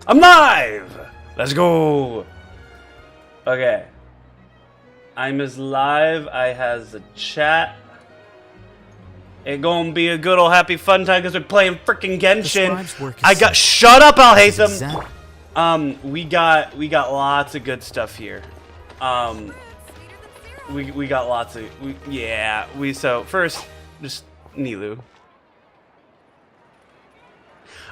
I'm live! Let's go! Okay. I'm as live. I has a chat. It gonna be a good old happy fun time because we're playing freaking Genshin. I got shut up, I'll hate them. We got lots of good stuff here. We got lots of so first just Nilu.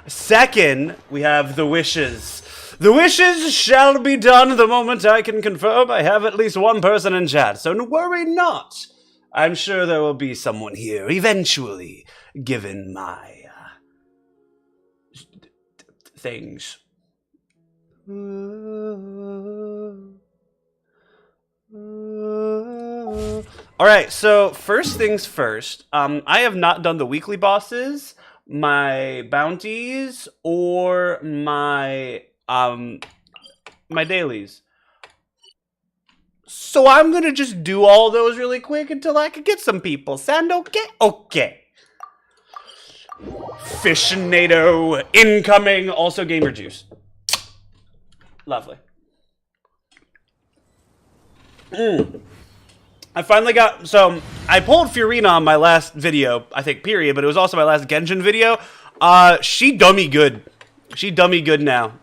Second, we have the wishes. The wishes shall be done the moment I can confirm I have at least one person in chat, so worry not. I'm sure there will be someone here eventually, given my things. Alright, so first things first, I have not done the weekly bosses, my bounties, or my my dailies. So I'm gonna just do all those really quick until I can get some people. Sound okay? Okay. Fishnado incoming. Also gamer juice. Lovely. I finally got, so I pulled Furina on my last video, I think, period, but it was also my last Genshin video. She dummy good. She dummy good now.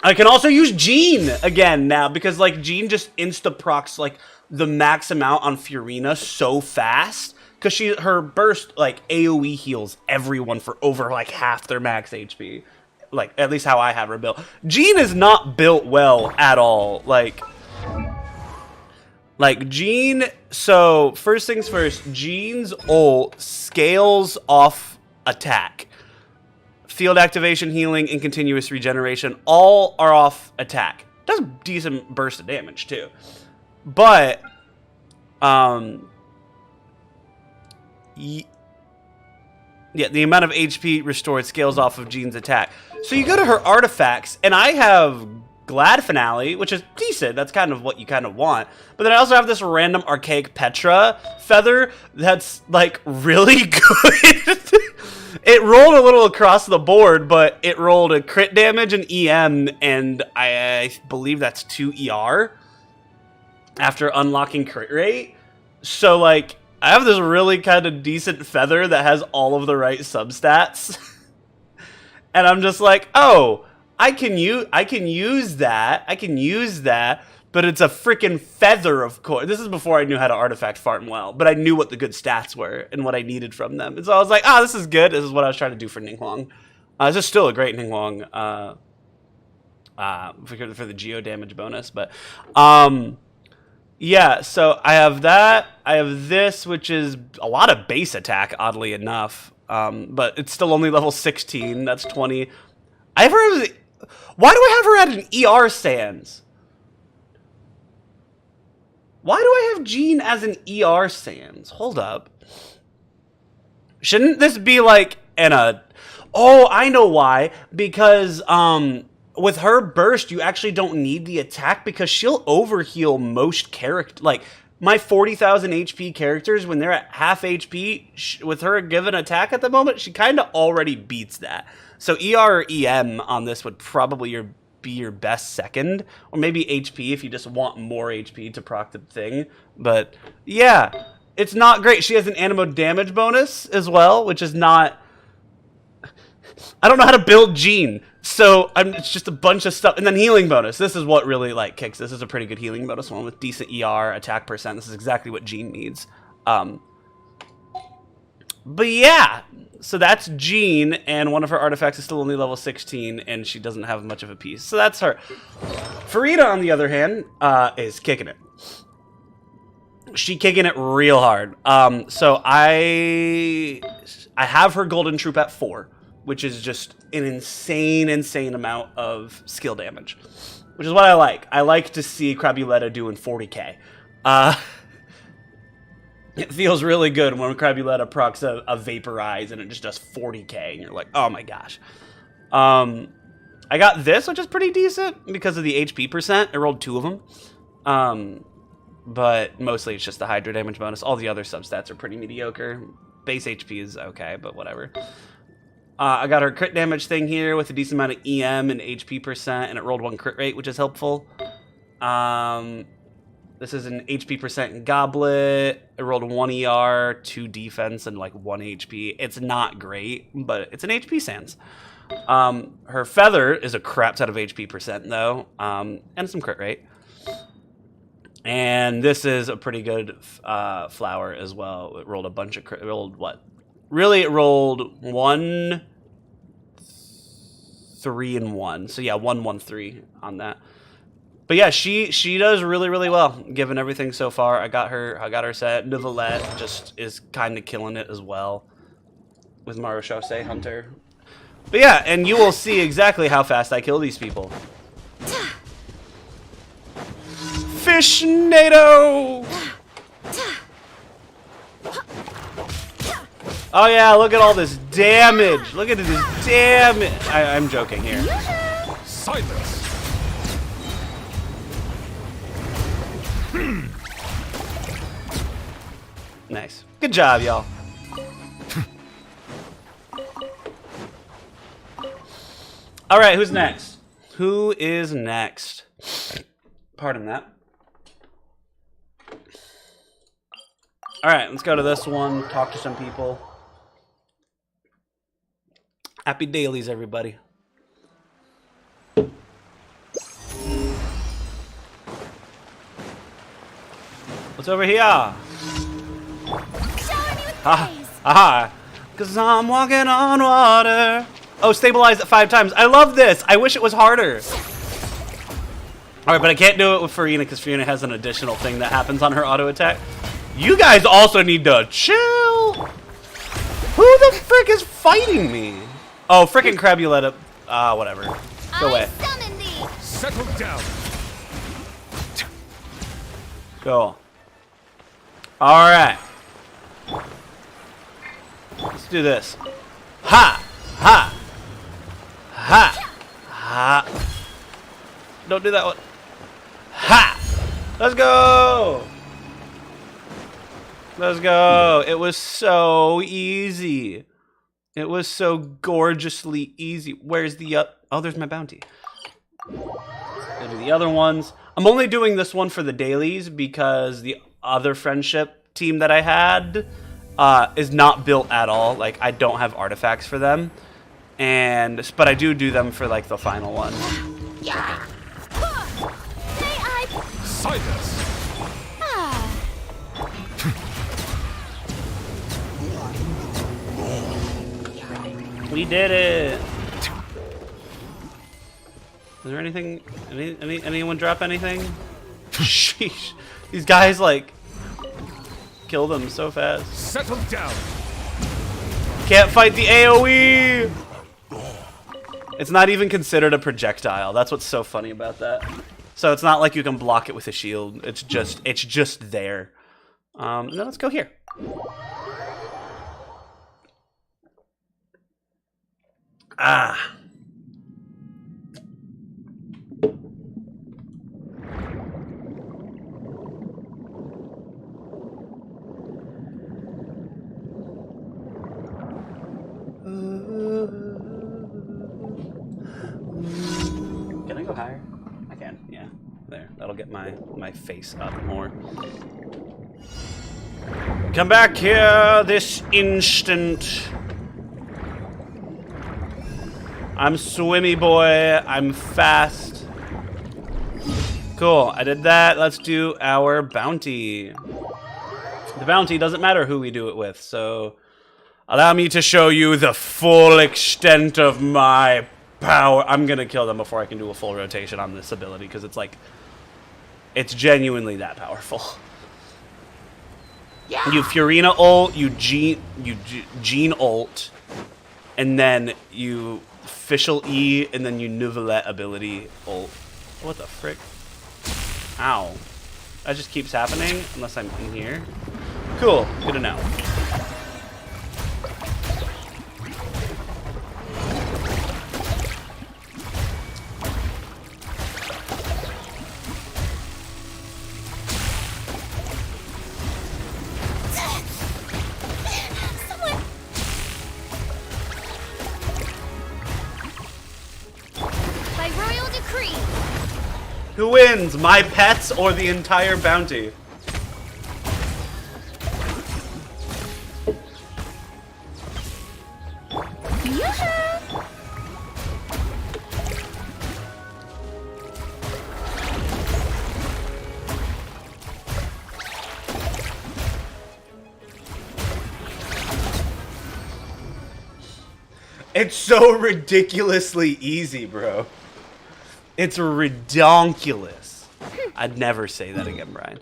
I can also use Jean again now because like Jean just insta-procs like the max amount on Furina so fast because her burst like AoE heals everyone for over like half their max HP. Like at least how I have her built. Jean is not built well at all. Like Jean, so first things first, Jean's ult scales off attack. Field activation, healing, and continuous regeneration all are off attack. Does decent burst of damage too. But yeah, the amount of HP restored scales off of Jean's attack. So you go to her artifacts, and I have Glad Finale, which is decent. That's kind of what you kind of want. But then I also have this random Archaic Petra feather that's like really good. It rolled a little across the board, but it rolled a crit damage and EM, and I believe that's 2 ER after unlocking crit rate. So like I have this really kind of decent feather that has all of the right substats. And I'm just like, oh, I can use that, but it's a freaking feather, of course. This is before I knew how to artifact farm well, but I knew what the good stats were and what I needed from them. And so I was like, oh, this is good. This is what I was trying to do for Ningguang. This is still a great Ningguang for the geo damage bonus, but yeah, so I have that. I have this, which is a lot of base attack, oddly enough, but it's still only level 16. That's 20. Why do I have her at an ER sans? Why do I have Jean as an ER sans? Hold up. Shouldn't this be like oh, I know why. Because with her burst, you actually don't need the attack because she'll overheal most characters. Like my 40,000 HP characters, when they're at half HP, with her given attack at the moment, she kind of already beats that. So ER or EM on this would probably be your best second, or maybe HP if you just want more HP to proc the thing. But yeah, it's not great. She has an animo damage bonus as well, which is not. I don't know how to build Jean, so it's just a bunch of stuff. And then healing bonus. This is what really like kicks. This is a pretty good healing bonus one with decent ER, attack percent. This is exactly what Jean needs. But yeah, so that's Jean, and one of her artifacts is still only level 16, and she doesn't have much of a piece. So that's her. Farida, on the other hand, is kicking it. She kicking it real hard. So I have her golden troop at 4, which is just an insane amount of skill damage, which is what I like. I like to see Crabuletta doing 40k. It feels really good when Crabuletta procs a Vaporize and it just does 40k, and you're like, oh my gosh. I got this, which is pretty decent because of the HP percent. I rolled 2 of them. But mostly it's just the Hydra damage bonus. All the other substats are pretty mediocre. Base HP is okay, but whatever. I got her crit damage thing here with a decent amount of EM and HP percent, and it rolled 1 crit rate, which is helpful. This is an HP percent goblet. It rolled 1 ER, 2 defense, and like 1 HP. It's not great, but it's an HP sans. Her feather is a crap ton of HP percent though, and some crit rate. And this is a pretty good flower as well. It rolled a bunch of crit. It rolled what? Really, it rolled 1, 3, and 1. So yeah, 1, 1, 3 on that. But yeah, she does really, really well given everything so far. I got her set. Nivelette just is kind of killing it as well with Marushose Hunter. But yeah, and you will see exactly how fast I kill these people. Fishnado! Oh yeah, look at all this damage. Look at this damage. I'm joking here. Silence. Nice. Good job, y'all. All right, who's next? Who is next? Pardon that. All right, let's go to this one. Talk to some people. Happy dailies, everybody. What's over here? Aha. Cause I'm walking on water. Oh, stabilize it 5 times. I love this. I wish it was harder. All right, but I can't do it with Farina because Farina has an additional thing that happens on her auto attack. You guys also need to chill. Who the frick is fighting me? Oh, frickin' Crabuletta. Whatever. Go away. Settle down. Go. All right. Let's do this. Ha! Ha! Ha! Ha! Don't do that one. Ha! Let's go! Let's go. It was so easy. It was so gorgeously easy. Where's the oh, there's my bounty. Go do the other ones. I'm only doing this one for the dailies because the other friendship team that I had is not built at all. Like, I don't have artifacts for them. But I do them for like the final one. Yeah. Silence. We did it. Is there anything? Anyone drop anything? Sheesh. These guys like kill them so fast. Settle down. Can't fight the AoE. It's not even considered a projectile. That's what's so funny about that. So it's not like you can block it with a shield. It's just there. Now let's go here. Ah. Can I go higher? I can, yeah. There, that'll get my face up more. Come back here this instant. I'm swimmy boy, I'm fast. Cool, I did that. Let's do our bounty. The bounty doesn't matter who we do it with, so allow me to show you the full extent of my power. I'm gonna kill them before I can do a full rotation on this ability because it's like, it's genuinely that powerful. Yeah. You Furina ult, you Jean ult, and then you Fischl E, and then you Nivelette ability ult. What the frick? Ow. That just keeps happening unless I'm in here. Cool, good to know. By royal decree. Who wins, my pets or the entire bounty? Yoo-hoo! It's so ridiculously easy, bro. It's redonkulous. I'd never say that again, Brian.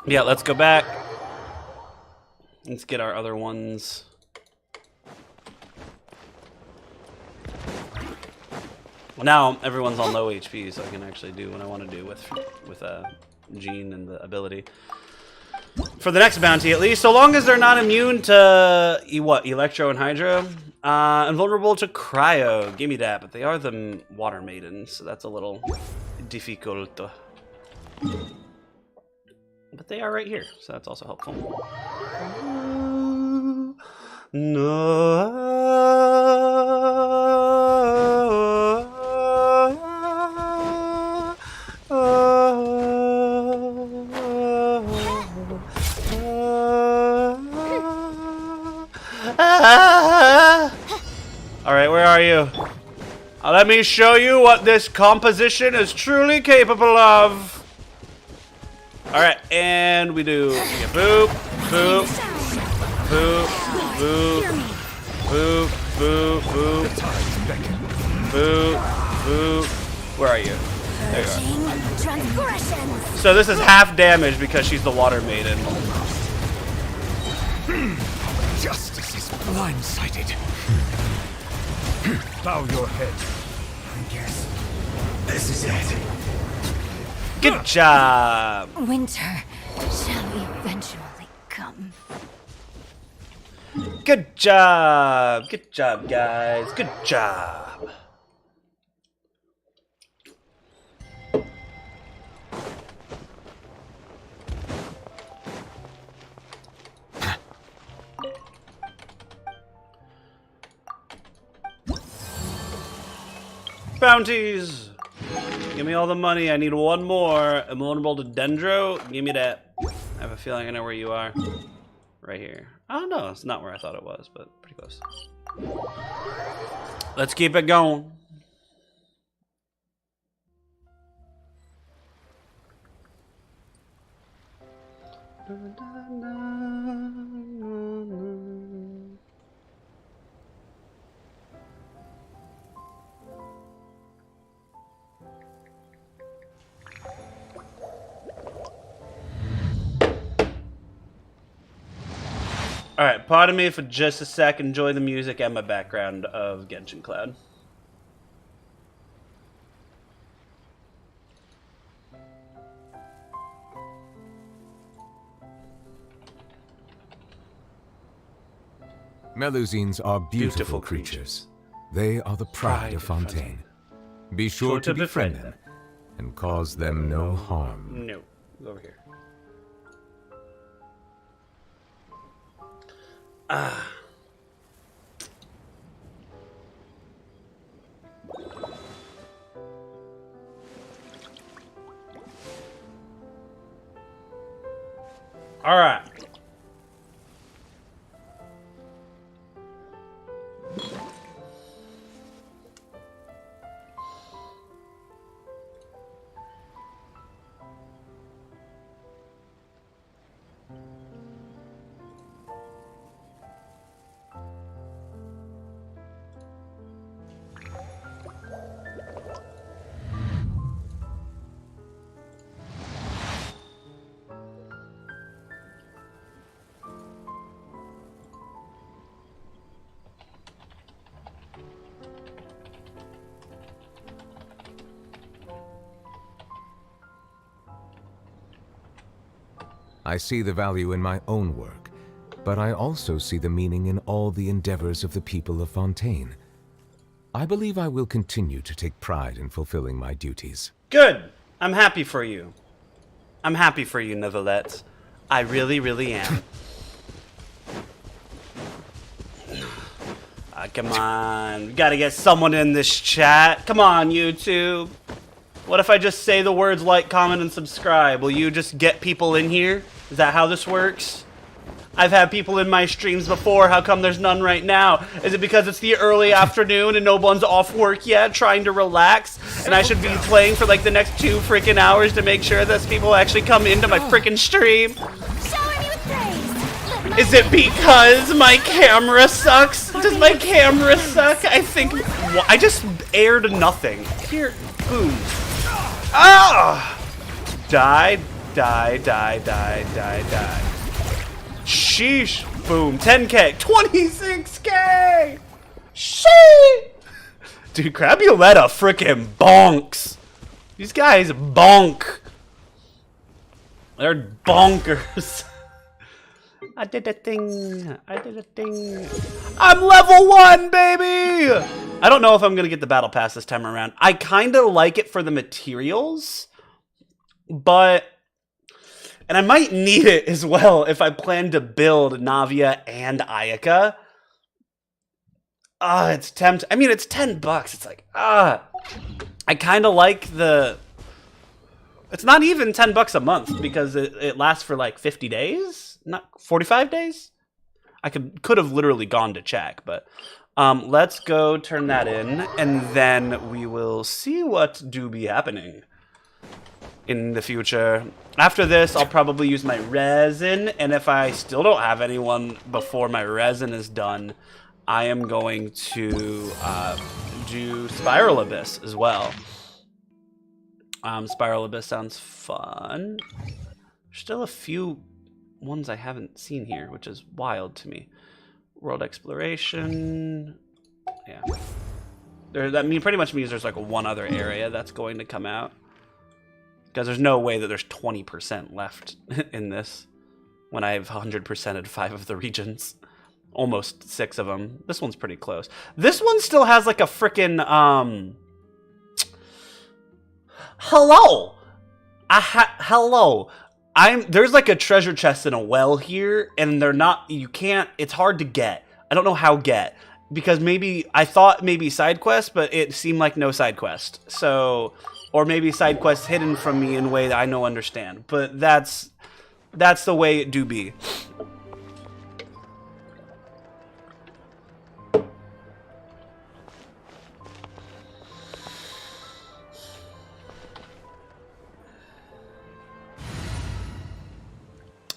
Yeah, let's go back. Let's get our other ones. Now everyone's on low HP, so I can actually do what I want to do with Jean and the ability. For the next bounty, at least, so long as they're not immune to what, Electro and Hydro, invulnerable to Cryo. Give me that, but they are the Water Maidens, so that's a little difficult. But they are right here, so that's also helpful. Alright, where are you? Let me show you what this composition is truly capable of. Alright, and we do boop, boop, boop, boop, boop, boop, boop, boop, boop. Where are you? There you are. So this is half damage because she's the Water Maiden. Justice is blindsided. Bow your head. I guess this is it. Good job. Winter shall eventually come. Good job. Good job, guys. Good job. Bounties! Give me all the money. I need one more. Invulnerable to Dendro. Give me that. I have a feeling I know where you are. Right here. Oh no, it's not where I thought it was, but pretty close. Let's keep it going. Alright, pardon me for just a sec. Enjoy the music and my background of Genshin Cloud. Melusines are beautiful creatures. They are the pride of Fontaine. Be sure to befriend them and cause them no harm. No. Go over here. Ah. All right. I see the value in my own work, but I also see the meaning in all the endeavors of the people of Fontaine. I believe I will continue to take pride in fulfilling my duties. Good. I'm happy for you. I'm happy for you, Neuvillette. I really, really am. Come on. We gotta get someone in this chat. Come on, YouTube. What if I just say the words like, comment, and subscribe? Will you just get people in here? Is that how this works? I've had people in my streams before. How come there's none right now? Is it because it's the early afternoon and no one's off work yet, trying to relax? And I should be playing for like the next 2 freaking hours to make sure that people actually come into my freaking stream? Shower me with praise. Is it because my camera sucks? Does my camera suck? I think... I just aired nothing. Here, boom. Ah! Die, die, die, die, die, die. Sheesh. Boom. 10k. 26k! Sheesh! Dude, Crabuletta frickin' bonks. These guys bonk. They're bonkers. I did a thing. I did a thing. I'm level 1, baby! I don't know if I'm gonna get the battle pass this time around. I kinda like it for the materials, but... And I might need it as well if I plan to build Navia and Ayaka. It's tempting. I mean, it's $10. It's like, I kind of like the... It's not even $10 a month because it lasts for like 50 days? Not 45 days? I could have literally gone to check, but... let's go turn that in, and then we will see what do be happening in the future. After this, I'll probably use my resin, and if I still don't have anyone before my resin is done, I am going to do Spiral Abyss as well. Spiral Abyss sounds fun. There's still a few ones I haven't seen here, which is wild to me. World Exploration. Yeah. That pretty much means there's like one other area that's going to come out. Because there's no way that there's 20% left in this when I have 100%ed 5 of the regions. Almost 6 of them. This one's pretty close. This one still has like a frickin' hello! Hello! There's like a treasure chest in a well here, and it's hard to get. I don't know how get. Because I thought maybe side quest, but it seemed like no side quest. So... Or maybe side quests hidden from me in a way that I no understand. But that's the way it do be.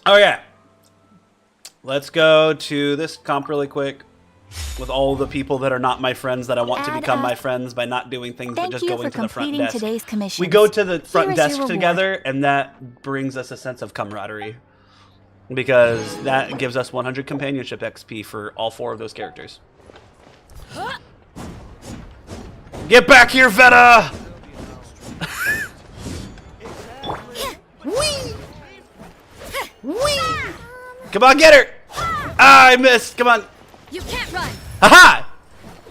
Oh yeah. Let's go to this comp really quick. With all the people that are not my friends that I want to become my friends by not doing things but just going to the front desk. Today's we go to the front desk together, and that brings us a sense of camaraderie. Because that gives us 100 companionship XP for all 4 of those characters. Get back here, Veta! Whee! Whee! Come on, get her! Ah, I missed. Come on. You can't run. Haha!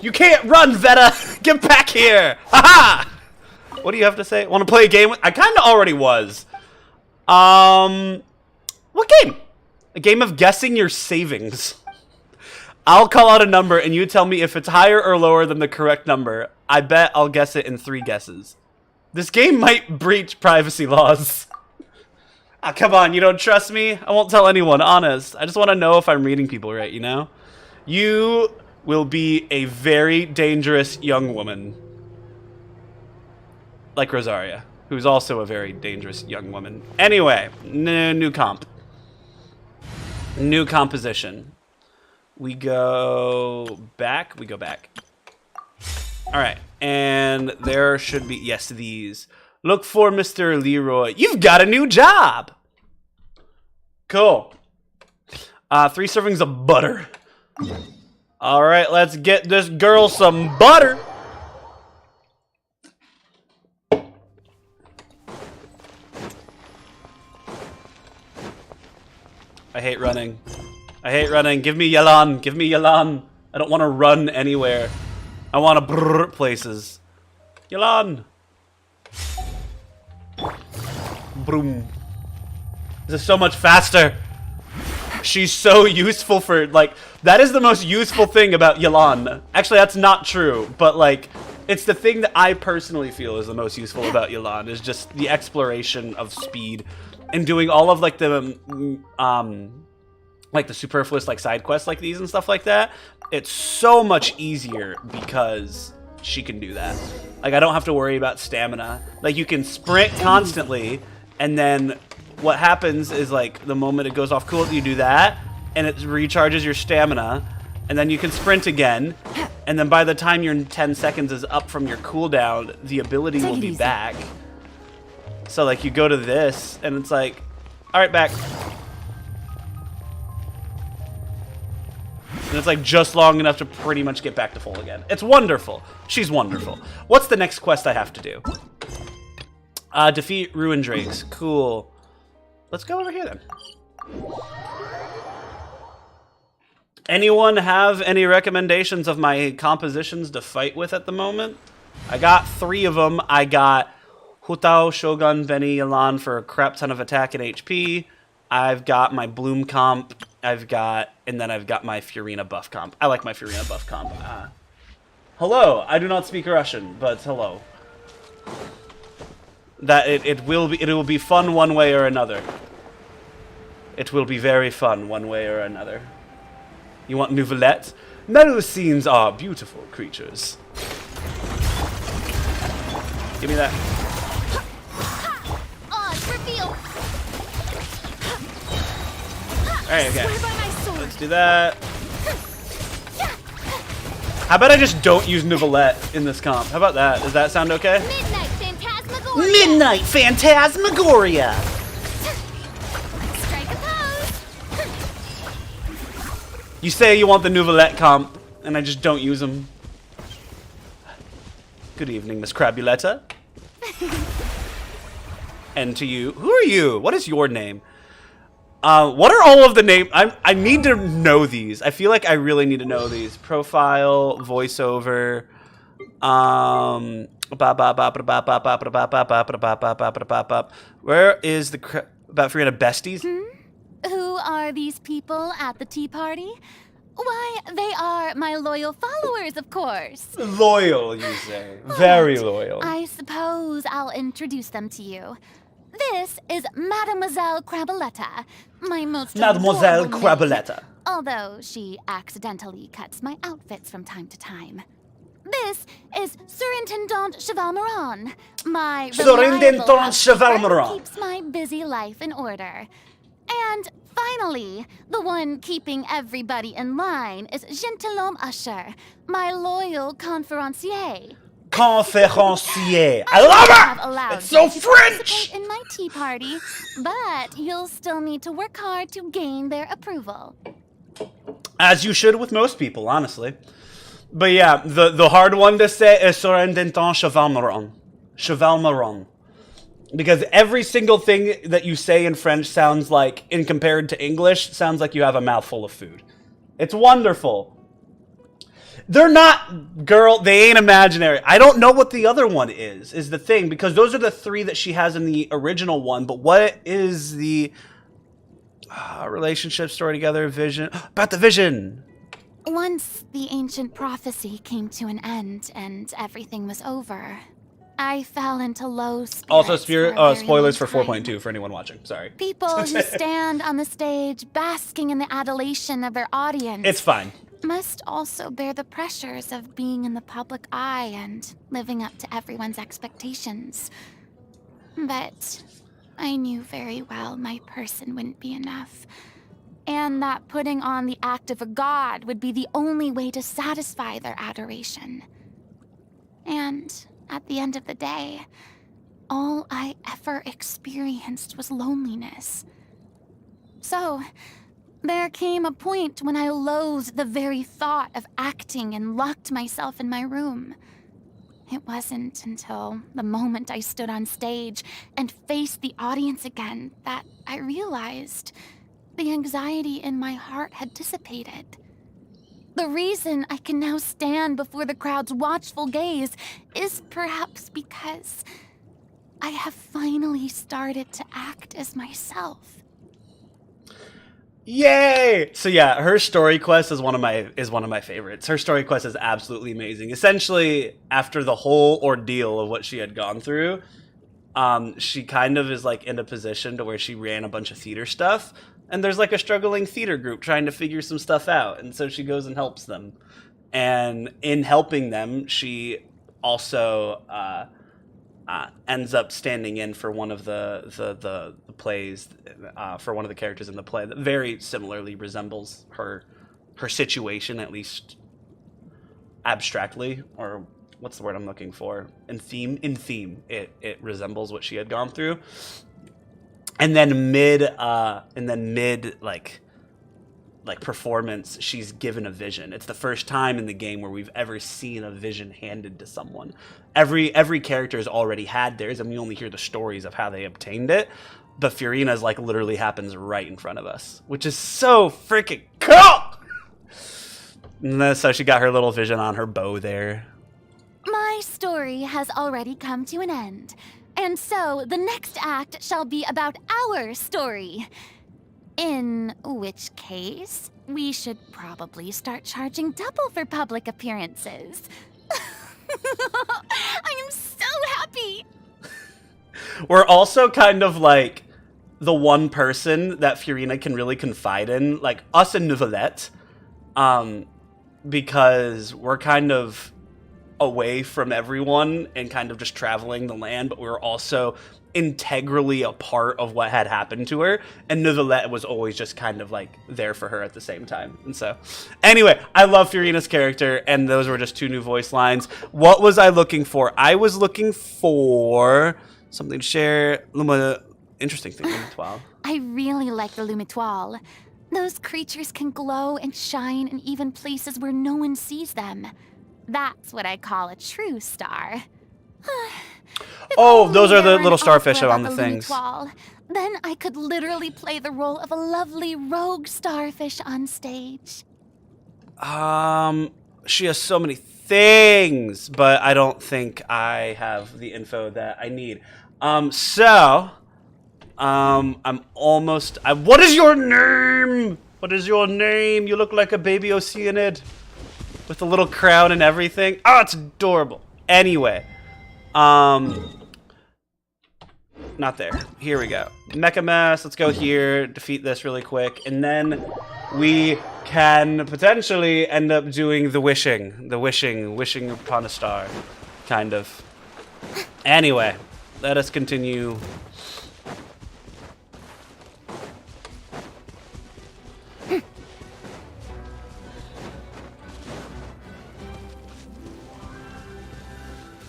You can't run, Veta! Get back here! Haha! What do you have to say? Want to play a game with? I kind of already was. What game? A game of guessing your savings. I'll call out a number and you tell me if it's higher or lower than the correct number. I bet I'll guess it in 3 guesses. This game might breach privacy laws. Ah, come on, you don't trust me? I won't tell anyone, honest. I just want to know if I'm reading people right, you know? You will be a very dangerous young woman. Like Rosaria, who's also a very dangerous young woman. Anyway, new comp. New composition. We go back. Alright, and there should be, yes, these. Look for Mr. Leroy. You've got a new job! Cool. 3 servings of butter. Alright, let's get this girl some butter. I hate running. Give me Yalan. I don't want to run anywhere. I want to brrr places. Yalan. Broom. This is so much faster. She's so useful for, like, that is the most useful thing about Yelan. Actually, that's not true, but, like, it's the thing that I personally feel is the most useful about Yelan, is just the exploration of speed and doing all of, like, the superfluous, like, side quests like these and stuff like that. It's so much easier because she can do that. Like, I don't have to worry about stamina. Like, you can sprint constantly, and then what happens is, like, the moment it goes off cooldown, you do that, and it recharges your stamina, and then you can sprint again, and then by the time your 10 seconds is up from your cooldown, the ability will be back. So, like, you go to this, and it's like, alright, back. And it's, like, just long enough to pretty much get back to full again. It's wonderful. She's wonderful. What's the next quest I have to do? Defeat Ruin Drakes. Cool. Let's go over here, then. Anyone have any recommendations of my compositions to fight with at the moment? I got 3 of them. I got Hutao, Shogun, Beni, Yelan for a crap ton of attack and HP. I've got my Bloom comp. And then I've got my Furina buff comp. I like my Furina buff comp. Hello. I do not speak Russian, but hello. That it will be fun one way or another. It will be very fun one way or another. You want Nouvelette? Melusines are beautiful creatures. Give me that. Reveal. Alright, okay. Let's do that. How about I just don't use Nouvelette in this comp? How about that? Does that sound okay? Midnight Phantasmagoria. Midnight Phantasmagoria! Strike a pose. You say you want the Nouvelette comp, and I just don't use them. Good evening, Miss Crabuletta. And to you. Who are you? What is your name? What are all of the names? I need to know these. I feel like I really need to know these. Profile, voiceover, where is the about Furina besties? Who are these people at the tea party? Why, they are my loyal followers, of course. Loyal, you say. Very loyal. I suppose I'll introduce them to you. This is Mademoiselle Craboletta, my most Mademoiselle adorable maid, Craboletta. although she accidentally cuts my outfits from time to time. This is Surintendant Chevalmeron, my Surintendant reliable housekeeper Chevalmeron. who keeps my busy life in order. And finally, the one keeping everybody in line is Gentilhomme Usher, my loyal conférencier. Conférencier. I love it! It's so French! In my tea party, but you'll still need to work hard to gain their approval. As you should with most people, honestly. But yeah, the hard one to say is Surintendant Chevalmeron. Chevalmeron. Because every single thing that you say in French sounds like, in compared to English, sounds like you have a mouthful of food. It's wonderful. They're not, girl, they ain't imaginary. I don't know what the other one is the thing, because those are the 3 that she has in the original one, but what is the relationship, story together, vision? About the vision! Once the ancient prophecy came to an end and everything was over, I fell into low spirits. Also, for a very spoilers for long time. 4.2 for anyone watching. Sorry. People who stand on the stage basking in the adulation of their audience It's fine. must also bear the pressures of being in the public eye and living up to everyone's expectations. But I knew very well my person wouldn't be enough, and that putting on the act of a god would be the only way to satisfy their adoration. And at the end of the day, all I ever experienced was loneliness. So, there came a point when I loathed the very thought of acting and locked myself in my room. It wasn't until the moment I stood on stage and faced the audience again that I realized the anxiety in my heart had dissipated. The reason I can now stand before the crowd's watchful gaze is perhaps because I have finally started to act as myself. Yay! So yeah, her story quest is one of my favorites. Her story quest is absolutely amazing. Essentially, after the whole ordeal of what she had gone through, she kind of is like in a position to where she ran a bunch of theater stuff, and there's like a struggling theater group trying to figure some stuff out, and so she goes and helps them. And in helping them, she also ends up standing in for one of the plays, for one of the characters in the play that very similarly resembles her situation, at least abstractly, or what's the word I'm looking for? In theme, it resembles what she had gone through. And then mid like performance, she's given a vision. It's the first time in the game where we've ever seen a vision handed to someone. Every character has already had theirs, and we only hear the stories of how they obtained it. But Furina's like literally happens right in front of us, which is so freaking cool. And then, so she got her little vision on her bow there. My story has already come to an end, and so the next act shall be about our story. In which case, we should probably start charging double for public appearances. I am so happy! We're also kind of like the one person that Furina can really confide in, like us and Nouvellette, because we're kind of away from everyone and kind of just traveling the land, but we were also integrally a part of what had happened to her, and Nouvellette was always just kind of like there for her at the same time. And so anyway, I love Furina's character, and those were just 2 new voice lines. What was I looking for? I was looking for something to share. Interesting thing, Lumitoile. I really like the Lumitoile. Those creatures can glow and shine in even places where no one sees them. That's what I call a true star. Oh, those are the little starfish on the things. Then I could literally play the role of a lovely rogue starfish on stage. She has so many things, but I don't think I have the info that I need. I'm almost... what is your name? What is your name? You look like a baby Oceanid with a little crown and everything. Oh, it's adorable. Anyway. Not there. Here we go. Mecha Mess. Let's go here. Defeat this really quick. And then we can potentially end up doing the wishing. The wishing upon a star. Kind of. Anyway, let us continue.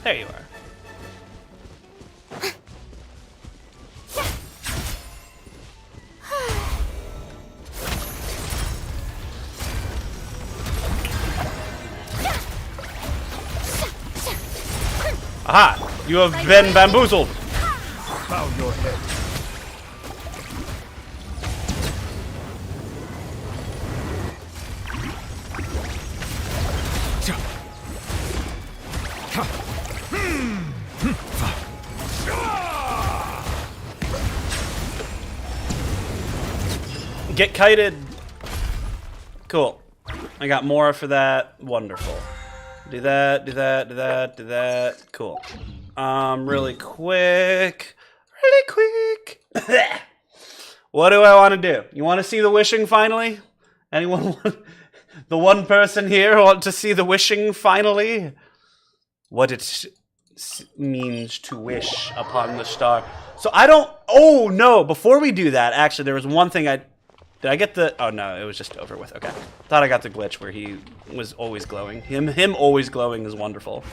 There you are. Aha! You have been bamboozled! Bow your head. Get kited! Cool. I got more for that. Wonderful. Do that, do that, do that, do that. Cool. Really quick. What do I want to do? You want to see the wishing finally? Anyone want... The one person here want to see the wishing finally? What it means to wish upon the star. So I don't... Oh, no. Before we do that, actually, there was one thing I... Did I get the... Oh, no. It was just over with. Okay. Thought I got the glitch where he was always glowing. Him always glowing is wonderful.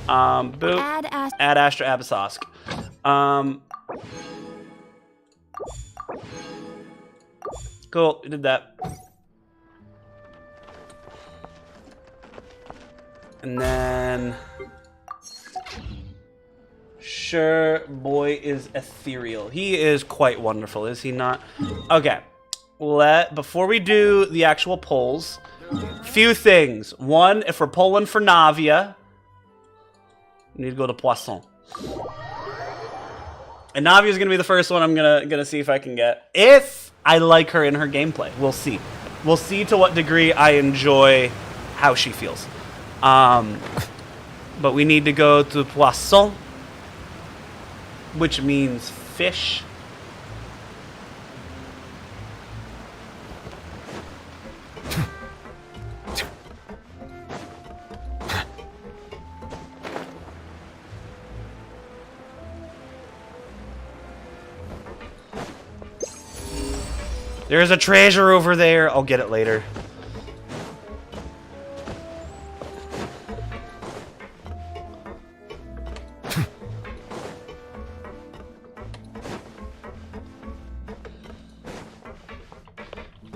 Boop. Add Astra Abyssosque. Cool. We did that. And then... Sure, boy is ethereal. He is quite wonderful, is he not? Okay. Before we do the actual polls, few things. One, if we're polling for Navia, we need to go to Poisson. And Navia's gonna be the first one I'm gonna see if I can get. If I like her in her gameplay, we'll see. We'll see to what degree I enjoy how she feels. But we need to go to Poisson, which means fish. There's a treasure over there. I'll get it later.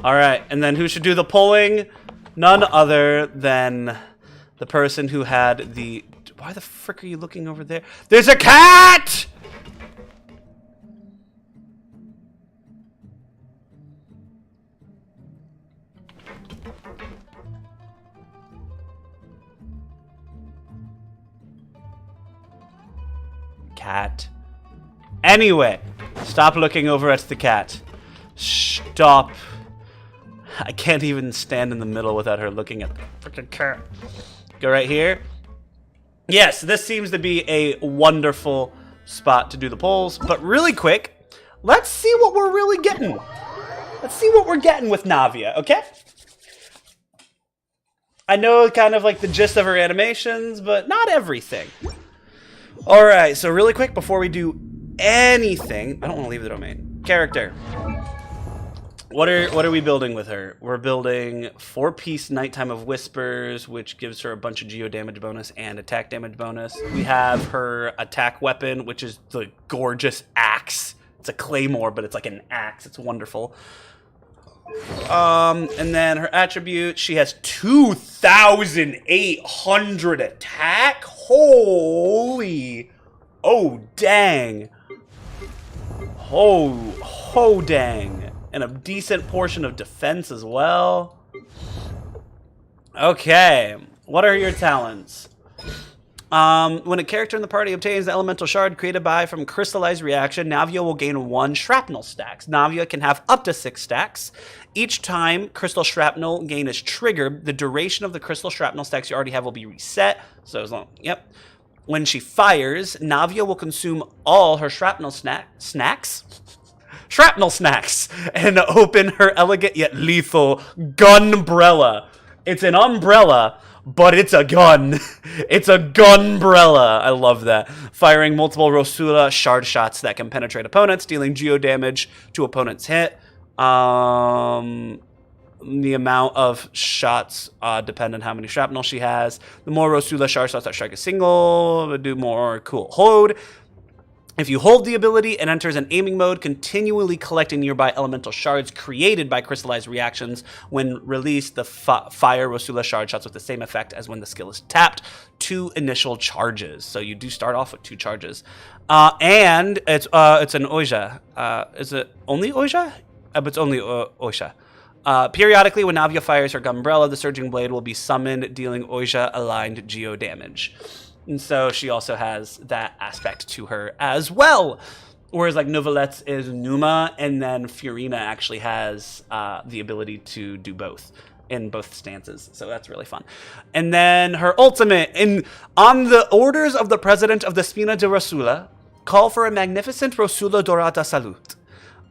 All right, and then who should do the pulling? None other than the person who had the... Why the frick are you looking over there? There's a cat! Cat. Anyway, stop looking over at the cat. Stop. I can't even stand in the middle without her looking at the freaking cat. Go right here. Yes, this seems to be a wonderful spot to do the polls. But really quick, let's see what we're really getting. Let's see what we're getting with Navia, okay? I know kind of like the gist of her animations, but not everything. All right, so really quick before we do anything, I don't want to leave the domain. Character. What are we building with her? We're building 4-piece Nighttime of Whispers, which gives her a bunch of geo damage bonus and attack damage bonus. We have her attack weapon, which is the gorgeous axe. It's a claymore, but it's like an axe. It's wonderful. And then her attribute, she has 2,800 attack. Holy, oh dang, oh dang. And a decent portion of defense as well. Okay, what are your talents? When a character in the party obtains the elemental shard created by from crystallized reaction, Navia will gain 1 shrapnel stacks. Navia can have up to 6 stacks. Each time crystal shrapnel gain is triggered, the duration of the crystal shrapnel stacks you already have will be reset. So as long, yep. When she fires, Navia will consume all her shrapnel snacks and open her elegant yet lethal gunbrella. It's an umbrella, but it's a gun. It's a gunbrella. I love that. Firing multiple Rosula shard shots that can penetrate opponents, dealing geo damage to opponents' hit. The amount of shots depend on how many shrapnel she has. The more Rosula shard shots that strike a single, do more. Cool. Hold. If you hold the ability, it enters an aiming mode, continually collecting nearby elemental shards created by crystallized reactions. When released, the fire Rosula shard shots with the same effect as when the skill is tapped. 2 initial charges. So you do start off with 2 charges. And it's an Oja. Is it only Oja? It's only Oja. Periodically, when Navia fires her Gumbrella, the Surging Blade will be summoned, dealing Oja-aligned geo damage. And so she also has that aspect to her as well. Whereas like Novelette's is Numa, and then Fiorina actually has the ability to do both in both stances. So that's really fun. And then her ultimate, on the orders of the president of the Spina de Rosula, call for a magnificent Rosula Dorata Salute.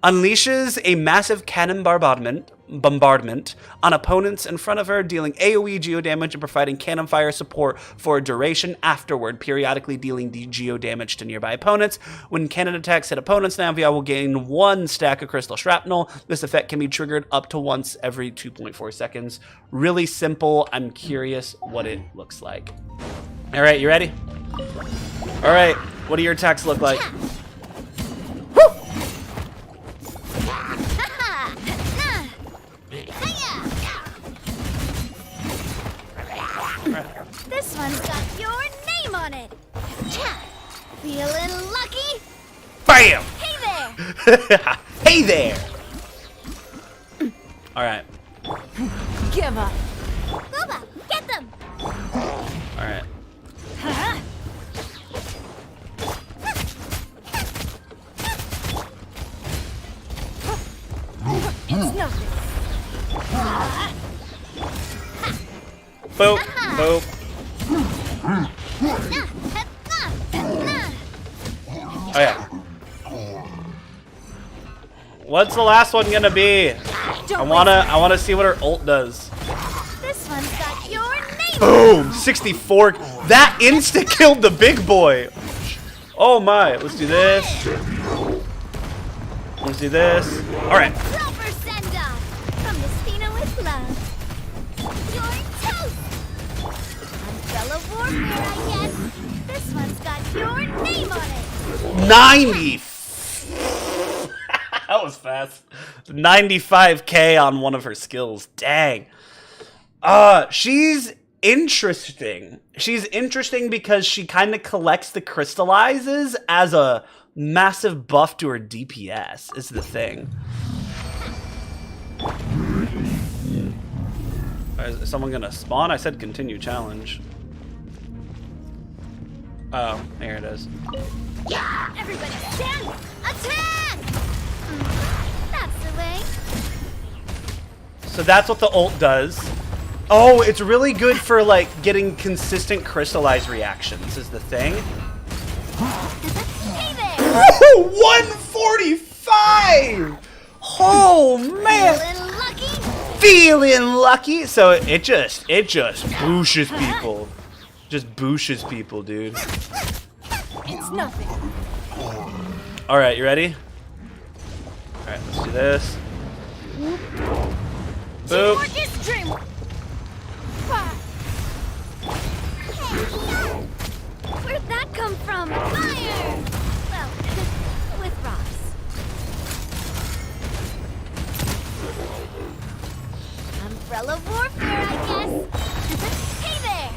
Unleashes a massive cannon bombardment on opponents in front of her, dealing AoE geo damage and providing cannon fire support for a duration afterward, periodically dealing the geo damage to nearby opponents. When cannon attacks hit opponents, Navia will gain 1 stack of crystal shrapnel. This effect can be triggered up to once every 2.4 seconds. Really simple. I'm curious what it looks like. All right, you ready? All right, what do your attacks look like? This one's got your name on it. Feeling lucky? Bam! Hey there! Hey there! All right. Give up. Booba, get them! All right. Boop, boop. Oh yeah. What's the last one gonna be? I wanna see what her ult does. This one's got your name. Boom! 64. That insta killed the big boy. Oh my! Let's do this. Let's do this. All right. Proper send off from Messina with love. Your toast. Umbrella warfare, I guess. This one's got your name on it. 90. That was fast. 95k on one of her skills. Dang. She's interesting. She's interesting because she kind of collects the crystallizes as a massive buff to her DPS, is the thing. Is someone gonna spawn? I said continue challenge. Oh, here it is. Everybody stand! Attack! That's the way. So that's what the ult does. Oh, it's really good for like getting consistent crystallized reactions is the thing. Hey there! 145! Oh man! Feeling lucky? Feeling lucky. So it just booshes people. Just booshes people, dude. It's nothing. Alright, you ready? Alright, let's do this. Boop. Teamwork is dream. Where'd that come from? Fire! Well, with rocks. Umbrella warfare, I guess. Hey there!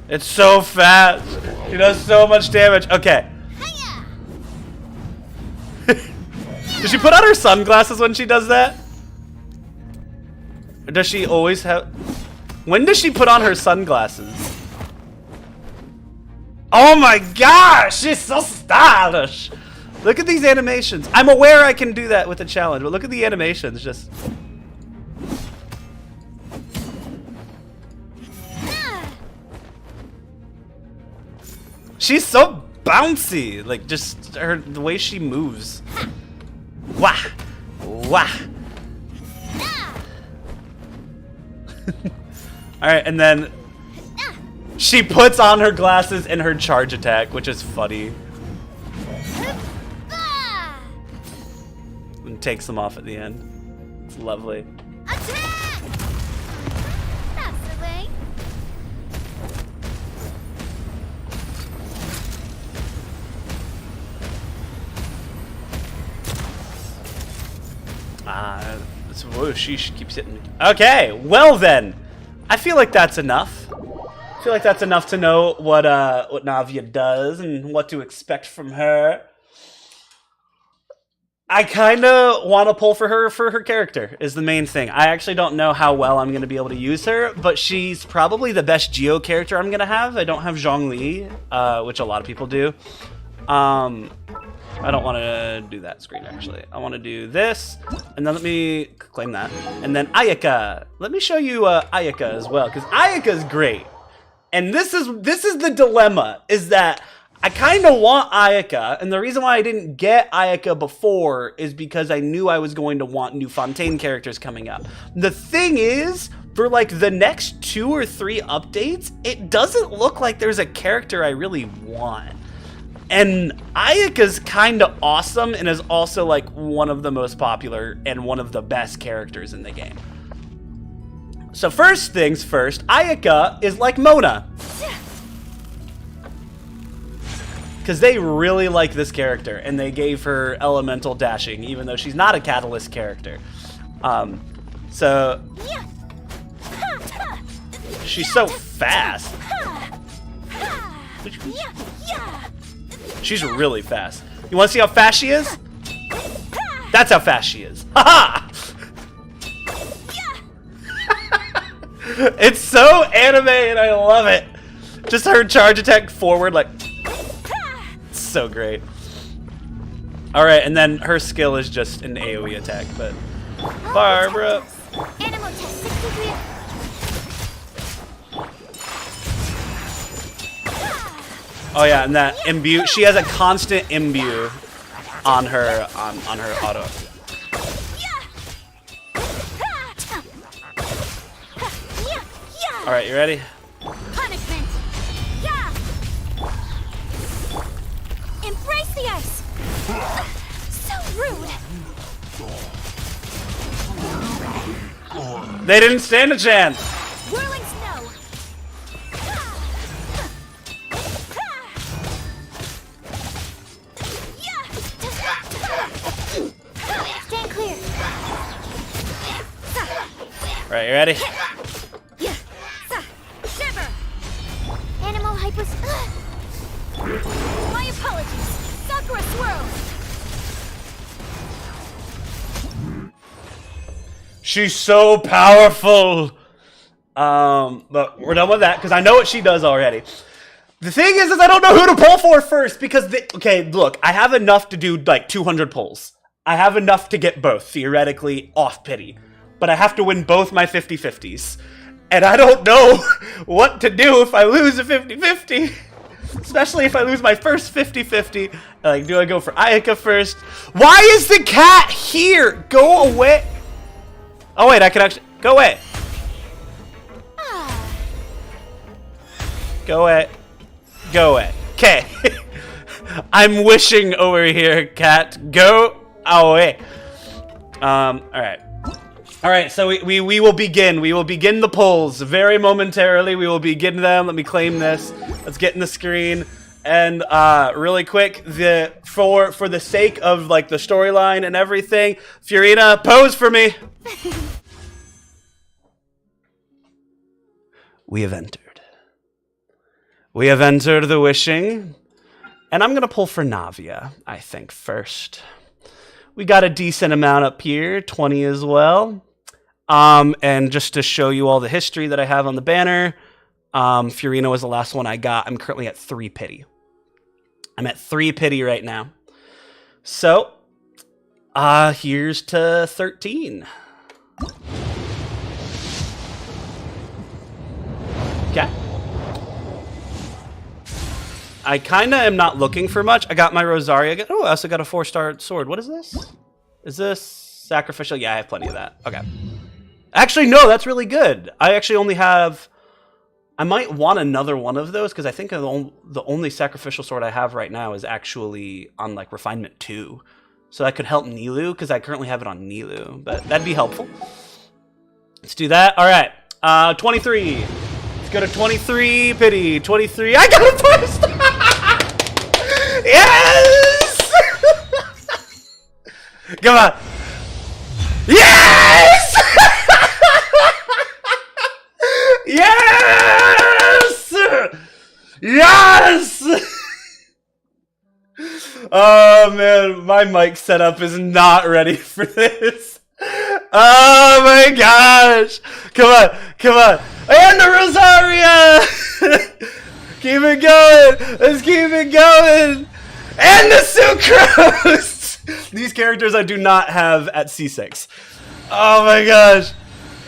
It's so fast. He does so much damage. Okay. Hiya! Does she put on her sunglasses when she does that? Or does she always have... When does she put on her sunglasses? Oh my gosh! She's so stylish! Look at these animations. I'm aware I can do that with a challenge, but look at the animations. Just... She's so bouncy. Like, just the way she moves. Wah! Wah! Alright, and then she puts on her glasses and her charge attack, which is funny. And takes them off at the end. It's lovely. Attack! That's the way. Whoa, she keeps hitting me. Okay, well then. I feel like that's enough. I feel like that's enough to know what Navia does and what to expect from her. I kind of want to pull for her character is the main thing. I actually don't know how well I'm going to be able to use her, but she's probably the best Geo character I'm going to have. I don't have Zhongli, which a lot of people do. I don't want to do that screen, actually. I want to do this, and then let me claim that. And then Ayaka. Let me show you Ayaka as well, because Ayaka is great. And this is the dilemma, is that I kind of want Ayaka, and the reason why I didn't get Ayaka before is because I knew I was going to want new Fontaine characters coming up. The thing is, for like the next 2 or 3 updates, it doesn't look like there's a character I really want. And Ayaka's kind of awesome and is also like one of the most popular and one of the best characters in the game. So first things first, Ayaka is like Mona. Because they really like this character and they gave her elemental dashing even though she's not a catalyst character. So she's so fast. She's really fast. You want to see how fast she is? That's how fast she is. Haha! It's so anime and I love it. Just her charge attack forward, like, it's so great. All right, and then her skill is just an AoE attack, but Barbara. Animal test 63. Oh yeah, and that imbue. She has a constant imbue on her auto. All right, you ready? Punishment. Yeah. Embrace the ice. So rude. They didn't stand a chance. Whirling snow. Stand clear. All right, you ready? Shiver. Animal hypos. My apologies. Sakura swirl. She's so powerful. But we're done with that because I know what she does already. The thing is I don't know who to pull for first because okay, look, I have enough to do like 200 pulls. I have enough to get both theoretically off pity, but I have to win both my 50-50s. And I don't know what to do if I lose a 50-50. Especially if I lose my first 50-50. Like, do I go for Ayaka first? Why is the cat here? Go away. Oh, wait, I can actually... Go away. Go away. Go away. Okay. I'm wishing over here, cat. Go away. Alright. Alright, so we will begin. We will begin the polls very momentarily. We will begin them. Let me claim this. Let's get in the screen. And really quick, for the sake of like the storyline and everything, Fiorina, pose for me. We have entered. We have entered the wishing. And I'm gonna pull for Navia, I think, first. We got a decent amount up here, 20 as well. And just to show you all the history that I have on the banner, Fiorina was the last one I got. I'm currently at 3 pity. I'm at 3 pity right now. So, here's to 13. Okay. I kind of am not looking for much. I got my Rosaria. Oh, I also got a 4-star sword. What is this? Is this sacrificial? Yeah, I have plenty of that. Okay. Actually, no, that's really good. I actually only have... I might want another one of those, because I think the only sacrificial sword I have right now is actually on, like, Refinement 2. So that could help Nilou, because I currently have it on Nilou. But that'd be helpful. Let's do that. All right. 23. Let's go to 23. Pity. 23. I got a 4-star! Yes! Come on. Yes! Yes! Yes! Oh man, my mic setup is not ready for this. Oh my gosh! Come on, come on. And the Rosaria! Keep it going! Let's keep it going! And the Sucrose! These characters I do not have at C6. Oh my gosh.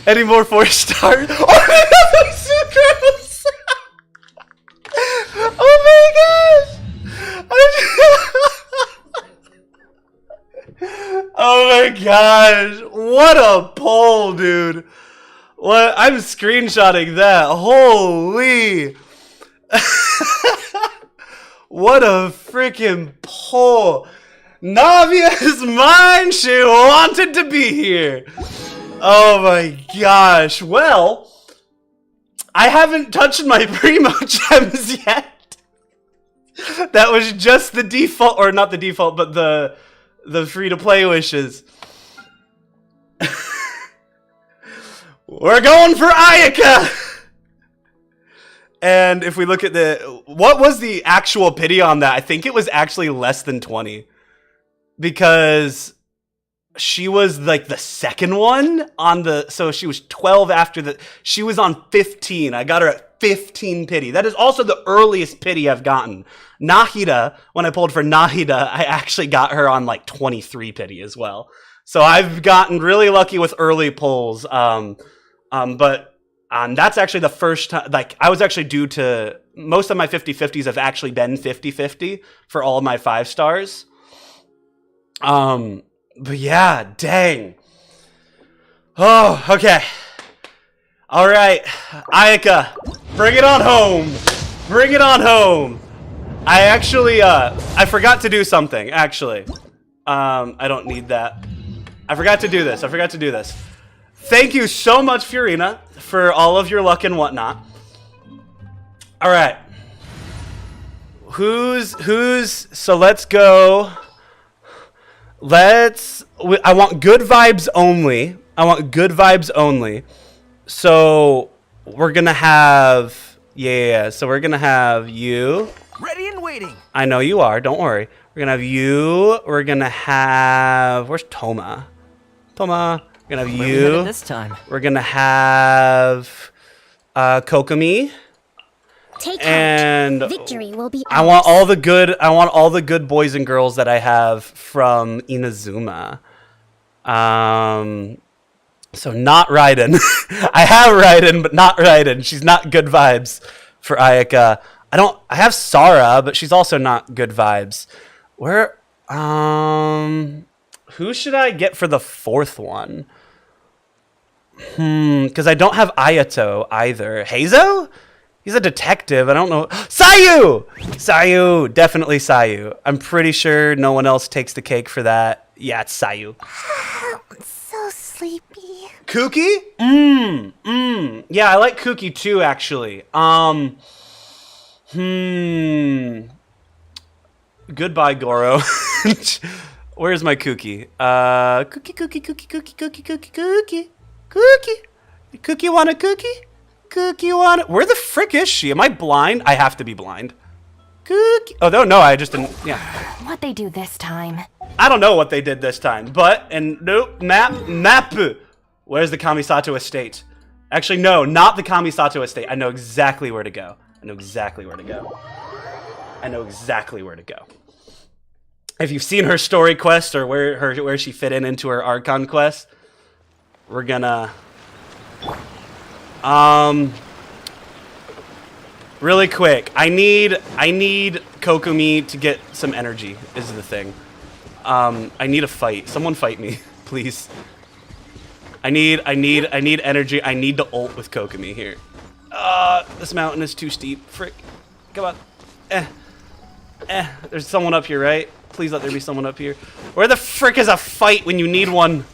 Any more 4-stars? Oh, another Sucrose! Oh my gosh! Oh my gosh! What a pull, dude! What? I'm screenshotting that. Holy! What a freaking pull! Navia is mine! She wanted to be here! Oh my gosh. Well, I haven't touched my Primo gems yet. That was just the default, or not the default, but the free-to-play wishes. We're going for Ayaka! And if we look at what was the actual pity on that? I think it was actually less than 20. Because she was like the second one on so she was 12 after she was on 15. I got her at 15 pity. That is also the earliest pity I've gotten. Nahida, when I pulled for Nahida, I actually got her on like 23 pity as well. So I've gotten really lucky with early pulls. But that's actually the first time, like, I was actually due to, most of my 50-50s have actually been 50-50 for all of my 5 stars. But yeah, dang. Oh, okay. All right, Ayaka, bring it on home. Bring it on home. I actually, I forgot to do something, actually. I don't need that. I forgot to do this. Thank you so much, Furina, for all of your luck and whatnot. All right. So let's go. I want good vibes only. So we're going to have, so we're going to have you. Ready and waiting. I know you are, don't worry. We're going to have you. We're going to have, where's Toma? We're gonna have you. This time. We're gonna have Kokomi. Take and heart. Victory will be I want all the good boys and girls that I have from Inazuma. So not Raiden. I have Raiden, but not Raiden. She's not good vibes for Ayaka. I have Sara, but she's also not good vibes. Who should I get for the 4th one? Because I don't have Ayato either. Heizo? He's a detective. I don't know. Sayu! Sayu. Definitely Sayu. I'm pretty sure no one else takes the cake for that. Yeah, it's Sayu. I'm so sleepy. Kuki? Yeah, I like Kuki too, actually. Goodbye, Goro. Where's my Cookie? Cookie. Cookie want a cookie? Cookie want it? Where the frick is she? Am I blind? I have to be blind. Cookie. Oh, no, I just didn't. Yeah. What they do this time? I don't know what they did this time, but, and nope, map. Where's the Kamisato estate? Actually, no, not the Kamisato estate. I know exactly where to go. If you've seen her story quest or where she fit into her Archon quest, we're gonna really quick. I need Kokomi to get some energy is the thing. I need a fight. Someone fight me, please. I need energy. I need to ult with Kokomi here. This mountain is too steep. Frick. Come on. There's someone up here, right? Please let there be someone up here. Where the frick is a fight when you need one?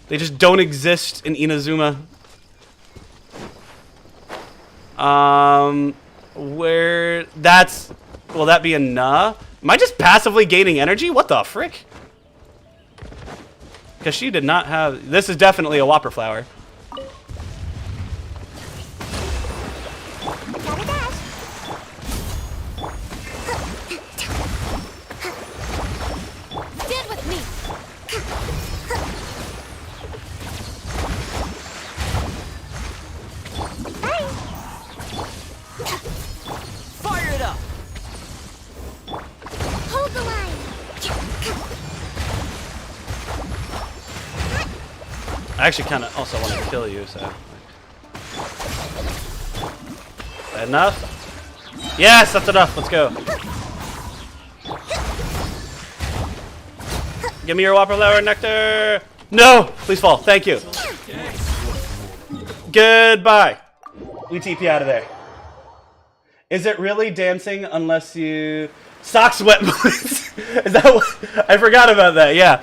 They just don't exist in Inazuma. Will that be enough? Am I just passively gaining energy? What the frick? Because she did not have... This is definitely a Whopper Flower. Stand with me. Fire it up. Hold the line. I actually kind of also want to kill you, so... Enough? Yes, that's enough. Let's go. Give me your Whopper Flower Nectar. No! Please fall. Thank you. Goodbye. We TP out of there. Is it really dancing unless you... Socks wet boots. Is that what... I forgot about that, yeah.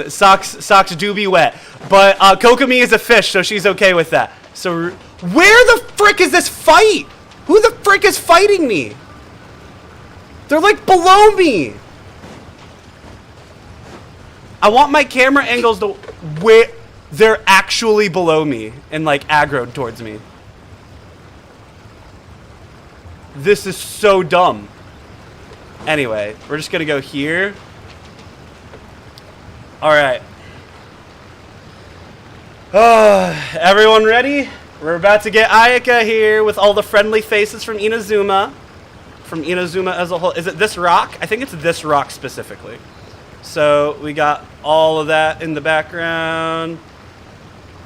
Socks do be wet. But Kokomi is a fish, so she's okay with that. So where the frick is this fight? Who the frick is fighting me? They're like below me. I want my camera angles to where they're actually below me and like aggroed towards me. This is so dumb. Anyway, we're just gonna go here. All right. Everyone ready? We're about to get Ayaka here with all the friendly faces from Inazuma. From Inazuma as a whole. Is it this rock? I think it's this rock specifically. So we got all of that in the background.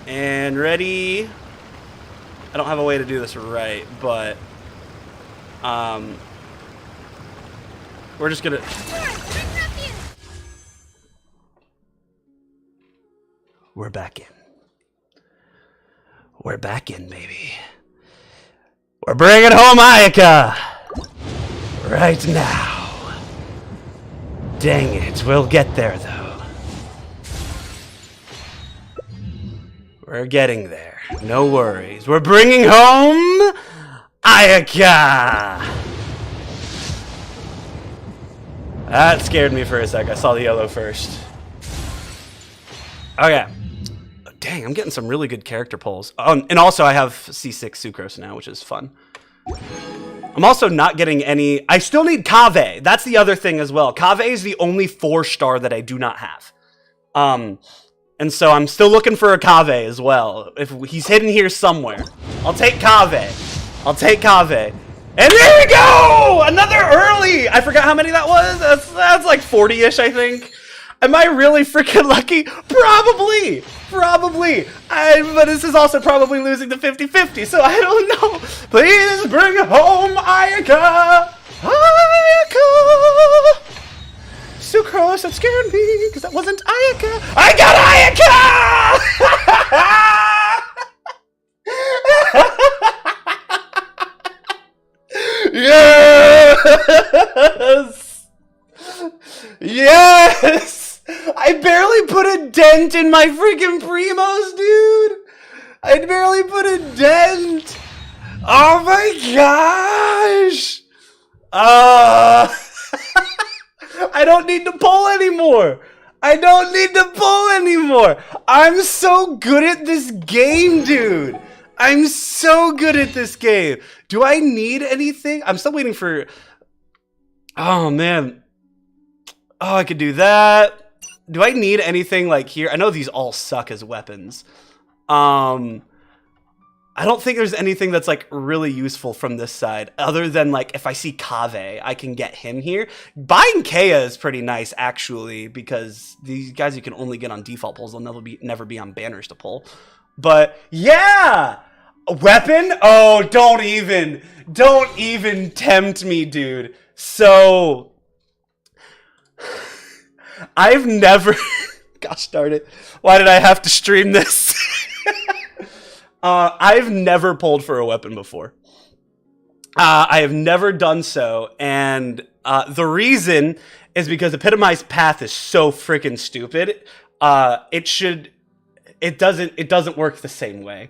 And ready. I don't have a way to do this right, but we're just gonna. We're back in. We're back in, baby. We're bringing home Ayaka right now. Dang it, we'll get there though. We're getting there. No worries. We're bringing home Ayaka. That scared me for a sec. I saw the yellow first. Okay. Dang, I'm getting some really good character pulls. And also I have C6 Sucrose now, which is fun. I'm also not getting any... I still need Kaveh. That's the other thing as well. Kaveh is the only 4-star that I do not have. And so I'm still looking for a Kaveh as well. If he's hidden here somewhere. I'll take Kaveh. I'll take Kaveh. And there we go! Another early! I forgot how many that was. That's like 40-ish, I think. Am I really freaking lucky? Probably! Probably! But this is also probably losing to 50-50, so I don't know. Please bring home Ayaka! Ayaka! Sucrose, that scared me, because that wasn't Ayaka. I got Ayaka! Yes! Yes! I barely put a dent in my freaking Primos, dude! I barely put a dent! Oh my gosh! I don't need to pull anymore! I don't need to pull anymore! I'm so good at this game, dude! I'm so good at this game! Do I need anything? I'm still waiting for... Oh, man. Oh, I could do that. Do I need anything like here? I know these all suck as weapons. I don't think there's anything that's like really useful from this side other than like if I see Kaveh, I can get him here. Buying Kea is pretty nice actually because these guys you can only get on default pulls. They'll never be on banners to pull. But yeah, a weapon? Oh, don't even tempt me, dude. So I've never, gosh darn it, why did I have to stream this? I've never pulled for a weapon before. I have never done so, and the reason is because Epitomized Path is so freaking stupid. It doesn't work the same way.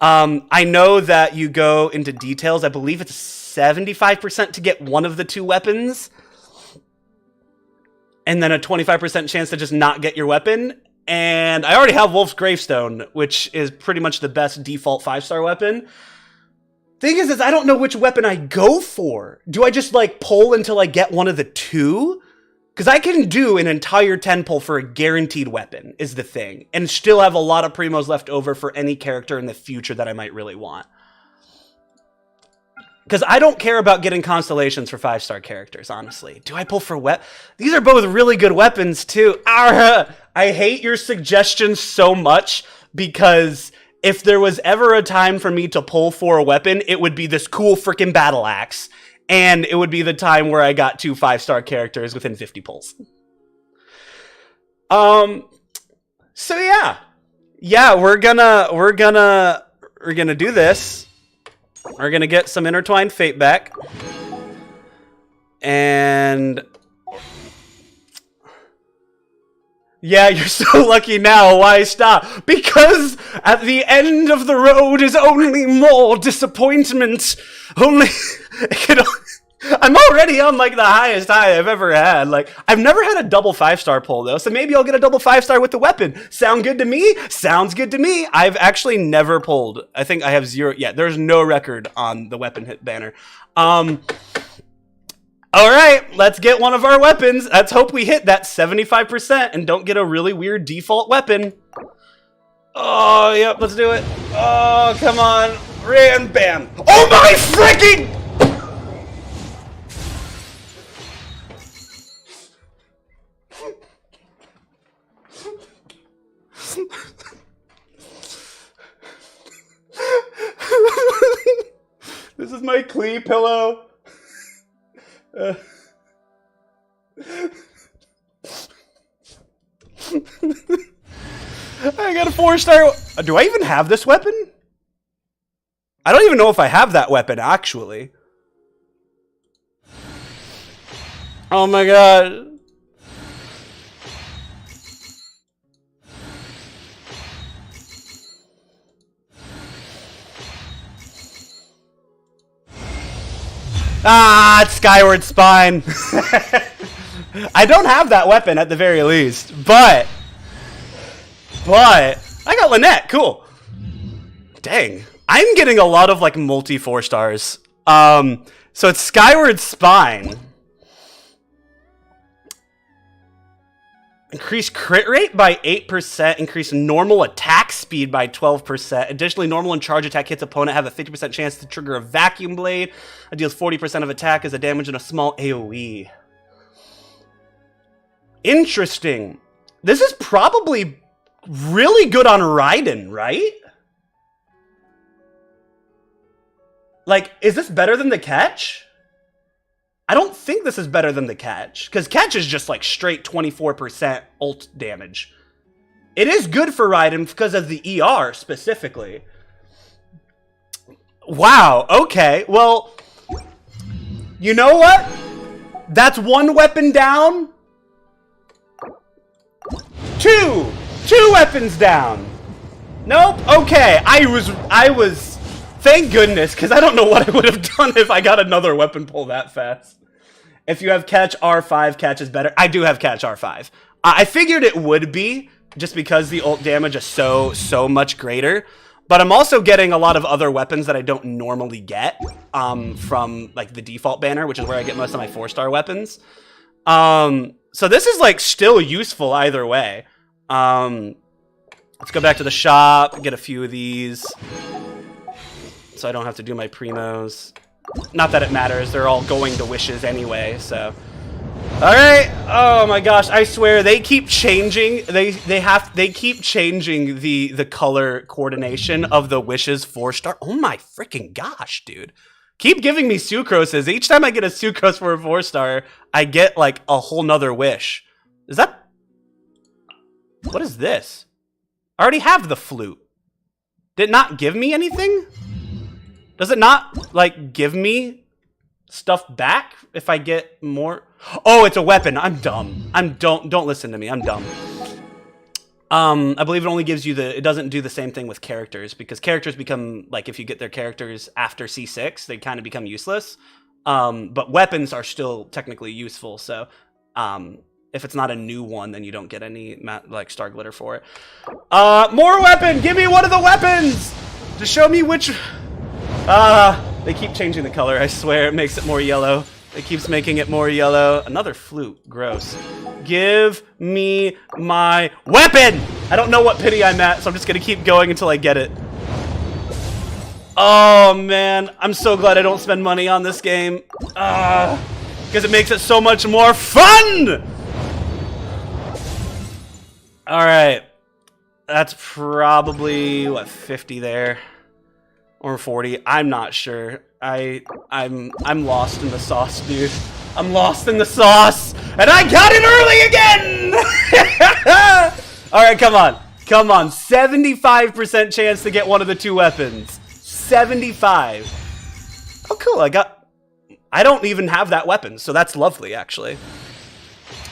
I know that you go into details. I believe it's 75% to get one of the two weapons. And then a 25% chance to just not get your weapon. And I already have Wolf's Gravestone, which is pretty much the best default 5-star weapon. Thing is I don't know which weapon I go for. Do I just like pull until I get one of the two? Because I can do an entire 10 pull for a guaranteed weapon, is the thing. And still have a lot of primos left over for any character in the future that I might really want. Because I don't care about getting constellations for 5-star characters, honestly. Do I pull for These are both really good weapons, too. I hate your suggestions so much, because if there was ever a time for me to pull for a weapon, it would be this cool freaking battle axe. And it would be the time where I got 2 5-star characters within 50 pulls. So yeah. Yeah, we're gonna do this. We're gonna get some Intertwined Fate back. And yeah, you're so lucky now. Why stop? Because at the end of the road is only more disappointment. I'm already on like the highest high I've ever had. Like, I've never had a double 5-star pull though, so maybe I'll get a double 5-star with the weapon. Sound good to me? Sounds good to me. I've actually never pulled. I think I have 0. Yeah, there's no record on the weapon hit banner. All right, let's get one of our weapons. Let's hope we hit that 75% and don't get a really weird default weapon. Oh, yep, let's do it. Oh, come on. And bam. Oh my freaking... This is my Klee pillow. I got a 4-star. Do I even have this weapon? I don't even know if I have that weapon, actually. Oh my god. Ah, it's Skyward Spine. I don't have that weapon at the very least, but I got Lynette. Cool. Dang, I'm getting a lot of like multi 4-stars. So it's Skyward Spine. Increase crit rate by 8%. Increase normal attack speed by 12%. Additionally, normal and charge attack hits opponent have a 50% chance to trigger a vacuum blade. It deals 40% of attack as a damage and a small AoE. Interesting. This is probably really good on Raiden, right? Like, is this better than the catch? I don't think this is better than the catch, because catch is just like straight 24% ult damage. It is good for Raiden because of the ER specifically. Wow, okay, well, you know what? That's one weapon down. Two weapons down. Nope, okay, I was, thank goodness, because I don't know what I would have done if I got another weapon pull that fast. If you have catch R5, catch is better. I do have catch R5. I figured it would be, just because the ult damage is so much greater. But I'm also getting a lot of other weapons that I don't normally get from like the default banner, which is where I get most of my 4-star weapons. So this is like still useful either way. Let's go back to the shop, get a few of these, so I don't have to do my primos. Not that it matters, they're all going to wishes anyway, so. Alright, oh my gosh, I swear, they keep changing, they keep changing the color coordination of the wishes 4-star. Oh my freaking gosh, dude. Keep giving me sucroses. Each time I get a sucrose for a 4-star, I get like a whole nother wish. Is that? What is this? I already have the flute. Did it not give me anything? Does it not, like, give me stuff back if I get more? Oh, it's a weapon. I'm dumb. Don't listen to me. I'm dumb. I believe it only gives you it doesn't do the same thing with characters, because characters become, like, if you get their characters after C6, they kind of become useless. But weapons are still technically useful, so, if it's not a new one, then you don't get any, like, star glitter for it. More weapon! Give me one of the weapons! Just show me which... they keep changing the color, I swear. It makes it more yellow. It keeps making it more yellow. Another flute. Gross. Give me my weapon! I don't know what pity I'm at, so I'm just gonna keep going until I get it. Oh, man. I'm so glad I don't spend money on this game. Because it makes it so much more fun! Alright. That's probably, what, 50 there? Or 40, I'm not sure. I'm lost in the sauce, dude. I'm lost in the sauce, and I got it early again! Alright, come on. Come on, 75% chance to get one of the 2 weapons. 75. Oh, cool, I don't even have that weapon, so that's lovely, actually.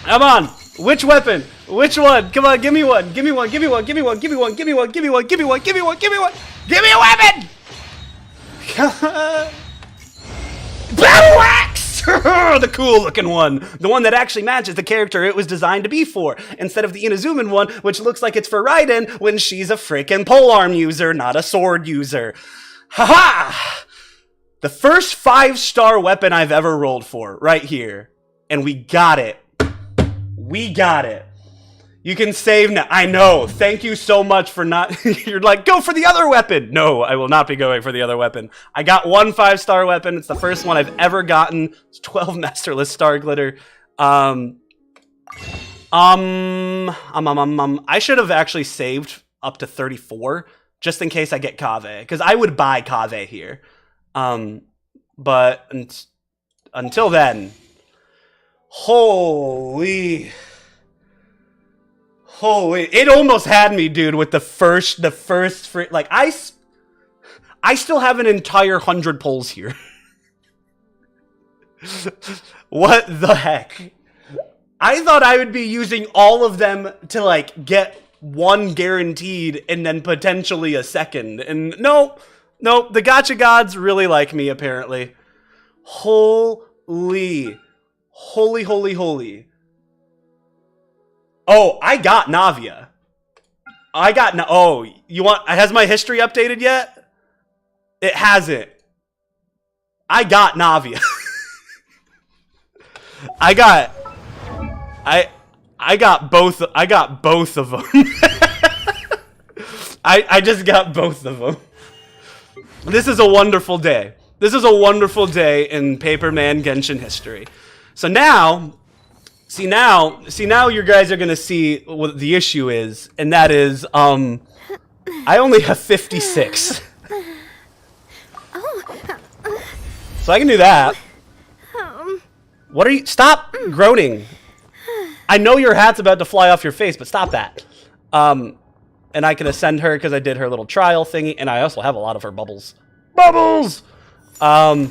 Come on, which weapon? Which one? Come on, give me one, give me one, give me one, give me one, give me one, give me one, give me one, give me one, give me one, give me one, give me a weapon! Battle Axe! The cool looking one. The one that actually matches the character it was designed to be for, instead of the Inazuman one, which looks like it's for Raiden when she's a freaking polearm user, not a sword user. Haha! The first 5-star weapon I've ever rolled for, right here. And we got it. We got it. You can save now. I know. Thank you so much for not... You're like, go for the other weapon. No, I will not be going for the other weapon. I got one 5-star weapon. It's the first one I've ever gotten. It's 12 Masterless Star Glitter. I should have actually saved up to 34 just in case I get Kaveh, because I would buy Kaveh here. But until then, holy, it almost had me, dude, with the first like, I still have an entire 100 pulls here. What the heck? I thought I would be using all of them to, like, get one guaranteed and then potentially a second. And no, the gacha gods really like me, apparently. Holy. Oh, I got Navia. Oh, has my history updated yet? It hasn't. I got Navia. I got both of them. I just got both of them. This is a wonderful day. This is a wonderful day in Paperman Genshin history. So now, see now you guys are gonna see what the issue is, and that is, I only have 56. So I can do that. What are you? Stop groaning. I know your hat's about to fly off your face, but stop that. And I can ascend her because I did her little trial thingy, and I also have a lot of her bubbles. Bubbles! Oh,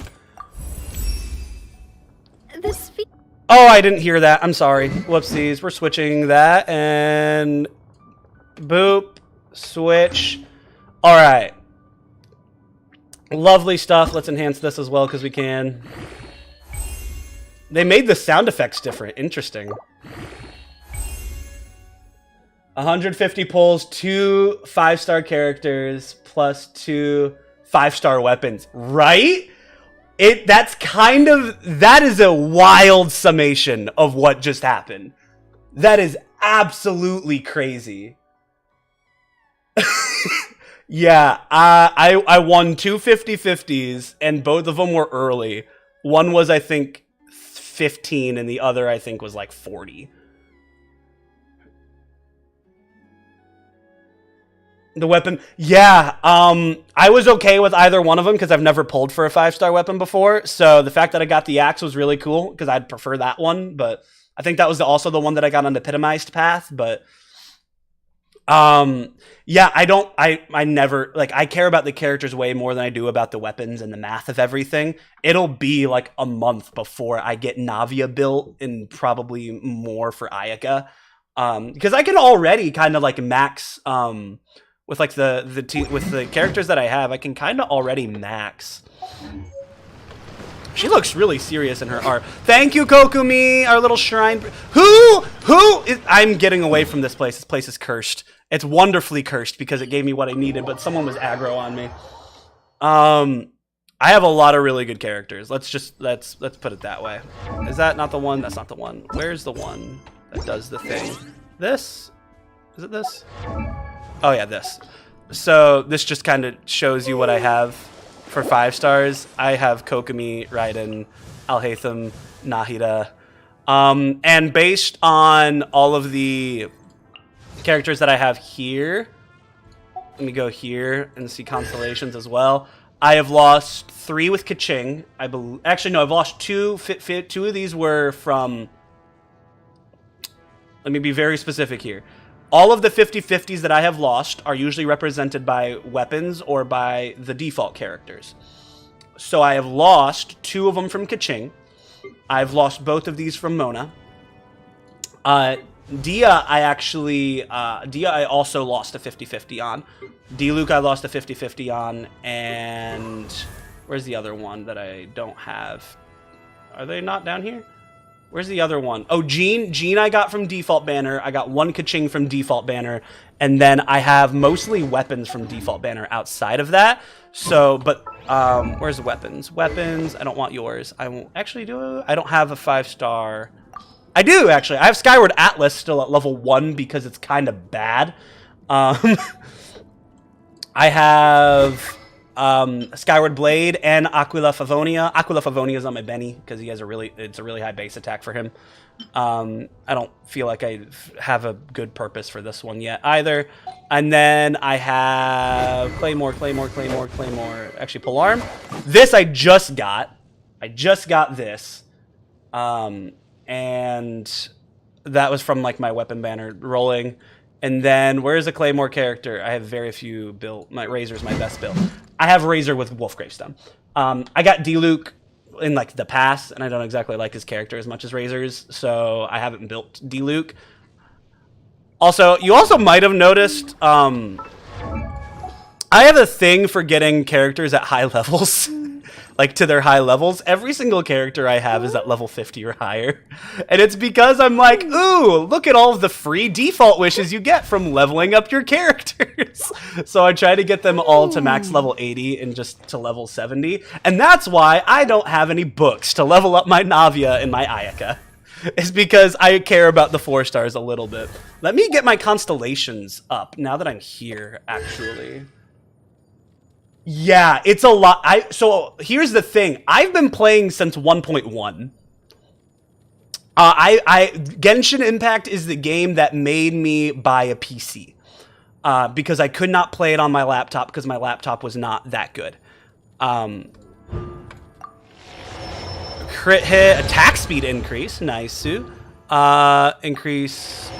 I didn't hear that. I'm sorry. Whoopsies. We're switching that, and boop. Switch. All right. Lovely stuff. Let's enhance this as well because we can. They made the sound effects different. Interesting. 150 pulls, 2 5-star characters, plus 2 5-star weapons. Right? That is a wild summation of what just happened. That is absolutely crazy. Yeah, I won 2 50-50s, and both of them were early. One was, I think, 15, and the other, I think, was like 40. The weapon, yeah, I was okay with either one of them because I've never pulled for a 5-star weapon before, so the fact that I got the axe was really cool because I'd prefer that one, but I think that was also the one that I got on the epitomized path, but yeah, I never, like, I care about the characters way more than I do about the weapons and the math of everything. It'll be like a month before I get Navia built, and probably more for Ayaka, because I can already kind of like max, with like with the characters that I have, I can kind of already max. She looks really serious in her art. Thank you, Kokumi, our little shrine. I'm getting away from this place. This place is cursed. It's wonderfully cursed because it gave me what I needed, but someone was aggro on me. I have a lot of really good characters. Let's put it that way. Is that not the one? That's not the one. Where's the one that does the thing? This? Is it this? Oh yeah, this. So this just kind of shows you what I have for 5 stars. I have Kokumi, Raiden, Alhaitham, Nahida. And based on all of the characters that I have here, let me go here and see constellations as well. I have lost 3 with Kaching. I believe. Actually, no, I've lost 2. 2 of these were from. Let me be very specific here. All of the 50-50s that I have lost are usually represented by weapons or by the default characters. So I have lost 2 of them from Kaching. I've lost both of these from Mona. Dia, I also lost a 50-50 on. D-Luke, I lost a 50-50 on. And where's the other one that I don't have? Are they not down here? Where's the other one? Oh, Jean. Jean I got from Default Banner. I got 1 Kaching from Default Banner. And then I have mostly weapons from Default Banner outside of that. So, but, where's the weapons? Weapons. I don't want yours. I won't actually do it. I don't have a 5-star. I do, actually. I have Skyward Atlas still at level 1 because it's kind of bad. I have Skyward Blade and Aquila Favonia. Aquila Favonia is on my Benny because he has it's a really high base attack for him. I don't feel like I have a good purpose for this one yet either. And then I have Claymore. Actually, Polearm. This I just got. I just got this. And that was from like my weapon banner rolling. And then where's a Claymore character? I have very few built. My Razor's my best build. I have Razor with Wolf Gravestone. I got D-Luke in like the past, and I don't exactly like his character as much as Razor's, so I haven't built D-Luke. Also, you also might have noticed, I have a thing for getting characters at high levels. Like, to their high levels. Every single character I have is at level 50 or higher. And it's because I'm like, ooh, look at all of the free default wishes you get from leveling up your characters. So I try to get them all to max level 80 and just to level 70. And that's why I don't have any books to level up my Navia and my Ayaka. It's because I care about the 4 stars a little bit. Let me get my constellations up now that I'm here, actually. Yeah, it's a lot. So here's the thing. I've been playing since 1.1. Genshin Impact is the game that made me buy a PC. Because I could not play it on my laptop because my laptop was not that good. Crit hit, attack speed increase. Nice, Sue. Increase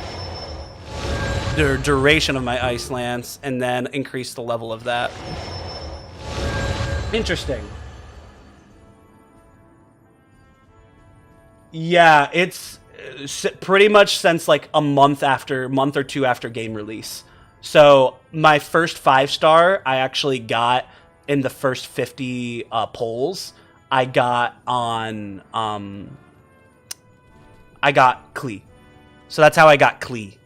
the duration of my Ice Lance, and then increase the level of that. Interesting. Yeah, it's pretty much since like a month or two after game release. So my first 5-star I actually got in the first 50 polls. I got on I got Klee. So that's how I got Klee.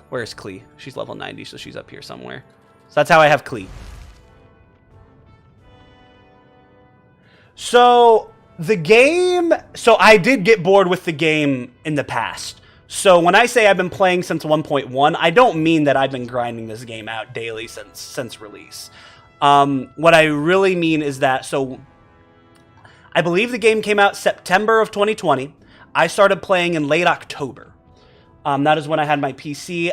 Where's Klee? She's level 90, so she's up here somewhere. So that's how I have Klee. So the game, so I did get bored with the game in the past. So when I say I've been playing since 1.1, I don't mean that I've been grinding this game out daily since release. What I really mean is that, so I believe the game came out September of 2020. I started playing in late October. That is when I had my PC.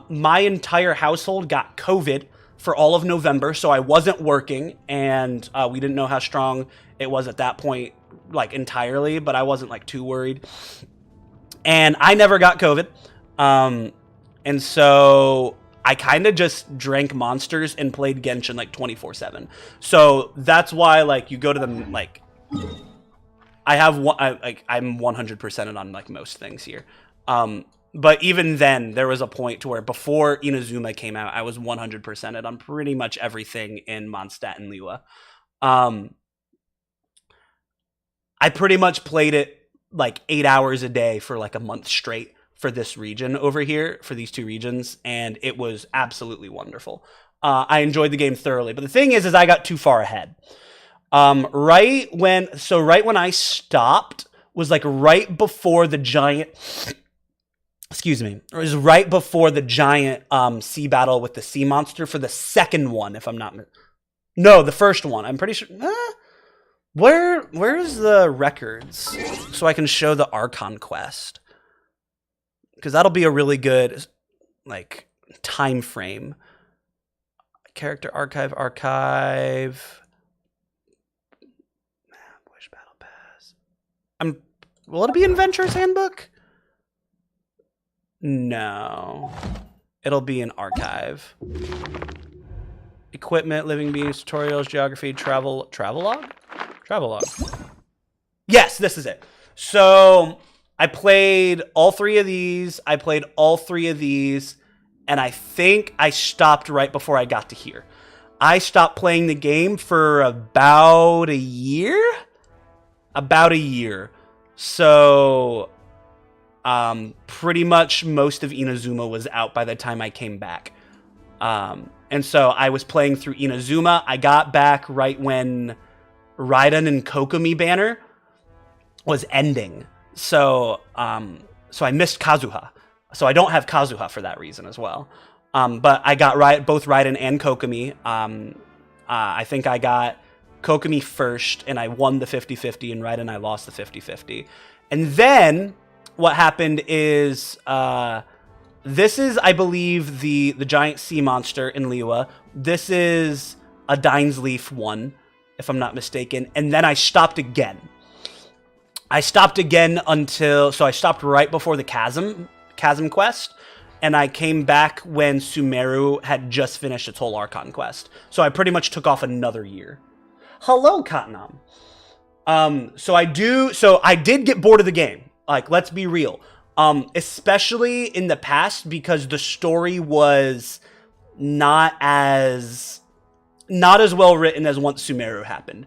My entire household got COVID for all of November, so I wasn't working, and we didn't know how strong it was at that point, like, entirely, but I wasn't, like, too worried. And I never got COVID. And so I kind of just drank monsters and played Genshin, like, 24/7. So that's why, like, you go to the, like, I'm 100%ed on, like, most things here. But even then, there was a point to where before Inazuma came out, I was 100%ed on pretty much everything in Mondstadt and Liyue. I pretty much played it like 8 hours a day for like a month straight for this region over here, for these two regions, and it was absolutely wonderful. I enjoyed the game thoroughly, but the thing is I got too far ahead. Right when I stopped was like right before the giant... Excuse me. It was right before the giant sea battle with the sea monster for the second one, if I'm not... No, the first one. I'm pretty sure... Where's the records? So I can show the Archon quest. Because that'll be a really good, like, time frame. Character archive. Wish Battle Pass. Will it be in Venture's Handbook? No. It'll be an archive. Equipment, living beings, tutorials, geography, travel log? Travel log. Yes, this is it. So I played all 3 of these. And I think I stopped right before I got to here. I stopped playing the game for about a year. So pretty much most of Inazuma was out by the time I came back. And so I was playing through Inazuma. I got back right when Raiden and Kokomi banner was ending. So I missed Kazuha. So I don't have Kazuha for that reason as well. But I got both Raiden and Kokomi. I think I got Kokomi first, and I won the 50-50, and Raiden I lost the 50-50. And then what happened is this is, I believe, the giant sea monster in Liyue. This is a Dine's Leaf one, if I'm not mistaken. And then I stopped again. I stopped again so I stopped right before the chasm quest, and I came back when Sumeru had just finished its whole Archon quest. So I pretty much took off another year. Hello, Cottonham. So I did get bored of the game. Like, let's be real. Especially in the past, because the story was not as well written as once Sumeru happened.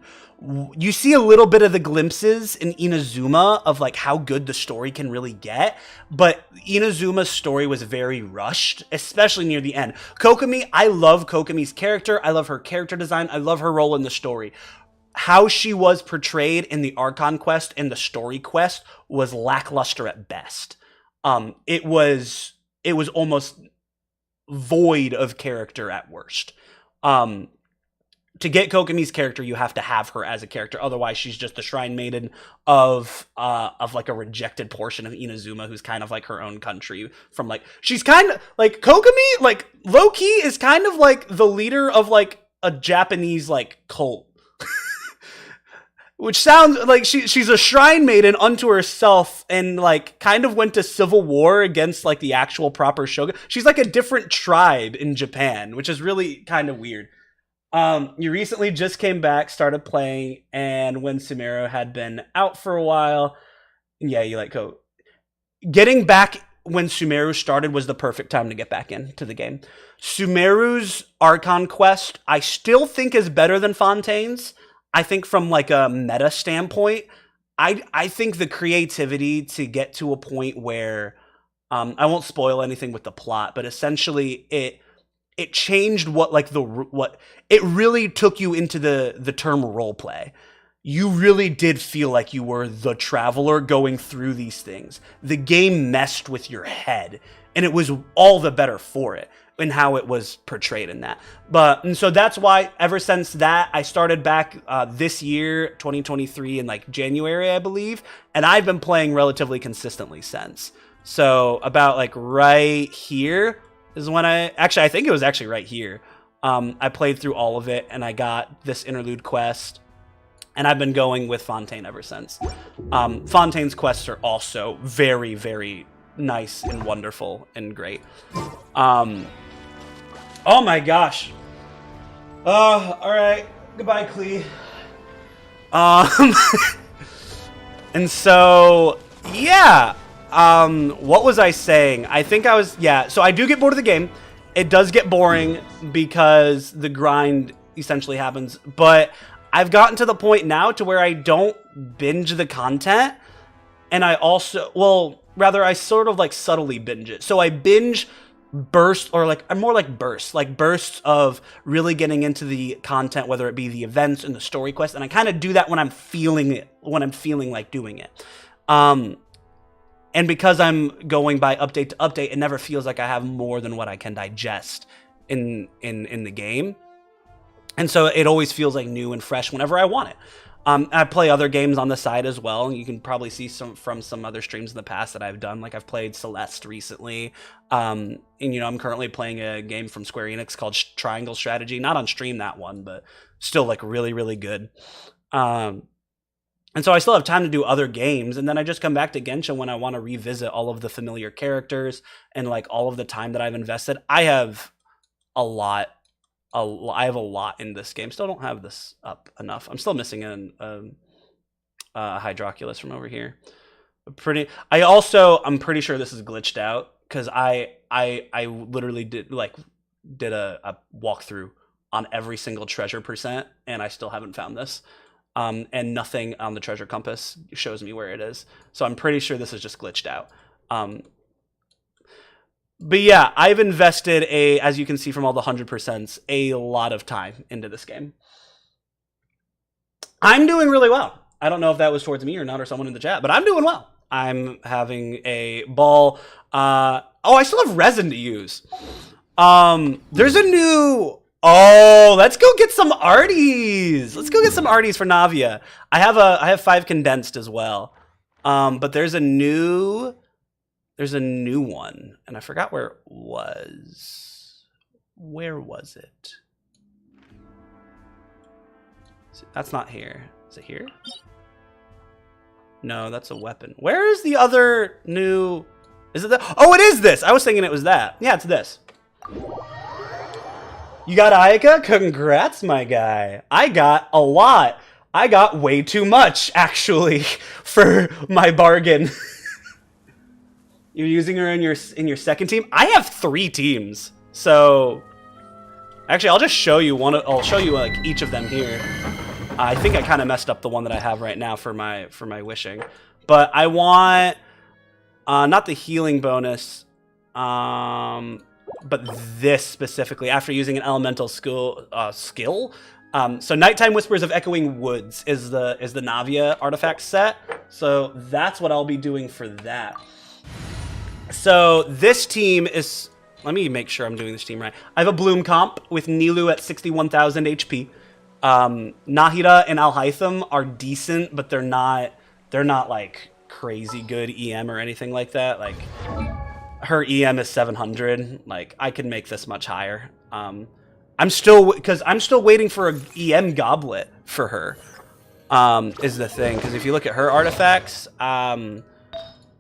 You see a little bit of the glimpses in Inazuma of like how good the story can really get, but Inazuma's story was very rushed, especially near the end. Kokomi, I love Kokomi's character. I love her character design. I love her role in the story. How she was portrayed in the Archon quest and the story quest was lackluster at best. It was almost void of character at worst. To get Kokomi's character, you have to have her as a character. Otherwise, she's just the shrine maiden of like a rejected portion of Inazuma, who's kind of like her own country. From like, she's kind of like Kokomi, like low key is kind of like the leader of like a Japanese like cult. Which sounds like she's a shrine maiden unto herself, and like kind of went to civil war against like the actual proper shogun. She's like a different tribe in Japan, which is really kind of weird. You recently just came back, started playing, and when Sumeru had been out for a while, yeah, you like go. Getting back when Sumeru started was the perfect time to get back into the game. Sumeru's Archon quest, I still think is better than Fontaine's. I think from like a meta standpoint, I think the creativity to get to a point where, I won't spoil anything with the plot, but essentially it changed what it really took you into the term role play. You really did feel like you were the traveler going through these things. The game messed with your head, and it was all the better for it and how it was portrayed in that. And so that's why ever since that, I started back this year, 2023, in like January, I believe, and I've been playing relatively consistently since. So about like right here is when I think it was actually right here. I played through all of it, and I got this interlude quest, and I've been going with Fontaine ever since. Fontaine's quests are also very, very nice and wonderful and great. Oh my gosh. All right. Goodbye, Klee. And so, yeah. What was I saying? I think I was, yeah. So I do get bored of the game. It does get boring because the grind essentially happens. But I've gotten to the point now to where I don't binge the content. And I also, well, rather I sort of like subtly binge it. So I binge bursts, or like more like bursts of really getting into the content, whether it be the events and the story quest. And I kind of do that when I'm feeling it, when I'm feeling like doing it. And because I'm going by update to update, it never feels like I have more than what I can digest in the game. And so it always feels like new and fresh whenever I want it. I play other games on the side as well. You can probably see from some other streams in the past that I've done. Like I've played Celeste recently. And, you know, I'm currently playing a game from Square Enix called Triangle Strategy. Not on stream, that one, but still like really, really good. And so I still have time to do other games. And then I just come back to Genshin when I want to revisit all of the familiar characters and like all of the time that I've invested. I have a lot in this game. Still don't have this up enough. I'm still missing a Hydroculus from over here. I'm pretty sure this is glitched out because I literally did a walkthrough on every single treasure percent, and I still haven't found this. And nothing on the treasure compass shows me where it is. So I'm pretty sure this is just glitched out. But yeah, I've invested as you can see from all the 100%, a lot of time into this game. I'm doing really well. I don't know if that was towards me or not, or someone in the chat, but I'm doing well. I'm having a ball. I still have resin to use. There's a new... Oh, let's go get some arties. Let's go get some arties for Navia. I have 5 condensed as well. But there's a new one, and I forgot where it was. Where was it? That's not here. Is it here? No, that's a weapon. Where is the other new... Is it that? Oh, it is this! I was thinking it was that. Yeah, it's this. You got Ayaka? Congrats, my guy. I got a lot. I got way too much, actually, for my bargain. You're using her in your second team? I have 3 teams. So... Actually, I'll just show you one. I'll show you like each of them here. I think I kind of messed up the one that I have right now for my wishing, but I want not the healing bonus, but this specifically after using an elemental skill. So Nighttime Whispers of Echoing Woods is the Navia artifact set. So that's what I'll be doing for that. So this team is. Let me make sure I'm doing this team right. I have a Bloom comp with Nilou at 61,000 HP. Nahida and Alhaitham are decent, but they're not like crazy good EM or anything like that. Like her EM is 700. Like I could make this much higher. I'm still waiting for a EM goblet for her. Is the thing, because if you look at her artifacts, oh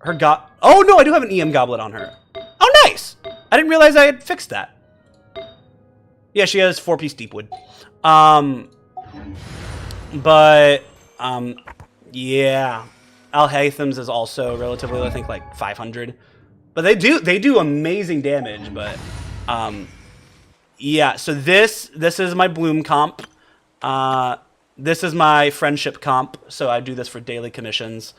no, I do have an EM goblet on her. Oh, nice! I didn't realize I had fixed that. Yeah, she has 4-piece Deepwood. Yeah. Alhaitham's is also relatively, I think, like 500. But they do amazing damage, but yeah, so this is my Bloom comp. This is my friendship comp, so I do this for daily commissions.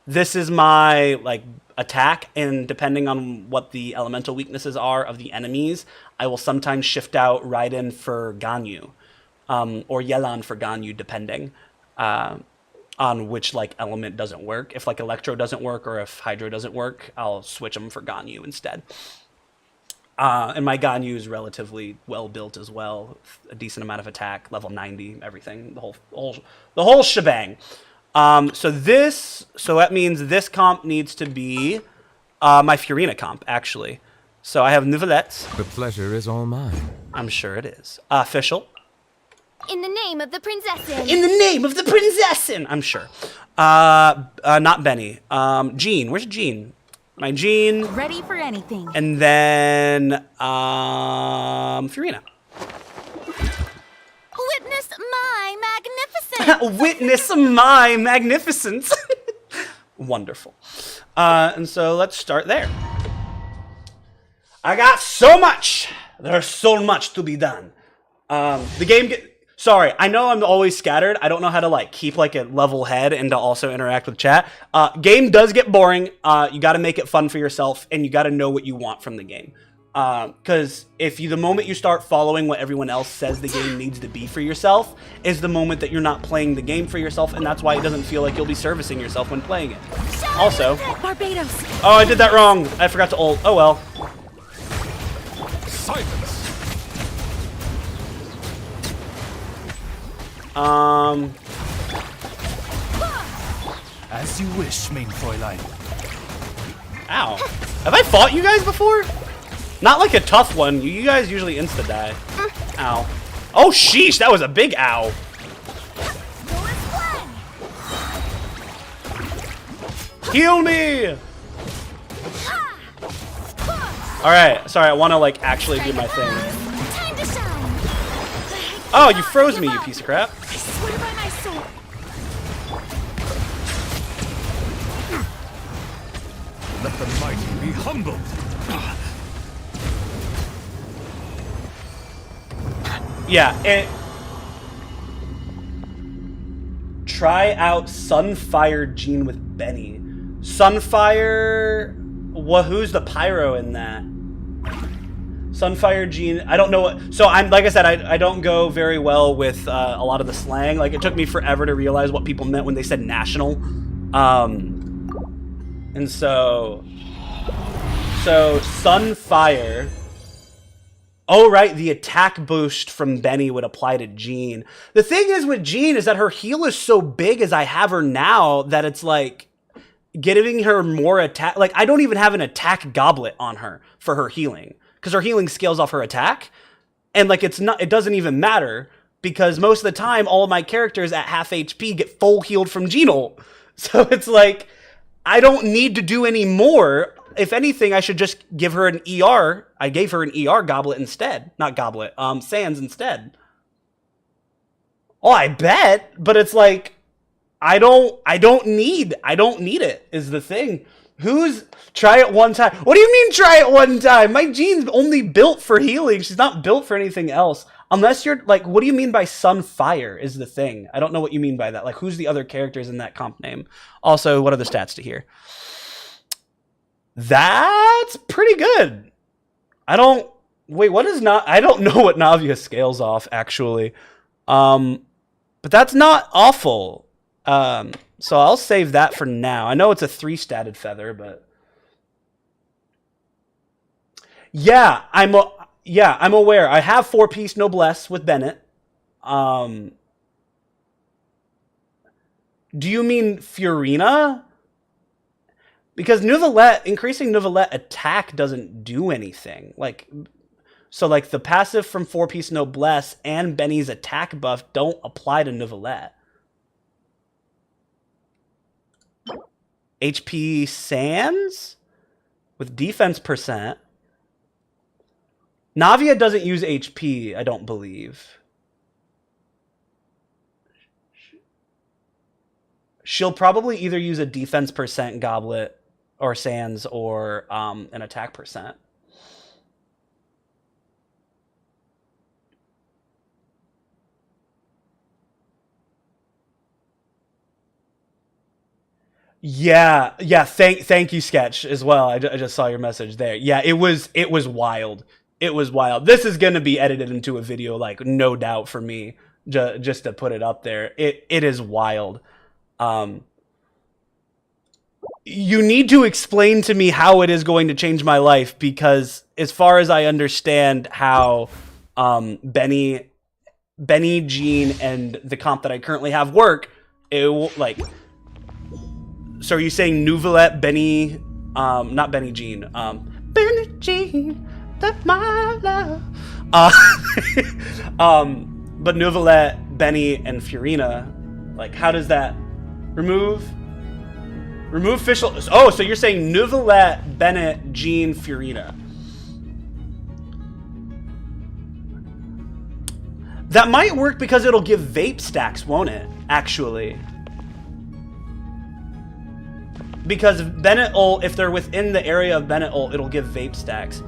This is my like attack, and depending on what the elemental weaknesses are of the enemies, I will sometimes shift out Raiden for Ganyu, or Yelan for Ganyu, depending on which like element doesn't work. If like Electro doesn't work or if Hydro doesn't work, I'll switch them for Ganyu instead. And my Ganyu is relatively well built as well, a decent amount of attack, level 90, everything, the whole shebang. So that means this comp needs to be my Furina comp, actually. So I have Nouvelette. The pleasure is all mine. I'm sure it is. Fischl. In the name of the princessin. In the name of the princessin! I'm sure. Not Benny. Jean. Where's Jean? My Jean. Ready for anything. And then Furina. Witness my magnificence. Witness my magnificence. Wonderful. And so let's start there. I got so much. There's so much to be done. The game sorry, I know I'm always scattered. I don't know how to like keep like a level head and to also interact with chat. Game does get boring. You got to make it fun for yourself, and you got to know what you want from the game. Because the moment you start following what everyone else says the game needs to be for yourself is the moment that you're not playing the game for yourself, and that's why it doesn't feel like you'll be servicing yourself when playing it. Also, Barbados. oh, I did that wrong. I forgot to ult. Oh well. Silence. As you wish, main Fräulein. Ow. Have I fought you guys before? Not like a tough one. You guys usually insta-die. Ow. Oh, sheesh. That was a big ow. Heal me! Alright. Sorry, I want to, like, actually do my thing. Time to shine. Oh, you froze me, you piece of crap. I swear by my soul. Let the mighty be humbled. Yeah, try out Sunfire Jean with Benny. Sunfire... who's the pyro in that? Sunfire Jean... I don't know what... So, like I said, I don't go very well with a lot of the slang. Like, it took me forever to realize what people meant when they said national. And so... Sunfire... Oh, right, the attack boost from Benny would apply to Jean. The thing is with Jean is that her heal is so big as I have her now that it's like giving her more attack. Like, I don't even have an attack goblet on her for her healing because her healing scales off her attack. And like, it doesn't even matter because most of the time, all of my characters at half HP get full healed from Genal. So it's like, I don't need to do any more. If anything, I should just give her an ER. I gave her an ER goblet instead. Not goblet, sands instead. Oh, I bet, but it's like, I don't need it, is the thing. Try it one time. What do you mean try it one time? My Jean's only built for healing. She's not built for anything else. Unless you're, like, what do you mean by Sunfire is the thing? I don't know what you mean by that. Like, who's the other characters in that comp name? Also, what are the stats to here? That's pretty good. I don't know what Navia scales off, actually. But that's not awful. So I'll save that for now. I know it's a 3-statted feather, but yeah, I'm aware. I have 4-piece noblesse with Bennett. Do you mean Furina? Because increasing Novelette attack doesn't do anything. So the passive from 4-piece noblesse and Benny's attack buff don't apply to Novelette. HP Sands with defense percent. Navia doesn't use HP, I don't believe. She'll probably either use a defense percent goblet or Sands or an attack percent. Yeah. Thank you, Sketch, as well. I just saw your message there. Yeah, it was wild. It was wild. This is gonna be edited into a video, like, no doubt, for me, just to put it up there. It is wild. You need to explain to me how it is going to change my life, because as far as I understand how Benny, Jean, and the comp that I currently have work, it will, like. So are you saying Novelette, Benny, not Benny Jean, Benny Jean, that's my love. But Novelette, Benny, and Furina, like, how does that remove official? Oh, so you're saying Novelette, Bennett, Jean, Furina. That might work because it'll give vape stacks, won't it? Actually. Because Bennett ult, if they're within the area of Bennett ult, it'll give vape stacks.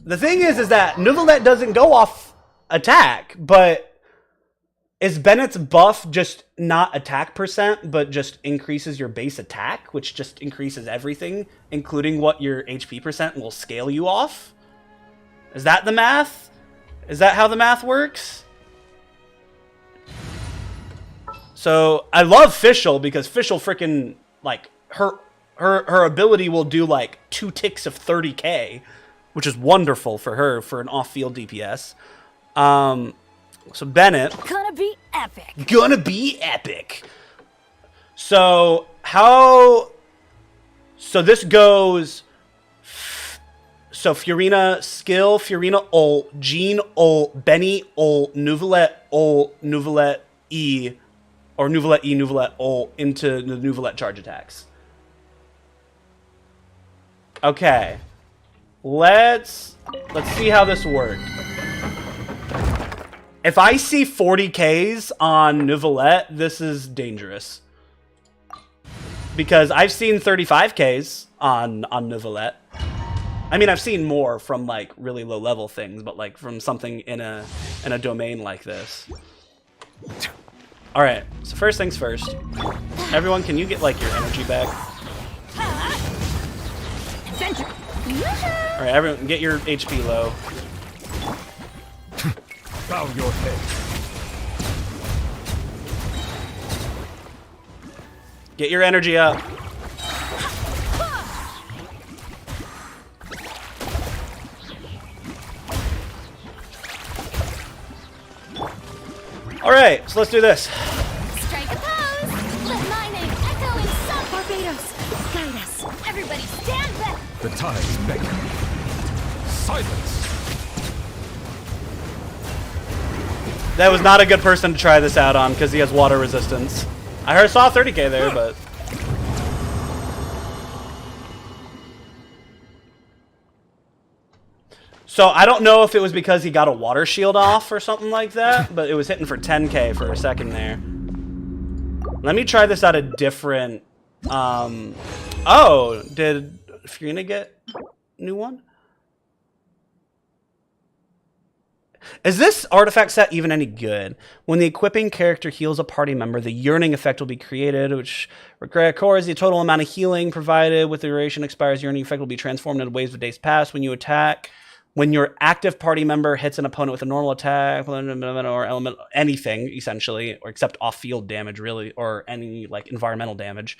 The thing is that Novelette doesn't go off attack, but is Bennett's buff just not attack percent, but just increases your base attack, which just increases everything, including what your HP percent will scale you off? Is that the math? Is that how the math works? So I love Fischl because Fischl freaking, like, her ability will do like 2 ticks of 30k, which is wonderful for her for an off-field DPS. So Bennett, Gonna be epic. So so this goes. So Furina skill, Furina ult, Jean ult, Benny ult, Novelette ult, Novelette E. Or Novelette E, Novelette ult into the Novelette charge attacks. Okay. Let's see how this works. If I see 40Ks on Novelette, this is dangerous. Because I've seen 35Ks on Novelette. I mean, I've seen more from, like, really low level things, but, like, from something in a domain like this. Alright, so first things first. Everyone, can you get, like, your energy back? Alright, everyone, get your HP low. Bow your head. Get your energy up. Alright, so let's do this. Strike a pose! Let my name echo in some Barbados! Guide us! Everybody stand back! The tides beckon. Silence. That was not a good person to try this out on because he has water resistance. I saw 30k there, but... So I don't know if it was because he got a water shield off or something like that, but it was hitting for 10k for a second there. Let me try this out a different... Oh, did Fiorina get a new one? Is this artifact set even any good? When the equipping character heals a party member, the yearning effect will be created, which records the total amount of healing provided. With the duration expires, yearning effect will be transformed into waves of days past. When you attack, when your active party member hits an opponent with a normal attack or element, anything essentially, or except off-field damage, really, or any like environmental damage,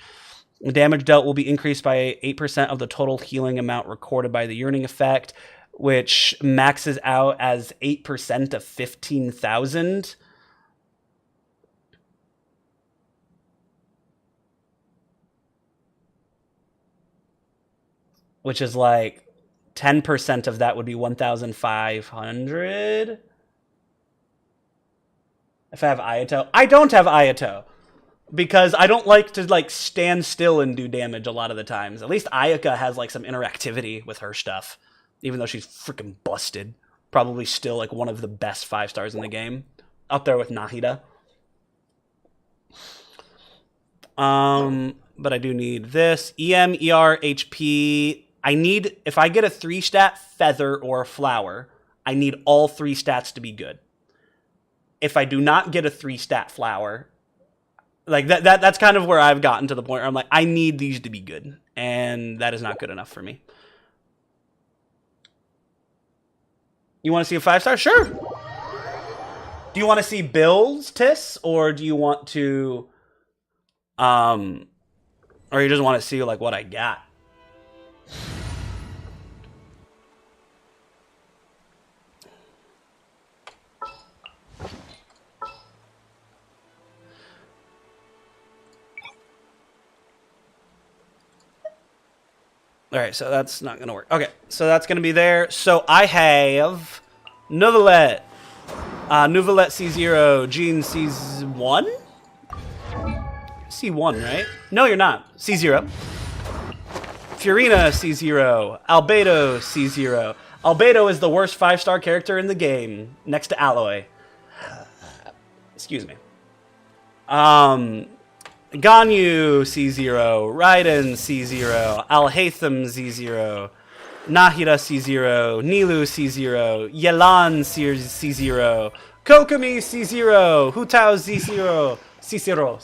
the damage dealt will be increased by 8% of the total healing amount recorded by the yearning effect, which maxes out as 8% of 15,000. Which is like 10% of that would be 1,500. If I have Ayato. I don't have Ayato. Because I don't like to like stand still and do damage a lot of the times. At least Ayaka has like some interactivity with her stuff. Even though she's freaking busted. Probably still like one of the best 5 stars in the game. Up there with Nahida. But I do need this. EM, ER, HP. I need, if I get a 3-stat feather or a flower, I need all 3 stats to be good. If I do not get a 3-stat flower, like that's kind of where I've gotten to the point where I'm like, I need these to be good. And that is not good enough for me. You want to see a 5-star? Sure. Do you want to see builds, Tiss? Or do you want to, or you just want to see like what I got? All right, so that's not going to work. Okay, so that's going to be there. So I have Novelet, Novelet C0, Jean C1? C1, right? No, you're not. C0. Fiorina C0, Albedo C0. Albedo is the worst 5-star character in the game, next to Alloy. Excuse me. Ganyu C0, Raiden C0, Alhaitham Z0, Nahida C0, Nilu C0, Yelan C0, Kokomi C0, Hutao Z0, Cicero,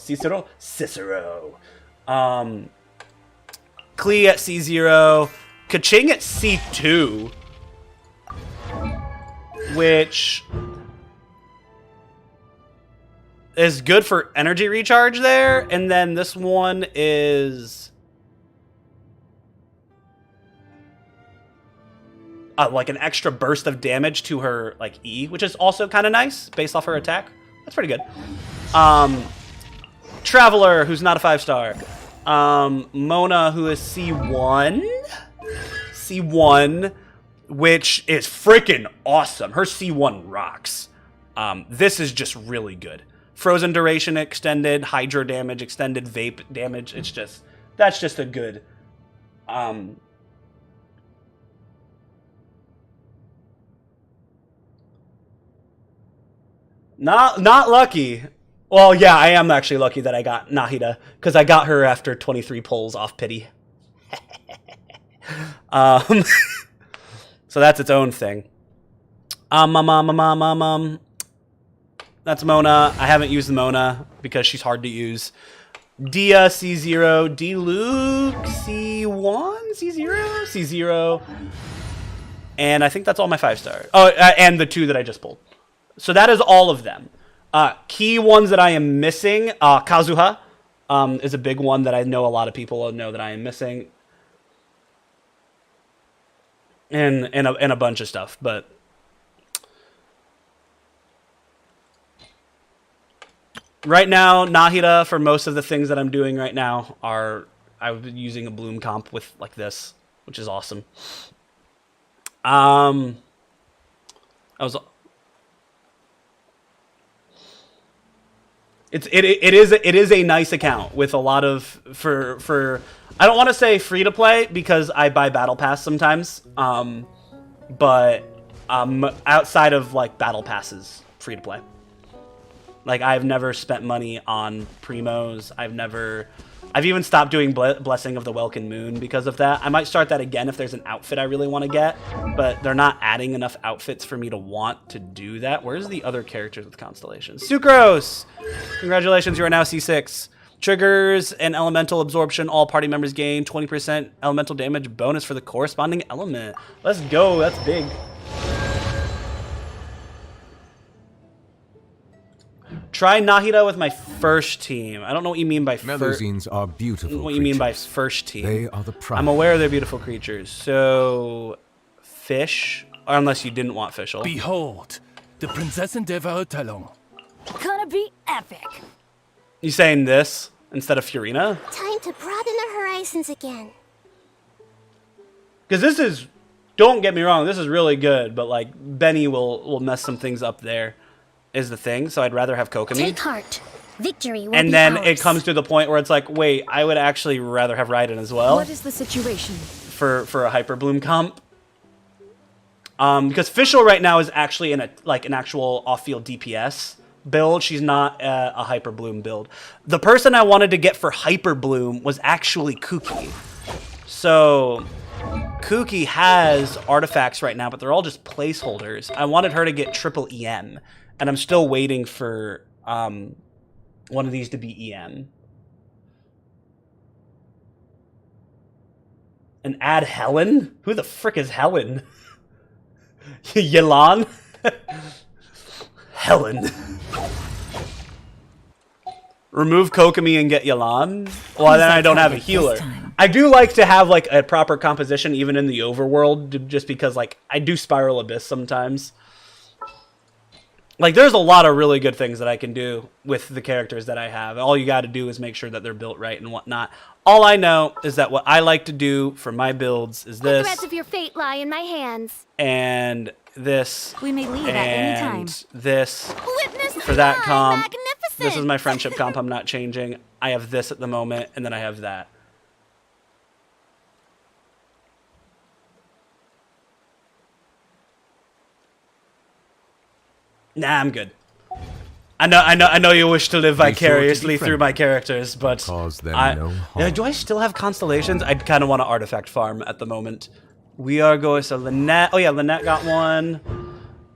Klee at C0, Kaching at C2, which is good for energy recharge there, and then this one is like an extra burst of damage to her like E, which is also kind of nice based off her attack. That's pretty good. Traveler, who's not a 5-star. Mona, who is C1, which is freaking awesome. Her C1 rocks. This is just really good. Frozen duration extended, hydro damage extended, vape damage. It's just, that's just a good, not lucky. Well, yeah, I am actually lucky that I got Nahida, because I got her after 23 pulls off pity. So that's its own thing. That's Mona. I haven't used the Mona because she's hard to use. Dia C0, D-Luke C1, C0. And I think that's all my 5-star. Oh, and the 2 that I just pulled. So that is all of them. Key ones that I am missing. Kazuha is a big one that I know a lot of people know that I am missing. And a bunch of stuff, but right now, Nahida, for most of the things that I'm doing right now, I'm using a Bloom comp with like this, which is awesome. I was. It is a nice account with a lot of for I don't want to say free to play because I buy battle pass sometimes, but outside of like battle passes, free to play. Like I've never spent money on primos. I've even stopped doing Blessing of the Welkin Moon because of that. I might start that again if there's an outfit I really want to get, but they're not adding enough outfits for me to want to do that. Where's the other characters with constellations? Sucrose! Congratulations, you are now C6. Triggers and elemental absorption. All party members gain 20% elemental damage bonus for the corresponding element. Let's go, that's big. Try Nahida with my first team. I don't know what you mean by first. Melusines are beautiful What you mean by first team? They are the pride. I'm aware they're beautiful creatures. So, fish, or unless you didn't want Fischl. Behold, the Prinzessin der Talon. Gonna be epic. You saying this instead of Fiorina? Time to broaden the horizons again. Because this is, don't get me wrong, this is really good, but like Benny will mess some things up there. Is the thing, so I'd rather have Kokomi. Take heart. Victory will and be then ours. it comes to the point where it's like, wait, I would actually rather have Raiden as well. What is the situation? For a Hyper Bloom comp. Because Fischl right now is actually in an actual off-field DPS build. She's not a Hyper Bloom build. The person I wanted to get for Hyper Bloom was actually Kuki. So Kuki has artifacts right now, but they're all just placeholders. I wanted her to get triple EM. And I'm still waiting for one of these to be EM. And add Helen? Who the frick is Helen? Yelan? Helen. Remove Kokomi and get Yelan? Well, then I don't have a healer. I do like to have like a proper composition even in the overworld, just because like I do Spiral Abyss sometimes. Like, there's a lot of really good things that I can do with the characters that I have. All you got to do is make sure that they're built right and whatnot. All I know is that what I like to do for my builds is this. The threads of your fate lie in my hands. And this. We may leave at any time. And this. Witness For that my comp. magnificence. This is my friendship comp. I'm not changing. I have this at the moment, and then I have that. Nah, I'm good. I know you wish to live vicariously through my characters, but Cause them no harm. do I still have constellations? I kind of want to artifact farm at the moment. We are going to Lynette. Oh yeah, Lynette got one.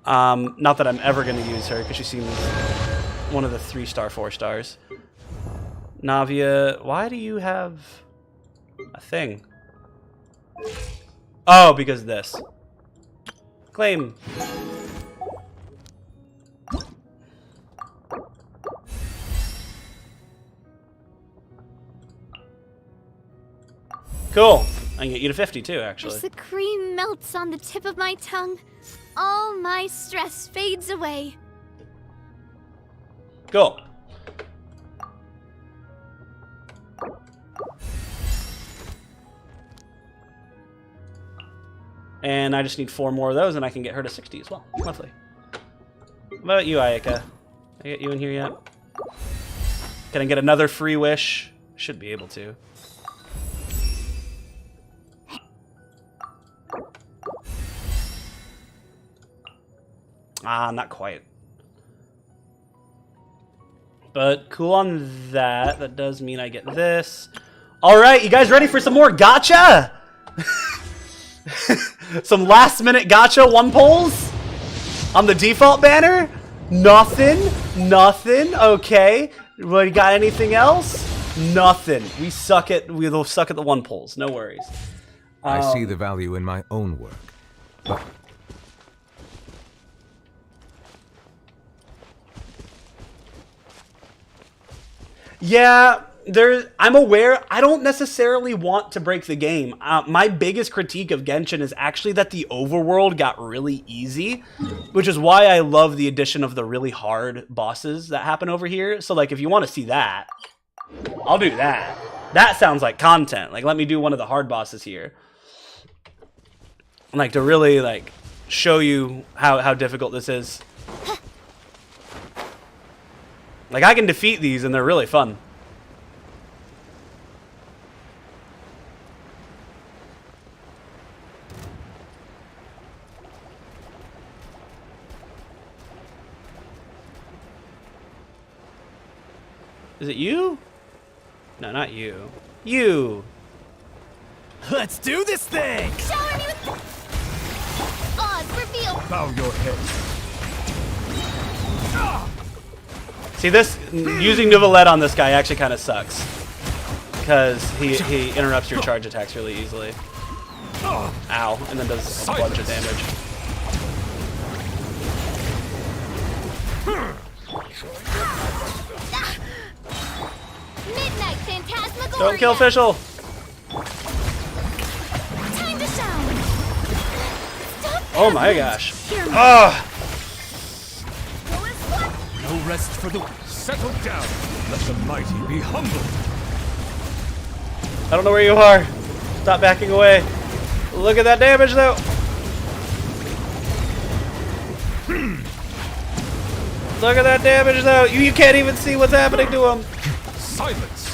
Not that I'm ever going to use her because she seems one of the 3-star, 4-stars. Navia, why do you have a thing? Oh, because this. Claim. Cool. I can get you to 50 too, actually. As the cream melts on the tip of my tongue, all my stress fades away. Cool. And I just need 4 more of those and I can get her to 60 as well. Lovely. What about you, Ayaka? I get you in here yet? Can I get another free wish? Should be able to. Ah, not quite. But cool on that. That does mean I get this. All right, you guys ready for some more gacha? Some last minute gacha 1 pulls on the default banner? Nothing? Nothing? Okay. Well, you got anything else? Nothing. We'll suck at the 1 pulls. No worries. I see the value in my own work. But yeah, I'm aware. I don't necessarily want to break the game. My biggest critique of Genshin is actually that the overworld got really easy, which is why I love the addition of the really hard bosses that happen over here. So, like, if you want to see that, I'll do that. That sounds like content. Like, let me do one of the hard bosses here. like to really like show you how difficult this is. Like I can defeat these and they're really fun. Is it you? No, not you. You. Let's do this thing! Shower me with Oz reveal. Bow your head. See this, using Nouvellette on this guy actually kind of sucks. Because he interrupts your charge attacks really easily. Ow, and then does a bunch of damage. Midnight Phantasmagoria. Don't kill Fischl! Time to shine. Stop Oh my gosh. Ugh! No rest for the... Settle down. Let the mighty be humbled. I don't know where you are. Stop backing away. Look at that damage though. Look at that damage though. You can't even see what's happening to him. Silence.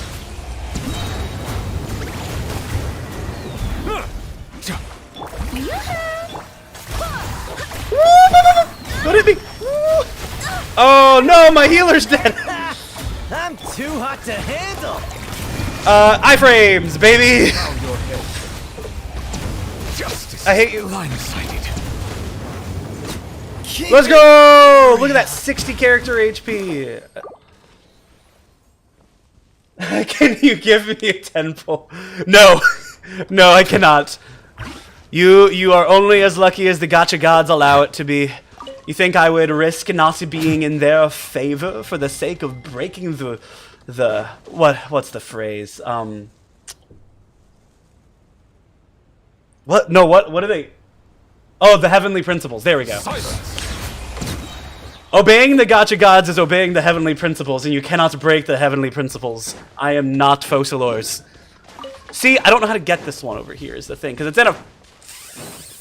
Don't hit me. Oh no, my healer's dead. I'm too hot to handle. Iframes, baby. Bow your head. Justice. I hate you. Blindsided. Let's go! Look at that 60 character HP. Can you give me a tenfold? No. No, I cannot. You are only as lucky as the gacha gods allow it to be. You think I would risk not being in their favor for the sake of breaking the what's the phrase? What? No, what are they? Oh, the heavenly principles. There we go. Silence. Obeying the gacha gods is obeying the heavenly principles, and you cannot break the heavenly principles. I am not Focalors. See, I don't know how to get this one over here is the thing, because it's in a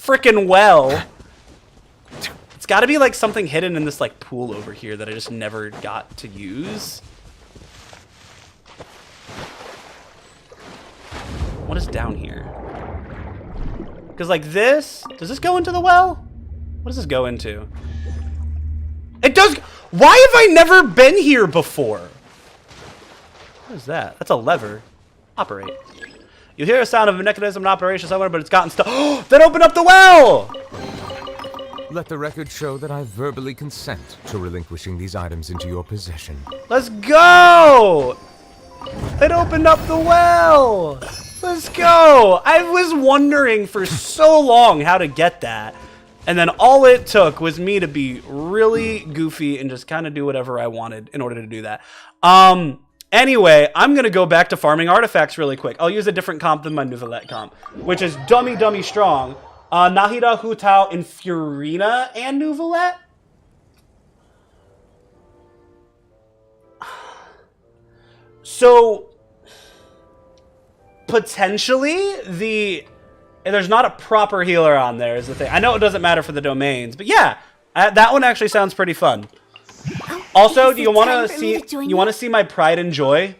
frickin' well. It's got to be like something hidden in this like pool over here that I just never got to use. What is down here? Because like this, does this go into the well? What does this go into? It does. Why have I never been here before? What is that? That's a lever. Operate. You hear a sound of a mechanism in operation somewhere, but it's gotten stuck. Oh, that opened up the well! Let the record show that I verbally consent to relinquishing these items into your possession. Let's go! It opened up the well! Let's go! I was wondering for so long how to get that. And then all it took was me to be really goofy and just kind of do whatever I wanted in order to do that. Anyway, I'm going to go back to farming artifacts really quick. I'll use a different comp than my Nouvellette comp, which is Dummy Strong. Nahida, Hu Tao, and Furina and Nouvellette. So, potentially, there's not a proper healer on there is the thing. I know it doesn't matter for the domains, but yeah, that one actually sounds pretty fun. Also, do you want to see? You want to see my pride and joy?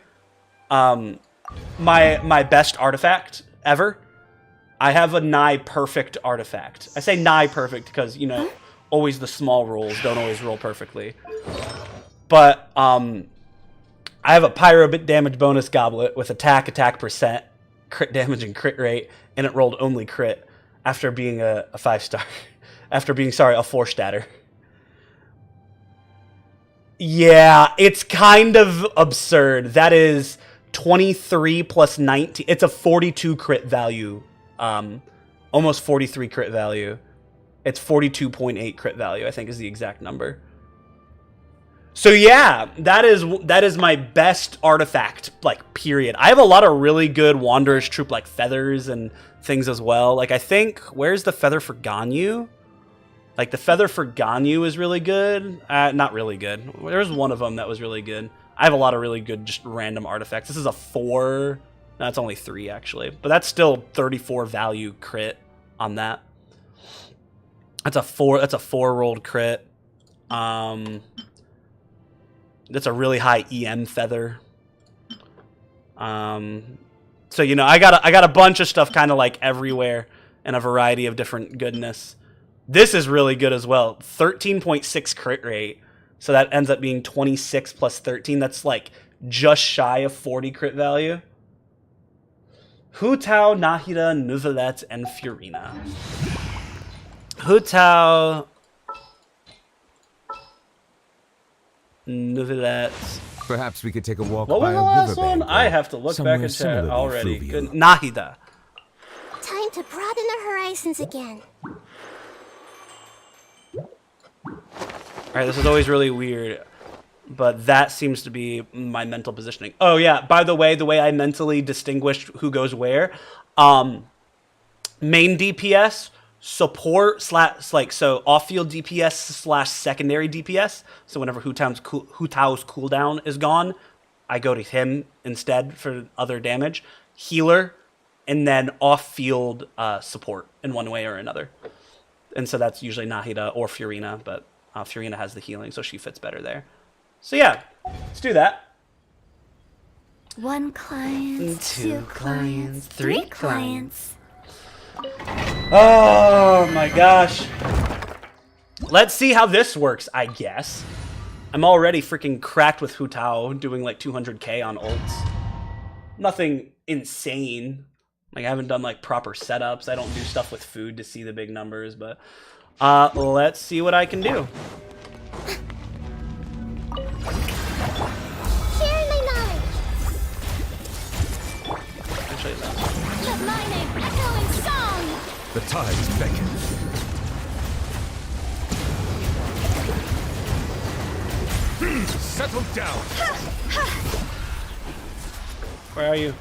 My best artifact ever. I have a nigh perfect artifact. I say nigh perfect because you know, always the small rolls don't always roll perfectly. But I have a pyro bit damage bonus goblet with attack percent, crit damage and crit rate, and it rolled only crit after being a 5-star. After being, sorry, a 4-statter. Yeah, it's kind of absurd. That is 23 plus 19. It's a 42 crit value. Almost 43 crit value. It's 42.8 crit value, I think is the exact number. So yeah, that is my best artifact, like, period. I have a lot of really good Wanderer's Troop, like, feathers and things as well. Like, I think, where's the feather for Ganyu? Like, the feather for Ganyu is really good. Not really good. There's one of them that was really good. I have a lot of really good, just random artifacts. This is a 4. No, it's only 3, actually. But that's still 34 value crit on that. That's a 4 rolled crit. That's a really high EM feather. So you know, I got a bunch of stuff kind of like everywhere and a variety of different goodness. This is really good as well. 13.6 crit rate. So that ends up being 26 plus 13. That's like just shy of 40 crit value. Hu Tao, Nahida, Nuvelet, and Furina. Hu Tao, Nuvelet. Perhaps we could take a walk What was by the a last riverbank one? I or have to look somewhere back at chat similarly already. fluvial. Good. Nahida. Time to broaden the horizons again. Alright, this is always really weird, but that seems to be my mental positioning. Oh yeah, by the way I mentally distinguished who goes where, main DPS, support slash, like, so off-field DPS slash secondary DPS, so whenever Hu Tao's cooldown is gone, I go to him instead for other damage, healer, and then off-field support in one way or another. And so that's usually Nahida or Furina, but Furina has the healing, so she fits better there. So yeah, let's do that. 1 client, 2 clients, 3 clients. Oh my gosh. Let's see how this works, I guess. I'm already freaking cracked with Hu Tao, doing like 200k on ults. Nothing insane. Like, I haven't done like proper setups. I don't do stuff with food to see the big numbers, but let's see what I can do. Sharing my knowledge. Actually, no. Let my name echo in song. The tides beckon. Settle down. Where are you?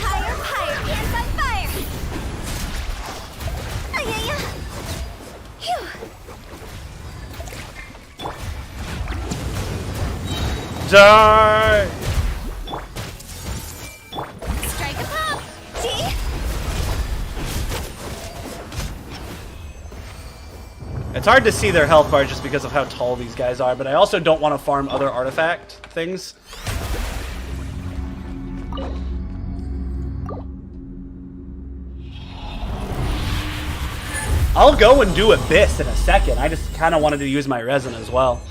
Higher, higher, hands on fire. Ayaya. Phew. Die! Strike a pop. See? It's hard to see their health bar just because of how tall these guys are, but I also don't want to farm other artifact things. I'll go and do Abyss in a second. I just kind of wanted to use my resin as well.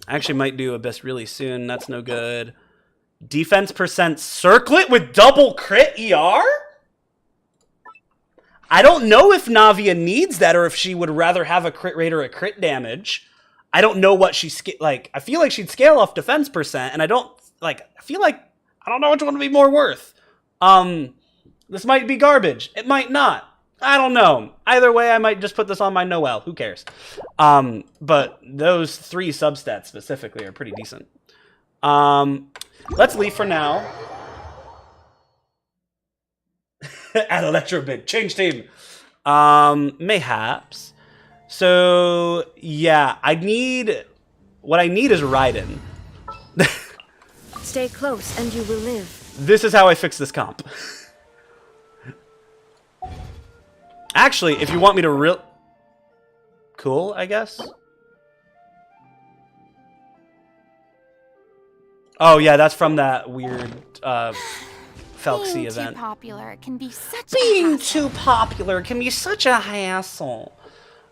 I actually might do Abyss really soon. That's no good. Defense percent circlet with double crit ER? I don't know if Navia needs that or if she would rather have a crit rate or a crit damage. I don't know what she like. I feel like she'd scale off defense percent, and I don't like. I feel like I don't know which one would be more worth. This might be garbage. It might not. I don't know. Either way, I might just put this on my Noel. Who cares? But those 3 substats specifically are pretty decent. Let's leave for now. Add Electro bid. Change team. Mayhaps. So, yeah. What I need is Raiden. Stay close and you will live. This is how I fix this comp. Actually, if you want me to cool, I guess. Oh yeah, that's from that weird Felxy Being event. too popular can be such Being a hassle. too popular can be such a hassle.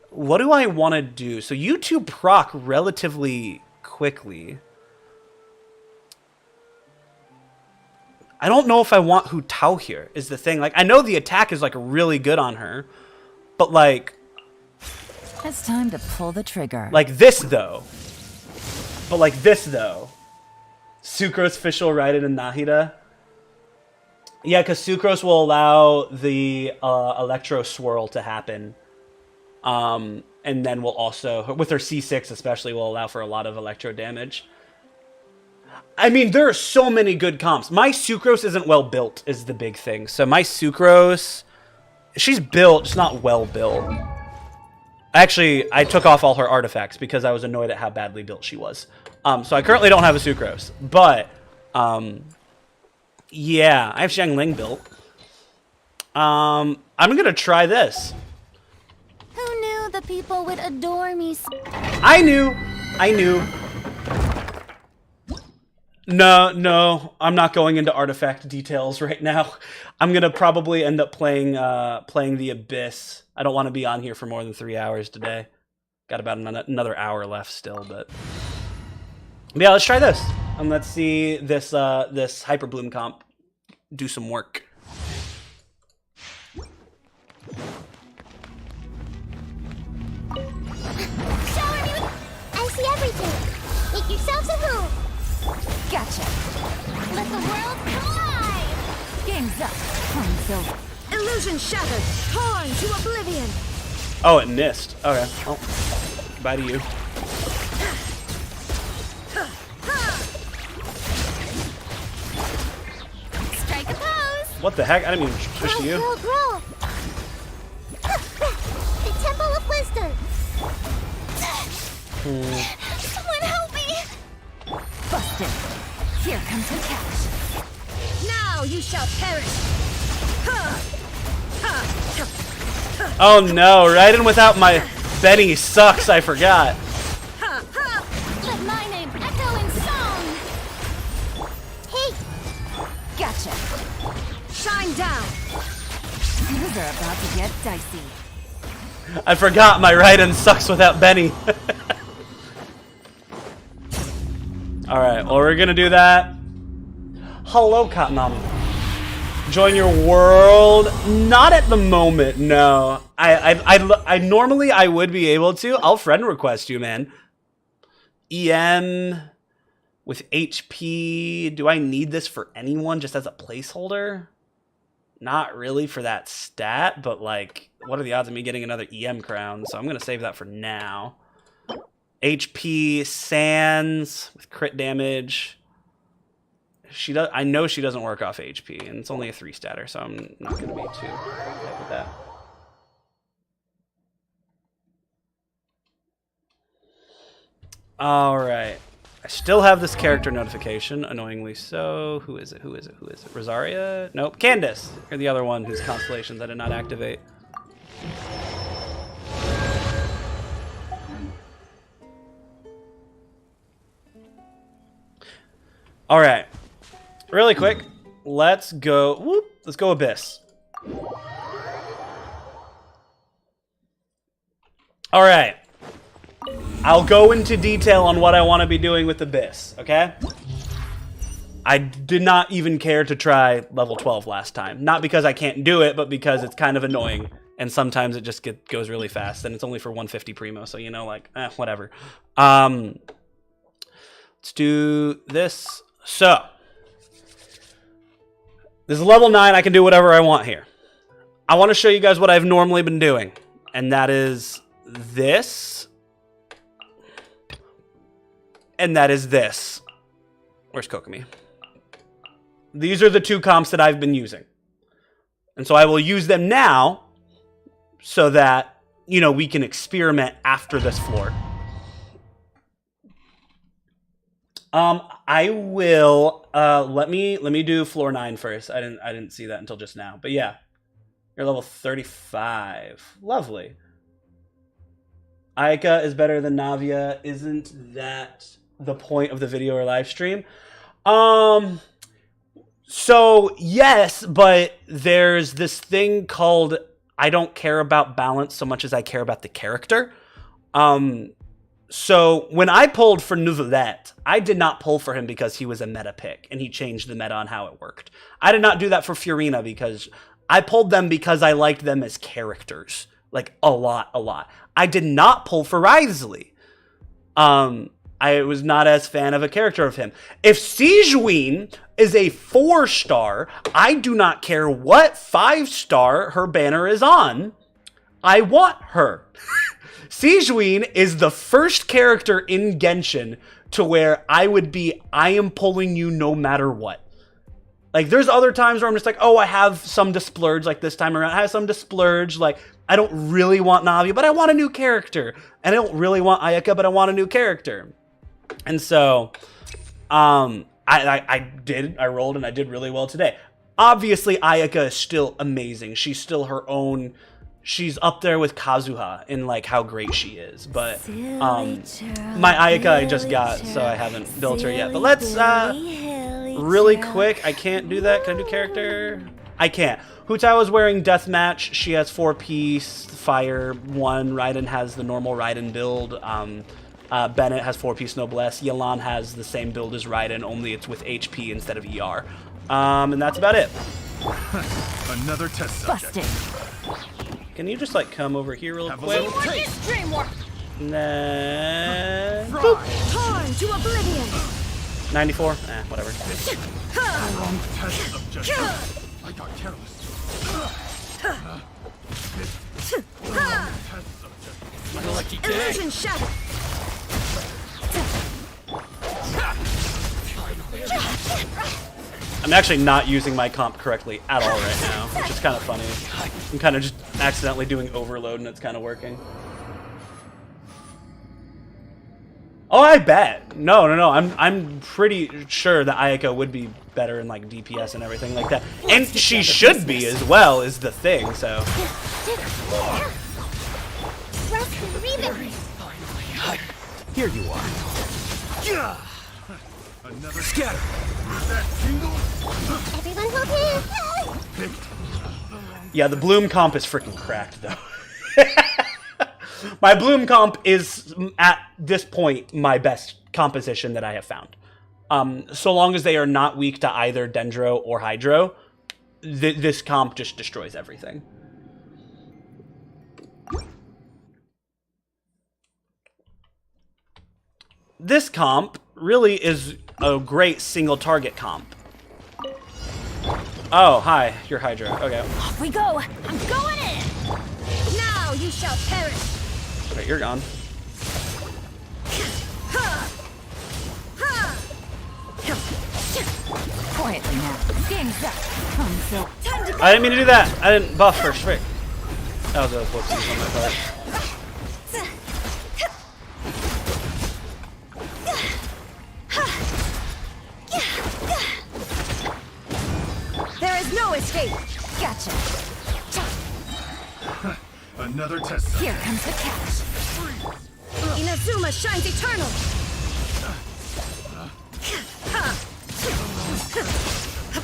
What do I want to do? So YouTube proc relatively quickly. I don't know if I want Hu Tao here, is the thing. Like, I know the attack is, like, really good on her. But, like... It's time to pull the trigger. Like this, though. But, like, this, though. Sucrose, Fischl, Raiden, and Nahida. Yeah, because Sucrose will allow the Electro Swirl to happen. And then will also, with her C6 especially, will allow for a lot of Electro damage. I mean, there are so many good comps. My Sucrose isn't well built, is the big thing. So my Sucrose, she's built, just not well built. Actually, I took off all her artifacts because I was annoyed at how badly built she was. So I currently don't have a Sucrose. But, yeah, I have Xiangling built. I'm going to try this. Who knew the people would adore me. I knew. No, I'm not going into artifact details right now. I'm gonna probably end up playing the Abyss. I don't want to be on here for more than 3 hours today. Got about another hour left still, but yeah, let's try this and let's see this this Hyperbloom comp do some work. Shower me with... I see everything. Make yourselves at home. Gotcha. Let the world collide. Game's up. Time's over. Illusion shattered. Torn to oblivion. Oh, it missed. Okay. Well, bye to you. Strike a pose. What the heck? I didn't mean to push to you. Grow. The Temple of Wisdom. Someone help me. Busted. Here comes the catch. Now you shall perish. Oh no, right in without my Benny sucks, I forgot. Let my name echo in song. Hey, Gotcha. Shine down. Things are about to get dicey. I forgot my Raiden sucks without Benny. Alright, well we're gonna do that. Hello, Cottonum. Join your world? Not at the moment, no. I normally I would be able to. I'll friend request you, man. EM with HP. Do I need this for anyone just as a placeholder? Not really for that stat, but like, what are the odds of me getting another EM crown? So I'm gonna save that for now. HP Sans with crit damage. She does. I know she doesn't work off HP, and it's only a 3-statter, so I'm not going to be too hyped with that. All right. I still have this character notification, annoyingly so. Who is it? Rosaria? Nope. Candace. You're the other one whose constellations I did not activate. All right. Really quick, let's go Abyss. All right. I'll go into detail on what I want to be doing with Abyss, okay? I did not even care to try level 12 last time. Not because I can't do it, but because it's kind of annoying. And sometimes it just goes really fast. And it's only for 150 Primo, so you know, like, whatever. Let's do this. So, this is level 9. I can do whatever I want here. I want to show you guys what I've normally been doing. And that is this. And that is this. Where's Kokomi? These are the two comps that I've been using. And so I will use them now so that, you know, we can experiment after this floor. I will let me do floor 9 first. I didn't see that until just now. But yeah. You're level 35. Lovely. Ayaka is better than Navia. Isn't that the point of the video or live stream? So yes, but there's this thing called I don't care about balance so much as I care about the character. So when I pulled for Nouvellette, I did not pull for him because he was a meta pick and he changed the meta on how it worked. I did not do that for Fiorina because I pulled them because I liked them as characters. Like a lot. I did not pull for Wriothesley. I was not as fan of a character of him. If Sigewinne is a 4-star, I do not care what 5-star her banner is on. I want her. Sigewinne is the first character in Genshin to where I am pulling you no matter what. Like, there's other times where I'm just like, oh, I have some to splurge, like this time around. I have some to splurge, like, I don't really want Navia, but I want a new character. And I don't really want Ayaka, but I want a new character. And so, I rolled and I did really well today. Obviously, Ayaka is still amazing. She's still her own she's up there with Kazuha in like how great she is. But my Ayaka I just got, so I haven't built her yet. But let's really quick. I can't do that. Can I do character? I can't. Hu Tao is wearing Deathmatch. She has 4-piece fire 1. Raiden has the normal Raiden build. Bennett has 4-piece Noblesse. Yelan has the same build as Raiden, only it's with HP instead of ER. And that's about it. Another test subject. Busted. Can you just like come over here real quick? And then boop. Torn to oblivion. 94. Whatever. Test subject. I got careless. Lucky day. Illusion shattered. I'm actually not using my comp correctly at all right now, which is kind of funny. I'm kind of just accidentally doing overload and it's kind of working. Oh, I bet. No. I'm pretty sure that Ayaka would be better in like DPS and everything like that, and she should be as well. Is the thing. So. Here you are. Another Scatter. that tingle. Everyone okay? Yeah, the Bloom comp is freaking cracked though. My Bloom comp is, at this point, my best composition that I have found. So long as they are not weak to either Dendro or Hydro, this comp just destroys everything. This comp really is a great single target comp. Oh, hi, you're Hydro. Okay. Off we go. I'm going in. Now you shall perish. Wait, you're gone. Quietly now. Game's up. Time to I didn't mean to do that. I didn't buff first. Frick. That was a whoopsie on my part. There is no escape. Gotcha. Another test subject. Here comes the catch. Inazuma shines eternal.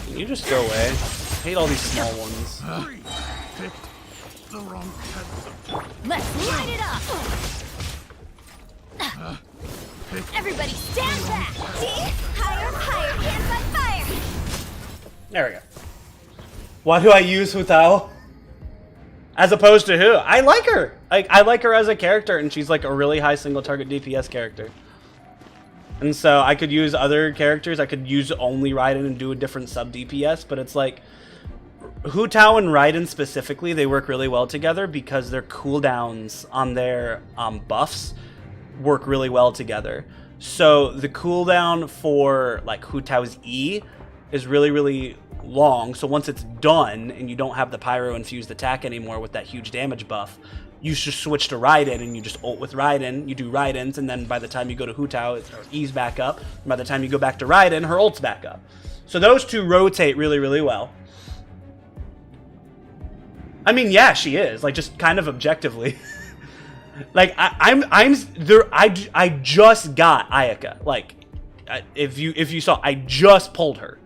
Can you just go away? I hate all these small ones. Picked the wrong test subject. Let's light it up. Everybody stand back. See? Higher, hands on fire. There we go. Why do I use Hu Tao? As opposed to who? I like her. I like her as a character, and she's like a really high single target DPS character. And so I could use other characters. I could use only Raiden and do a different sub DPS, but it's like Hu Tao and Raiden specifically, they work really well together because their cooldowns on their buffs work really well together. So the cooldown for like Hu Tao's E is really, really long. So once it's done and you don't have the pyro infused attack anymore with that huge damage buff, you just switch to Raiden and you just ult with Raiden. You do Raidens, and then by the time you go to Hu Tao, her E's back up. And by the time you go back to Raiden, her ult's back up. So those two rotate really, really well. I mean, yeah, she is, like, just kind of objectively. Like, I just got Ayaka. Like, if you saw, I just pulled her.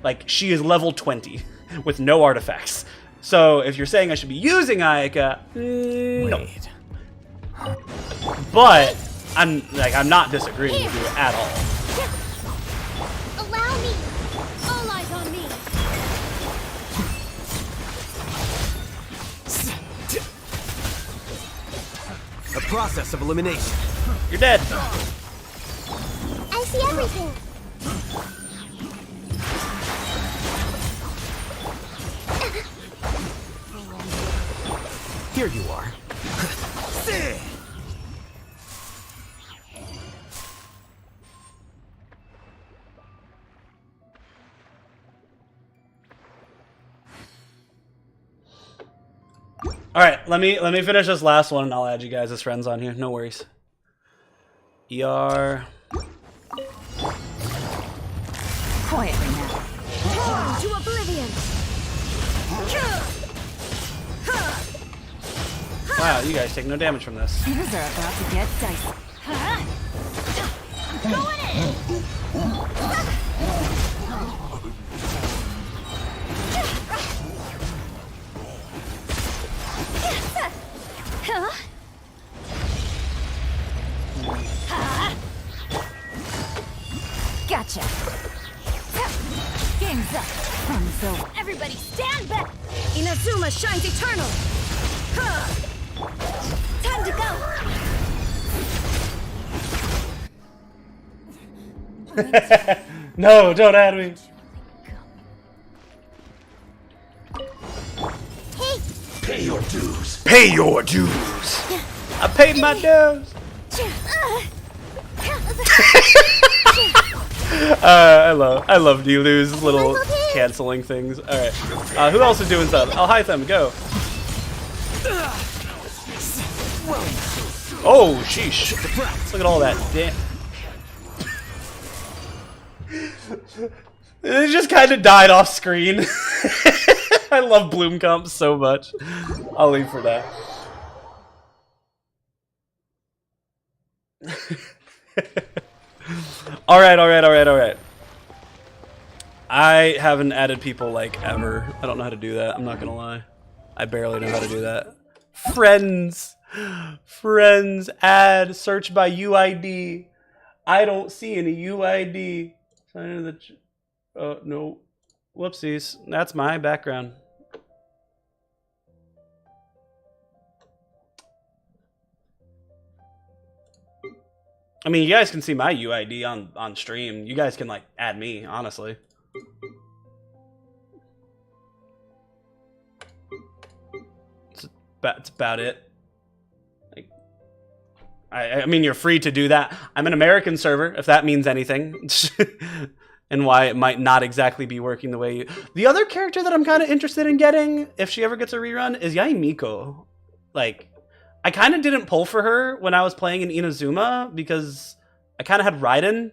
Like, she is level 20 with no artifacts. So if you're saying I should be using Ayaka, no. But I'm not disagreeing with you at all. Allow me. All eyes on me. A process of elimination. You're dead. I see everything. Here you are. All right, let me finish this last one, and I'll add you guys as friends on here. No worries. ER. Quietly now. Torn to oblivion. Wow, you guys take no damage from this. Things are about to get dicey. Gotcha. Game's up. Fun's over. Everybody stand back! Inazuma shines eternal. Time to go! No, don't add me. Pay your dues. Pay your dues. I paid my dues. I love you lose little canceling things. All right, who else is doing stuff? Oh, hi them, go. Oh, sheesh! Look at all that damn. It just kind of died off screen. I love Bloomcomp so much. I'll leave for that. All right. I haven't added people like ever. I don't know how to do that. I'm not gonna lie. I barely know how to do that. Friends, add, search by UID. I don't see any UID. Sign into the. Oh no, whoopsies. That's my background. I mean, you guys can see my UID on stream. You guys can like add me, honestly. That's about it. Like, I mean, you're free to do that. I'm an American server, if that means anything. And why it might not exactly be working the way you... The other character that I'm kind of interested in getting, if she ever gets a rerun, is Yaimiko. Like, I kind of didn't pull for her when I was playing in Inazuma because I kind of had Raiden. And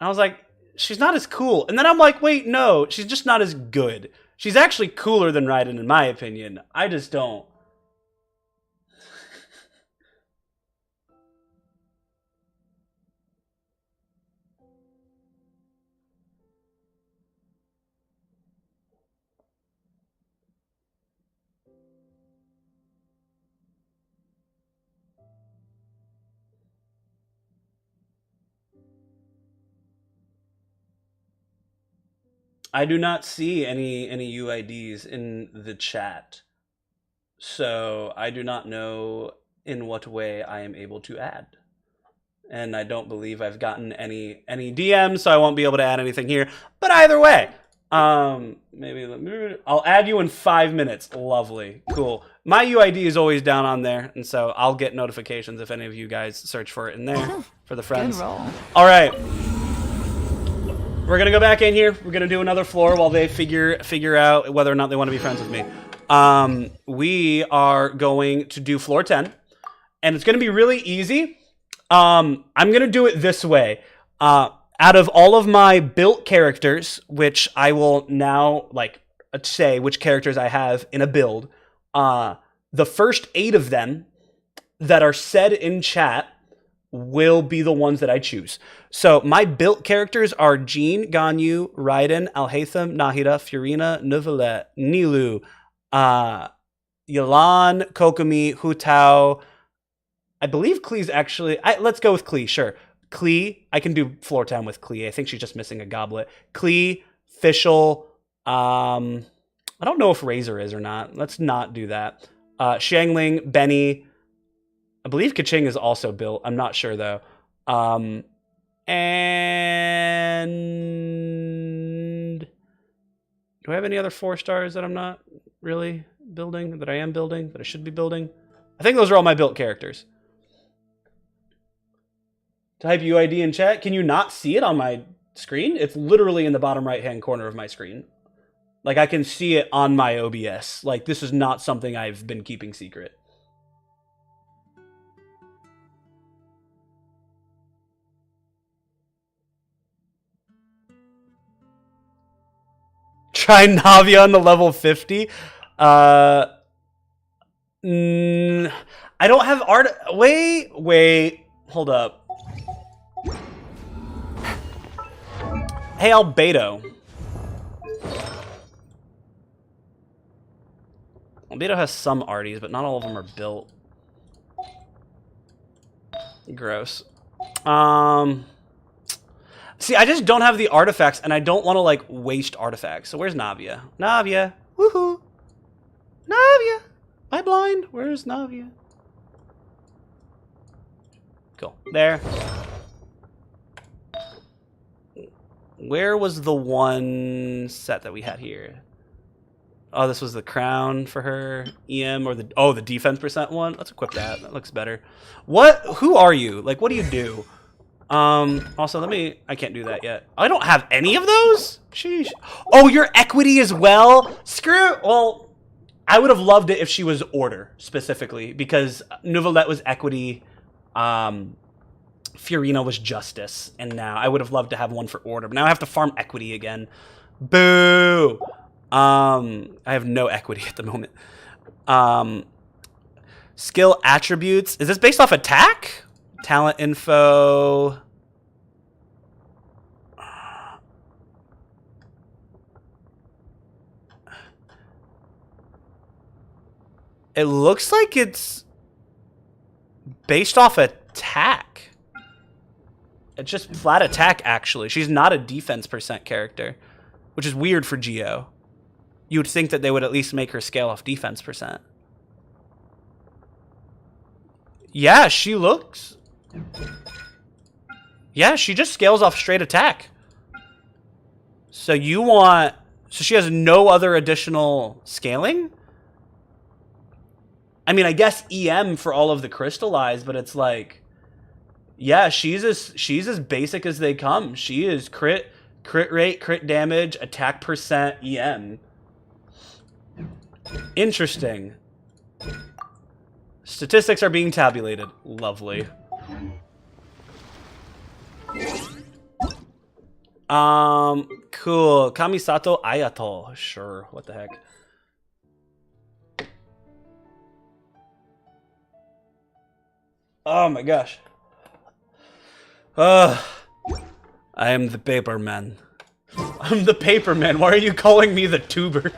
I was like, she's not as cool. And then I'm like, wait, no, she's just not as good. She's actually cooler than Raiden, in my opinion. I just don't. I do not see any UIDs in the chat. So I do not know in what way I am able to add. And I don't believe I've gotten any DMs, so I won't be able to add anything here. But either way, maybe I'll add you in 5 minutes. Lovely. Cool. My UID is always down on there, and so I'll get notifications if any of you guys search for it in there for the friends. Good roll. All right. We're going to go back in here. We're going to do another floor while they figure out whether or not they want to be friends with me. We are going to do floor 10, and it's going to be really easy. I'm going to do it this way. Out of all of my built characters, which I will now say which characters I have in a build, the first 8 of them that are said in chat will be the ones that I choose. So my built characters are Jean, Ganyu, Raiden, Alhaitham, Nahida, Furina, Neuvillette, Nilou, Yelan, Kokomi, Hu Tao. I believe Klee's actually... let's go with Klee, sure. Klee, I can do floor 10 with Klee. I think she's just missing a goblet. Klee, Fischl, I don't know if Razor is or not. Let's not do that. Xiangling, Benny... I believe Kaching is also built. I'm not sure, though. And... do I have any other 4 stars that I'm not really building? That I am building? That I should be building? I think those are all my built characters. Type UID in chat. Can you not see it on my screen? It's literally in the bottom right-hand corner of my screen. Like, I can see it on my OBS. Like, this is not something I've been keeping secret. Try Navia on the level 50. I don't have art. Wait. Hold up. Hey, Albedo. Albedo has some arties, but not all of them are built. Gross. See, I just don't have the artifacts, and I don't want to, like, waste artifacts. So where's Navia? Navia. Woohoo. Navia. Am I blind? Where's Navia? Cool. There. Where was the one set that we had here? Oh, this was the crown for her. EM or the defense percent one. Let's equip that. That looks better. Who are you? Like, what do you do? Also, I can't do that yet. I don't have any of those? Sheesh. Oh, you're equity as well? Well, I would have loved it if she was order, specifically, because Nouvellette was equity, Fiorina was justice, and now I would have loved to have one for order, but now I have to farm equity again. Boo! I have no equity at the moment. Skill attributes. Is this based off attack? Talent info. It looks like it's based off attack. It's just flat attack, actually. She's not a defense percent character, which is weird for Geo. You would think that they would at least make her scale off defense percent. Yeah, she looks... Yeah, she just scales off straight attack. So you want... So she has no other additional scaling? I mean, I guess EM for all of the crystallized, but it's like... Yeah, she's as basic as they come. She is crit rate, crit damage, attack percent, EM. Interesting. Statistics are being tabulated. Lovely. Cool. Kamisato Ayato. Sure. What the heck? Oh my gosh. I am the paper man. I'm the paper man. Why are you calling me the tuber?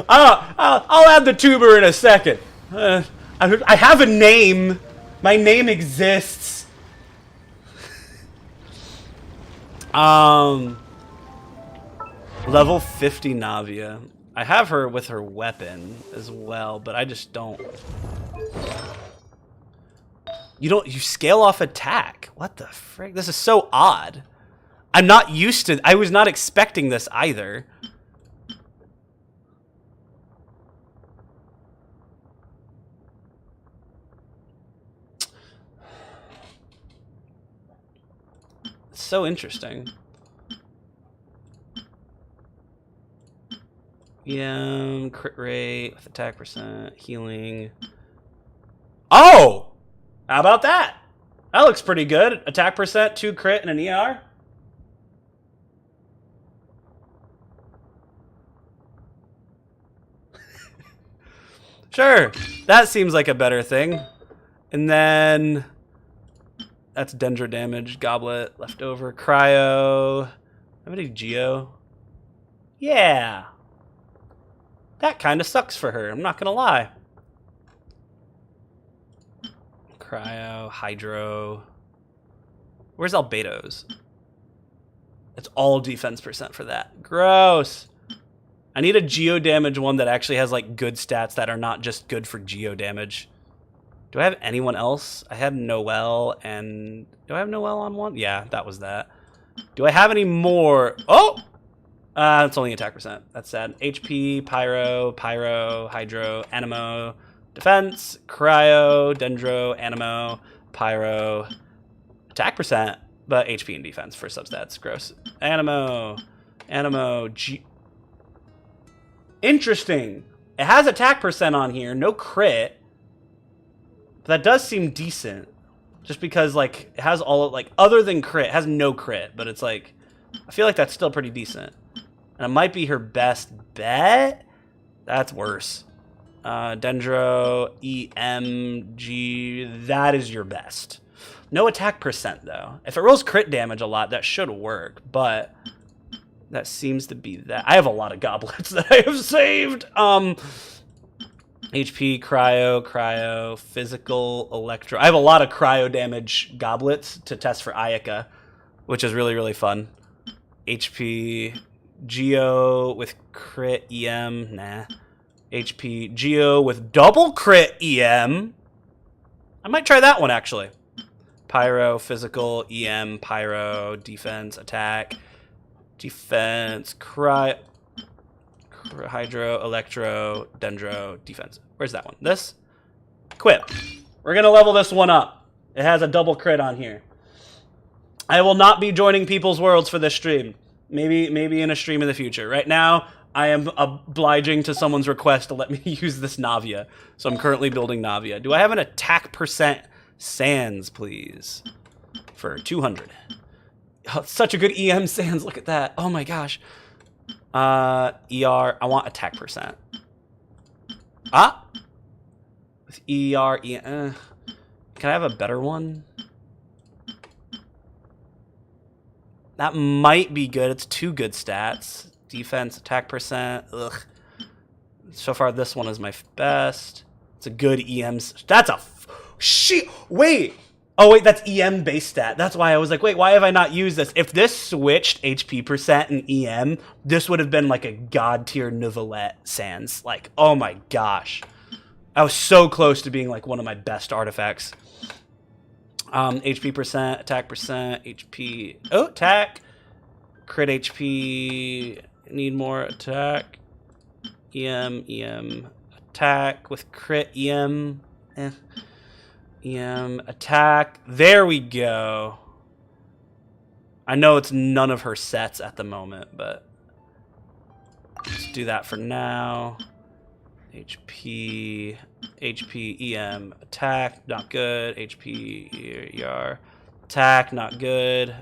I'll add the tuber in a second. I have a name. My name exists. Level 50 Navia. I have her with her weapon as well, but I just don't. You scale off attack. What the frick? This is so odd. I'm not used to, I was not expecting this either. It's so interesting. Yeah, crit rate, with attack percent, healing. Oh! How about that? That looks pretty good. Attack percent, 2 crit, and an ER. Sure, that seems like a better thing. And then that's Dendro damage, Goblet, leftover, Cryo. How many Geo? Yeah. That kind of sucks for her, I'm not gonna lie. Cryo, Hydro. Where's Albedo's? It's all defense percent for that. Gross. I need a geo damage one that actually has like good stats that are not just good for geo damage. Do I have anyone else? I had Noelle and... Do I have Noelle on one? Yeah, that was that. Do I have any more? Oh! It's only attack percent. That's sad. HP, Pyro, Hydro, Animo, Defense, Cryo, Dendro, Animo, Pyro, attack percent, but HP and defense for substats. Gross. Animo, Interesting. It has attack percent on here, no crit. But that does seem decent. Just because, like, it has all, like, other than crit, it has no crit. But it's like, I feel like that's still pretty decent. And it might be her best bet. That's worse. Dendro, EMG, that is your best. No attack percent, though. If it rolls crit damage a lot, that should work, but that seems to be that. I have a lot of goblets that I have saved. HP, cryo, physical, electro. I have a lot of cryo damage goblets to test for Ayaka, which is really, really fun. HP, Geo with crit EM, nah. HP, Geo with double crit EM. I might try that one, actually. Pyro, physical, EM, pyro, defense, attack, defense, cryo, hydro, electro, dendro, defense. Where's that one? This? Equip. We're going to level this one up. It has a double crit on here. I will not be joining People's Worlds for this stream. Maybe in a stream in the future. Right now, I am obliging to someone's request to let me use this Navia. So I'm currently building Navia. Do I have an attack percent Sans, please? For 200. Oh, such a good EM Sans. Look at that. Oh my gosh. ER. I want attack percent. Ah. With ER. Can I have a better one? That might be good. It's 2 good stats. Defense, attack percent. Ugh. So far, this one is my best. It's a good EM. That's a shit. Wait. Oh, wait, that's EM base stat. That's why I was like, wait, why have I not used this? If this switched HP percent and EM, this would have been like a god tier Neuvillette Sans. Like, oh my gosh. I was so close to being like one of my best artifacts. HP percent, attack percent, HP. Oh, attack. Crit HP. Need more attack. EM, attack with crit EM. EM, attack. There we go. I know it's none of her sets at the moment, but let's do that for now. HP, EM, attack, not good. HP, ER, attack, not good.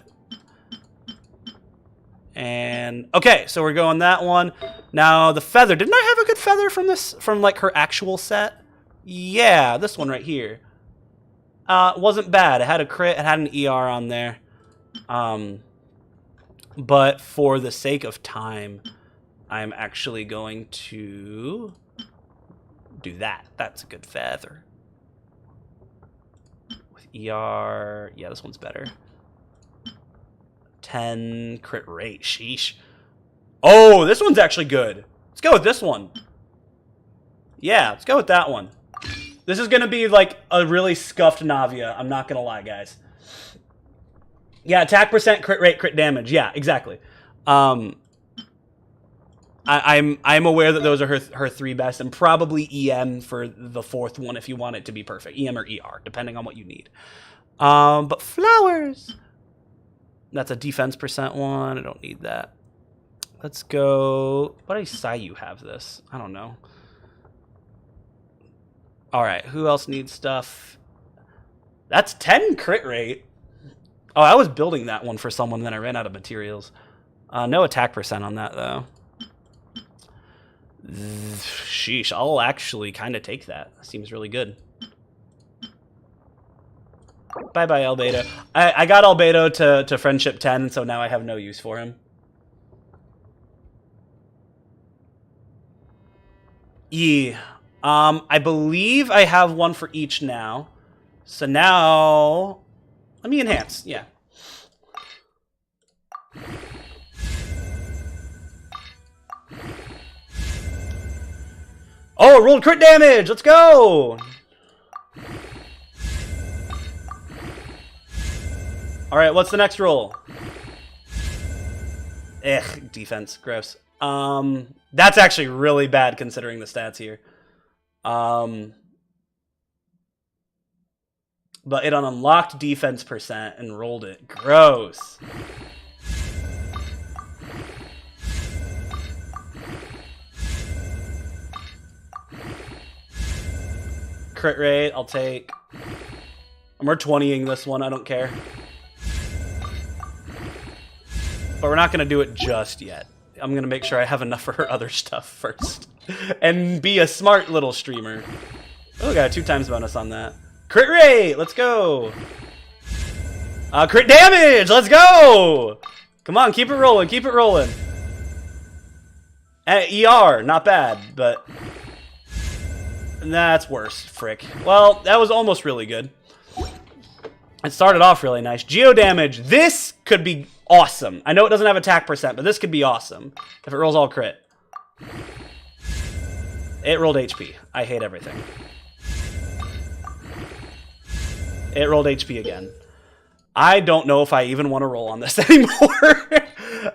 And okay, so we're going that one. Now the feather. Didn't I have a good feather from this, from like her actual set? Yeah, this one right here. Wasn't bad. It had a crit. It had an ER on there. But for the sake of time, I'm actually going to do that. That's a good feather. With ER, yeah, this one's better. 10 crit rate. Sheesh. Oh, this one's actually good. Let's go with this one. Yeah, let's go with that one. This is going to be like a really scuffed Navia. I'm not going to lie, guys. Yeah, attack percent, crit rate, crit damage. Yeah, exactly. I'm aware that those are her 3 best, and probably EM for the 4th one if you want it to be perfect. EM or ER, depending on what you need. But flowers. That's a defense percent one. I don't need that. Let's go. What does Sayu have this? I don't know. All right, who else needs stuff? That's 10 crit rate. Oh, I was building that one for someone, then I ran out of materials. No attack percent on that, though. Sheesh, I'll actually kind of take that. Seems really good. Bye-bye, Albedo. I got Albedo to Friendship 10, so now I have no use for him. Yeah. I believe I have one for each now. So now, let me enhance. Yeah. Oh, it rolled crit damage. Let's go. All right, what's the next roll? Defense. Gross. That's actually really bad considering the stats here. But it unlocked defense percent and rolled it. Gross. Crit rate, I'll take. We're 20ing this one, I don't care. But we're not going to do it just yet. I'm gonna make sure I have enough for her other stuff first. And be a smart little streamer. Oh, got a 2x bonus on that. Crit rate, let's go. Crit damage, let's go. Come on, keep it rolling, keep it rolling. ER, not bad, but that's worse, frick. Well, that was almost really good. It started off really nice. Geo damage, this could be awesome. I know it doesn't have attack percent, but this could be awesome if it rolls all crit. It rolled HP. I hate everything. It rolled HP again. I don't know if I even want to roll on this anymore.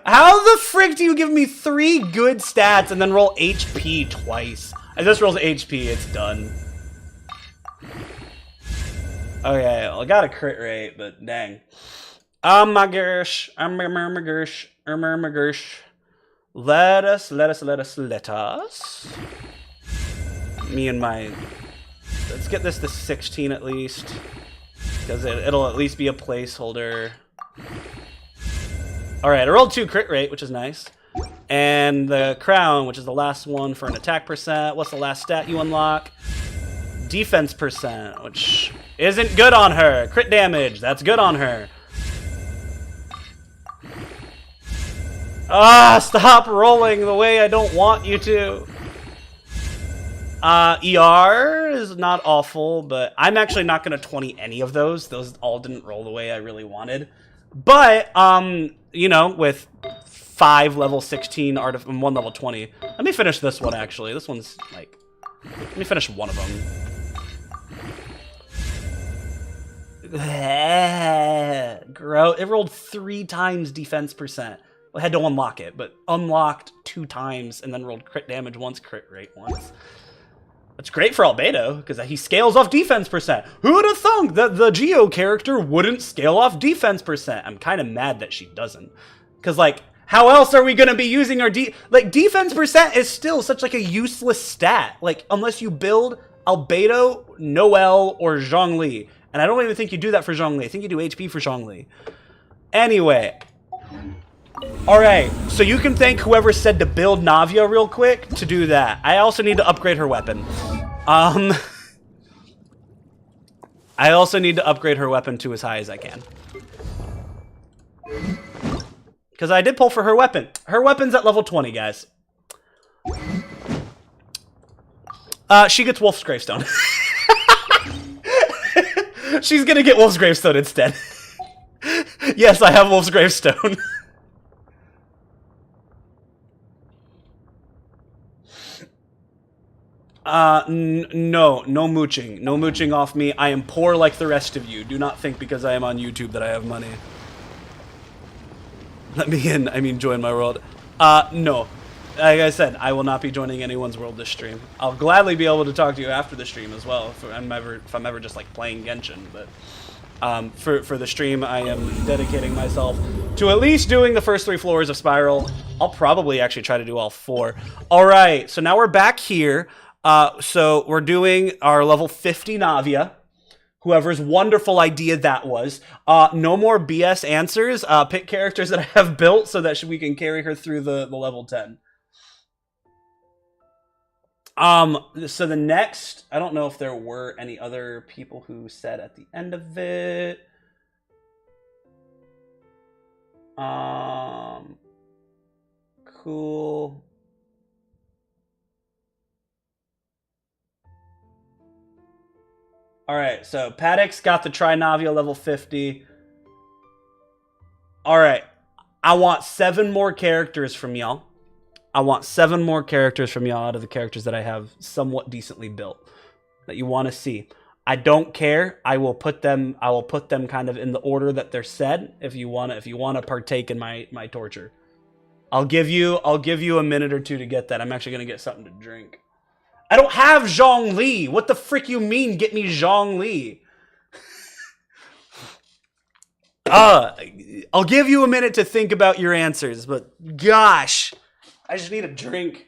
How the frick do you give me 3 good stats and then roll HP twice? If this rolls HP, it's done. Okay, well, I got a crit rate, but dang. Oh my gosh. My gosh. Let us. Me and my... Let's get this to 16 at least. Because it'll at least be a placeholder. Alright, I rolled 2 crit rate, which is nice. And the crown, which is the last one for an attack percent. What's the last stat you unlock? Defense percent, which isn't good on her. Crit damage, that's good on her. Stop rolling the way I don't want you to. ER is not awful, but I'm actually not going to 20 any of those. Those all didn't roll the way I really wanted. But, you know, with 5 level 16 and 1 level 20. Let me finish this one, actually. This one's, like... Let me finish one of them. Gross. It rolled 3 times defense percent. I had to unlock it, but unlocked 2 times and then rolled crit damage once, crit rate once. That's great for Albedo, because he scales off defense percent. Who would have thunk that the Geo character wouldn't scale off defense percent? I'm kind of mad that she doesn't. Because, like, how else are we going to be using our defense percent is still such, like, a useless stat. Like, unless you build Albedo, Noelle, or Zhongli. And I don't even think you do that for Zhongli. I think you do HP for Zhongli. Anyway. Alright, so you can thank whoever said to build Navia real quick to do that. I also need to upgrade her weapon. I also need to upgrade her weapon to as high as I can. Because I did pull for her weapon. Her weapon's at level 20, guys. She gets Wolf's Gravestone. She's gonna get Wolf's Gravestone instead. Yes, I have Wolf's Gravestone. No mooching. No mooching off me. I am poor like the rest of you. Do not think because I am on YouTube that I have money. Let me in. I mean, join my world. No. Like I said, I will not be joining anyone's world this stream. I'll gladly be able to talk to you after the stream as well, if I'm ever just like playing Genshin. But for the stream, I am dedicating myself to at least doing the first 3 floors of Spiral. I'll probably actually try to do all 4. All right, so now we're back here. So we're doing our level 50 Navia. Whoever's wonderful idea that was. No more BS answers. Pick characters that I have built so that we can carry her through the level 10. So the next, I don't know if there were any other people who said at the end of it. Cool. Alright, so Paddock's got the try Navia level 50. Alright, I want 7 more characters from y'all. I want 7 more characters from y'all out of the characters that I have somewhat decently built that you want to see. I don't care. I will put them kind of in the order that they're said if you want to partake in my torture. I'll give you a minute or 2 to get that. I'm actually going to get something to drink. I don't have Zhongli. What the frick you mean get me Zhongli? I'll give you a minute to think about your answers, but gosh, I just need a drink.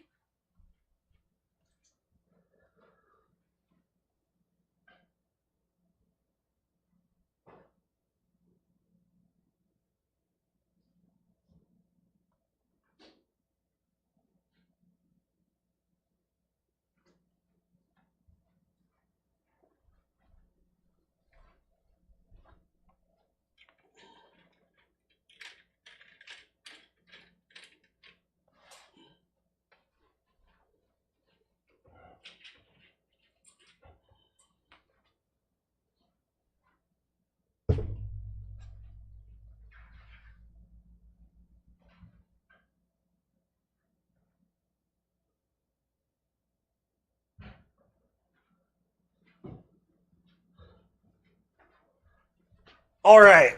All right.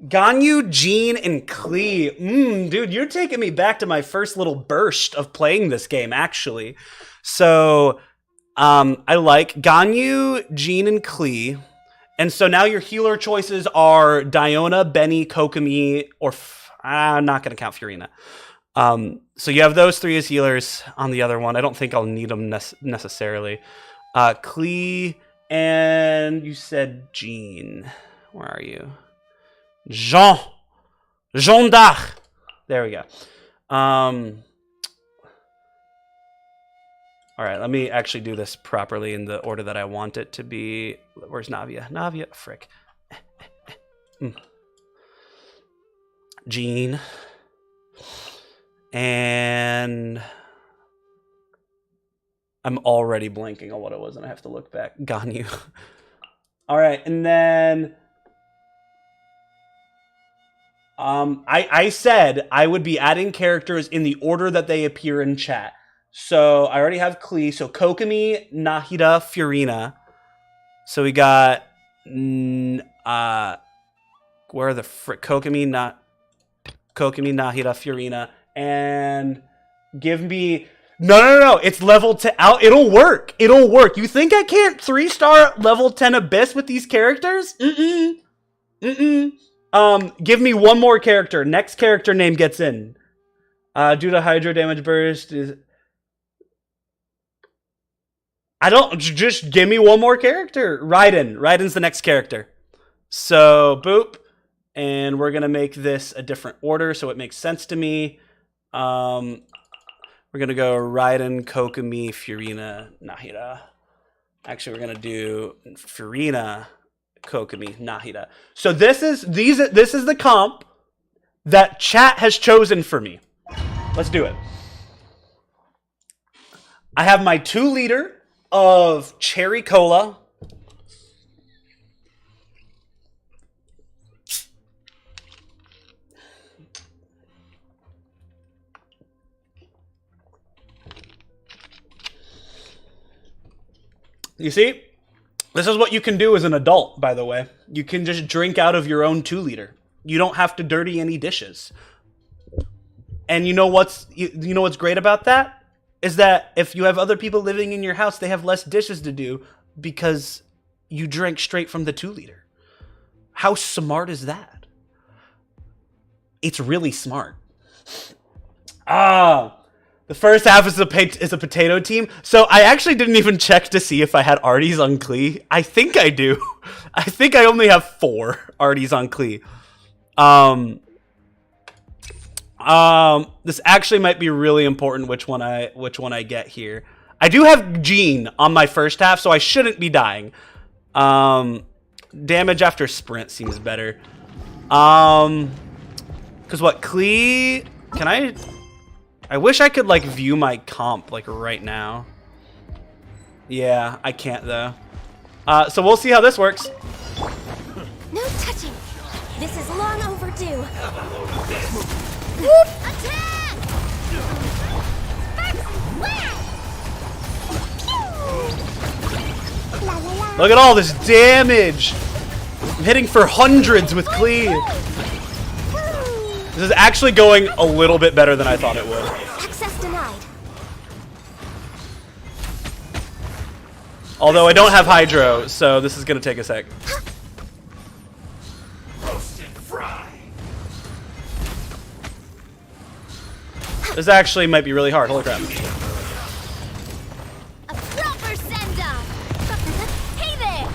Ganyu, Jean, and Klee. Dude, you're taking me back to my first little burst of playing this game, actually. So, I like Ganyu, Jean, and Klee. And so now your healer choices are Diona, Benny, Kokomi, or... I'm not going to count Furina. So you have those three as healers on the other one. I don't think I'll need them necessarily. Klee, and you said Jean. Where are you? Jean d'Arc. There we go. All right, let me actually do this properly in the order that I want it to be. Where's Navia? Navia, frick. Jean. And I'm already blanking on what it was, and I have to look back. Ganyu. All right, and then I said I would be adding characters in the order that they appear in chat. So I already have Klee. So Kokomi, Nahida, Furina. So we got where are the Kokomi, Nahida, Furina, and give me no. It's level 10 out. It'll work. You think I can't 3-star level 10 Abyss with these characters? Give me one more character. Next character name gets in. Due to Hydro damage burst is. I don't. Just give me one more character. Raiden. Raiden's the next character. So boop, and we're gonna make this a different order so it makes sense to me. We're gonna go Raiden, Kokomi, Furina, Nahida. Actually, we're gonna do Furina, Kokomi, Nahida. So this is the comp that chat has chosen for me. Let's do it. I have my 2-liter of cherry cola. You see? This is what you can do as an adult, by the way. You can just drink out of your own 2-liter. You don't have to dirty any dishes. And you know what's great about that? Is that if you have other people living in your house, they have less dishes to do because you drink straight from the 2-liter. How smart is that? It's really smart. The first half is a potato team. So I actually didn't even check to see if I had arties on Klee. I think I do. I think I only have 4 arties on Klee. This actually might be really important which one I get here. I do have Jean on my first half, so I shouldn't be dying. Damage after sprint seems better. Cause what, Klee, can I wish I could like view my comp like right now. Yeah, I can't though. So we'll see how this works. No touching. This is long overdue. Attack! Look at all this damage! I'm hitting for hundreds with Klee. This is actually going a little bit better than I thought it would. Access denied. Although I don't have Hydro, so this is gonna take a sec. This actually might be really hard. Holy crap. A proper send-up. Hey there.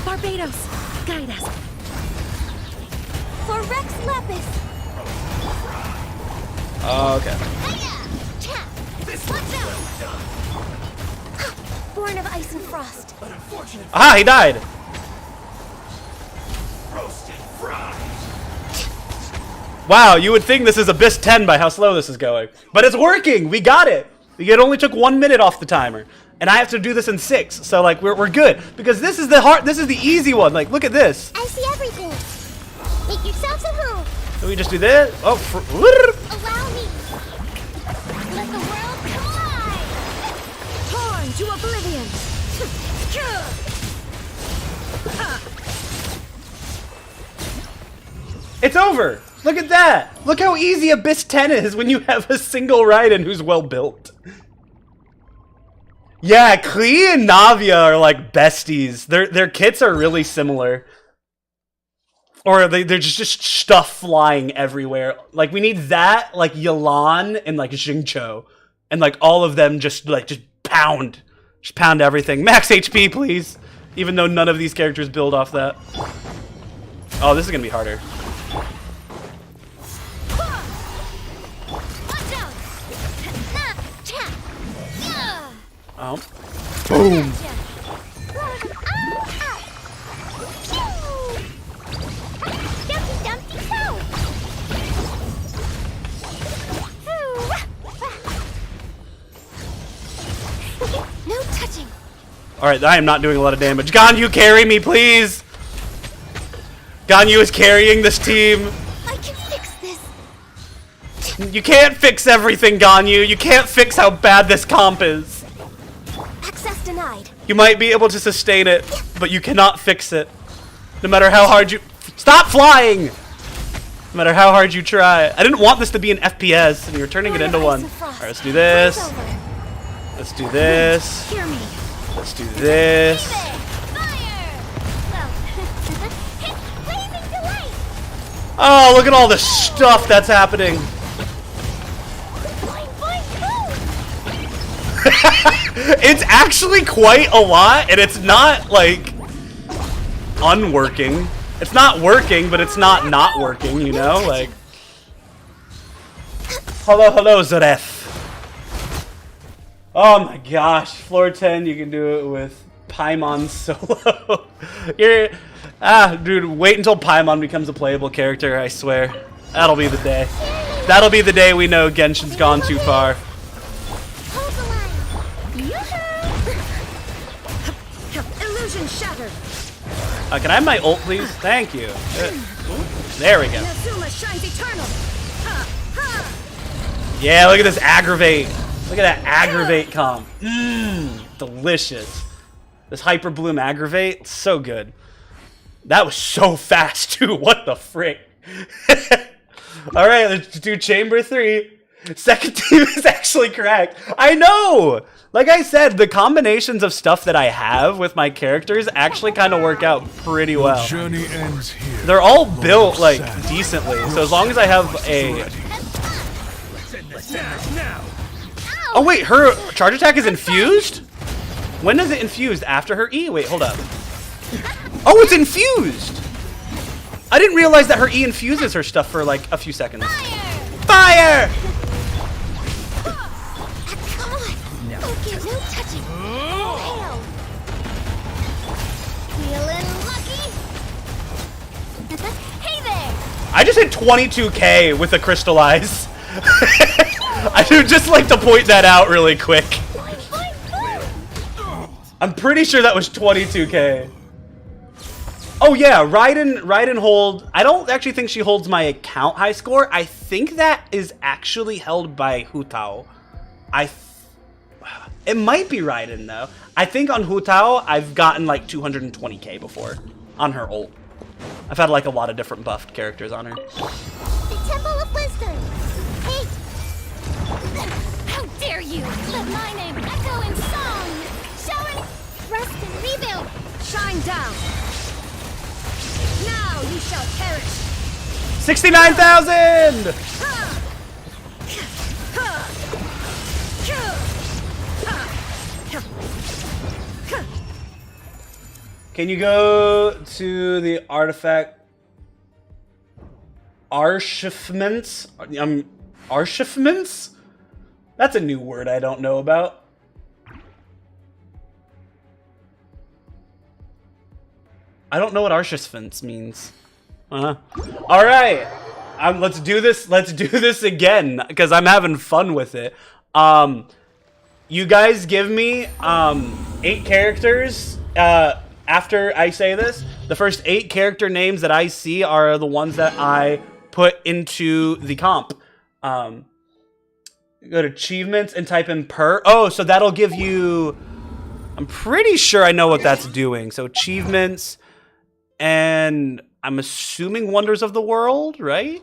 Barbados, guide us. For Rex Lapis. Okay. Hiya! Chat. Watch out. Born of ice and frost. Aha, he died. Wow, you would think this is Abyss 10 by how slow this is going. But it's working! We got it! It only took 1 minute off the timer. And I have to do this in 6, so like we're good. Because this is the easy one. Like, look at this. I see everything. Make yourselves at home. So we just do this. Oh, Allow me. Let the world collide. Torn to oblivion. It's over! Look at that! Look how easy Abyss 10 is when you have a single Raiden who's well built. Yeah, Klee and Navia are like besties. Their kits are really similar. Or they're just stuff flying everywhere. Like, we need that, like, Yelan and, like, Xingqiu. And, like, all of them just pound. Just pound everything. Max HP, please! Even though none of these characters build off that. Oh, this is gonna be harder. Oh. Boom! No touching. Alright, I am not doing a lot of damage. Ganyu, carry me, please! Ganyu is carrying this team. I can fix this. You can't fix everything, Ganyu. You can't fix how bad this comp is. Access denied. You might be able to sustain it, but you cannot fix it. No matter how hard you... Stop flying! No matter how hard you try. I didn't want this to be an FPS, and you're turning it into one. Alright, let's do this. Let's do this. Hear me. Let's do this. Oh, look at all the stuff that's happening. It's actually quite a lot, and it's not, like, unworking. It's not working, but it's not working, you know? Like, hello, Zareth. Oh my gosh, floor 10, you can do it with Paimon solo. Dude, wait until Paimon becomes a playable character, I swear. That'll be the day. That'll be the day we know Genshin's gone too far. Illusion shattered. Can I have my ult, please? Thank you. There we go. Nazuma shines eternal. Yeah, look at this aggravate. Look at that aggravate comp. Delicious. This Hyper Bloom aggravate, so good. That was so fast too. What the frick? All right, let's do Chamber 3. Second team is actually cracked. I know. Like I said, the combinations of stuff that I have with my characters actually kind of work out pretty well. Journey ends here. They're all built like decently, so as long as I have a. Oh wait, her charge attack is infused? When is it infused? After her E? Wait, hold up. Oh, it's infused! I didn't realize that her E infuses her stuff for like a few seconds. Fire! Okay, no touching. Hail. Feeling lucky? Hey there! I just hit 22k with a crystallize. I would just like to point that out really quick. I'm pretty sure that was 22k. Oh yeah, Raiden hold. I don't actually think she holds my account high score. I think that is actually held by Hutao. It might be Raiden though. I think on Hutao I've gotten like 220k before on her ult. I've had like a lot of different buffed characters on her. The Temple of Wisdom. Hey! How dare you! Let my name echo in song! Showing rest and rebuild! Shine down. Now you shall perish. 69,000! Can you go to the artifact archivements? Archivements? That's a new word I don't know about. I don't know what archivements means. All right, let's do this. Let's do this again because I'm having fun with it. You guys give me 8 characters. After I say this, the first 8 character names that I see are the ones that I put into the comp. Go to achievements and type in per. Oh, so that'll give you. I'm pretty sure I know what that's doing. So achievements. and I'm assuming Wonders of the World, right?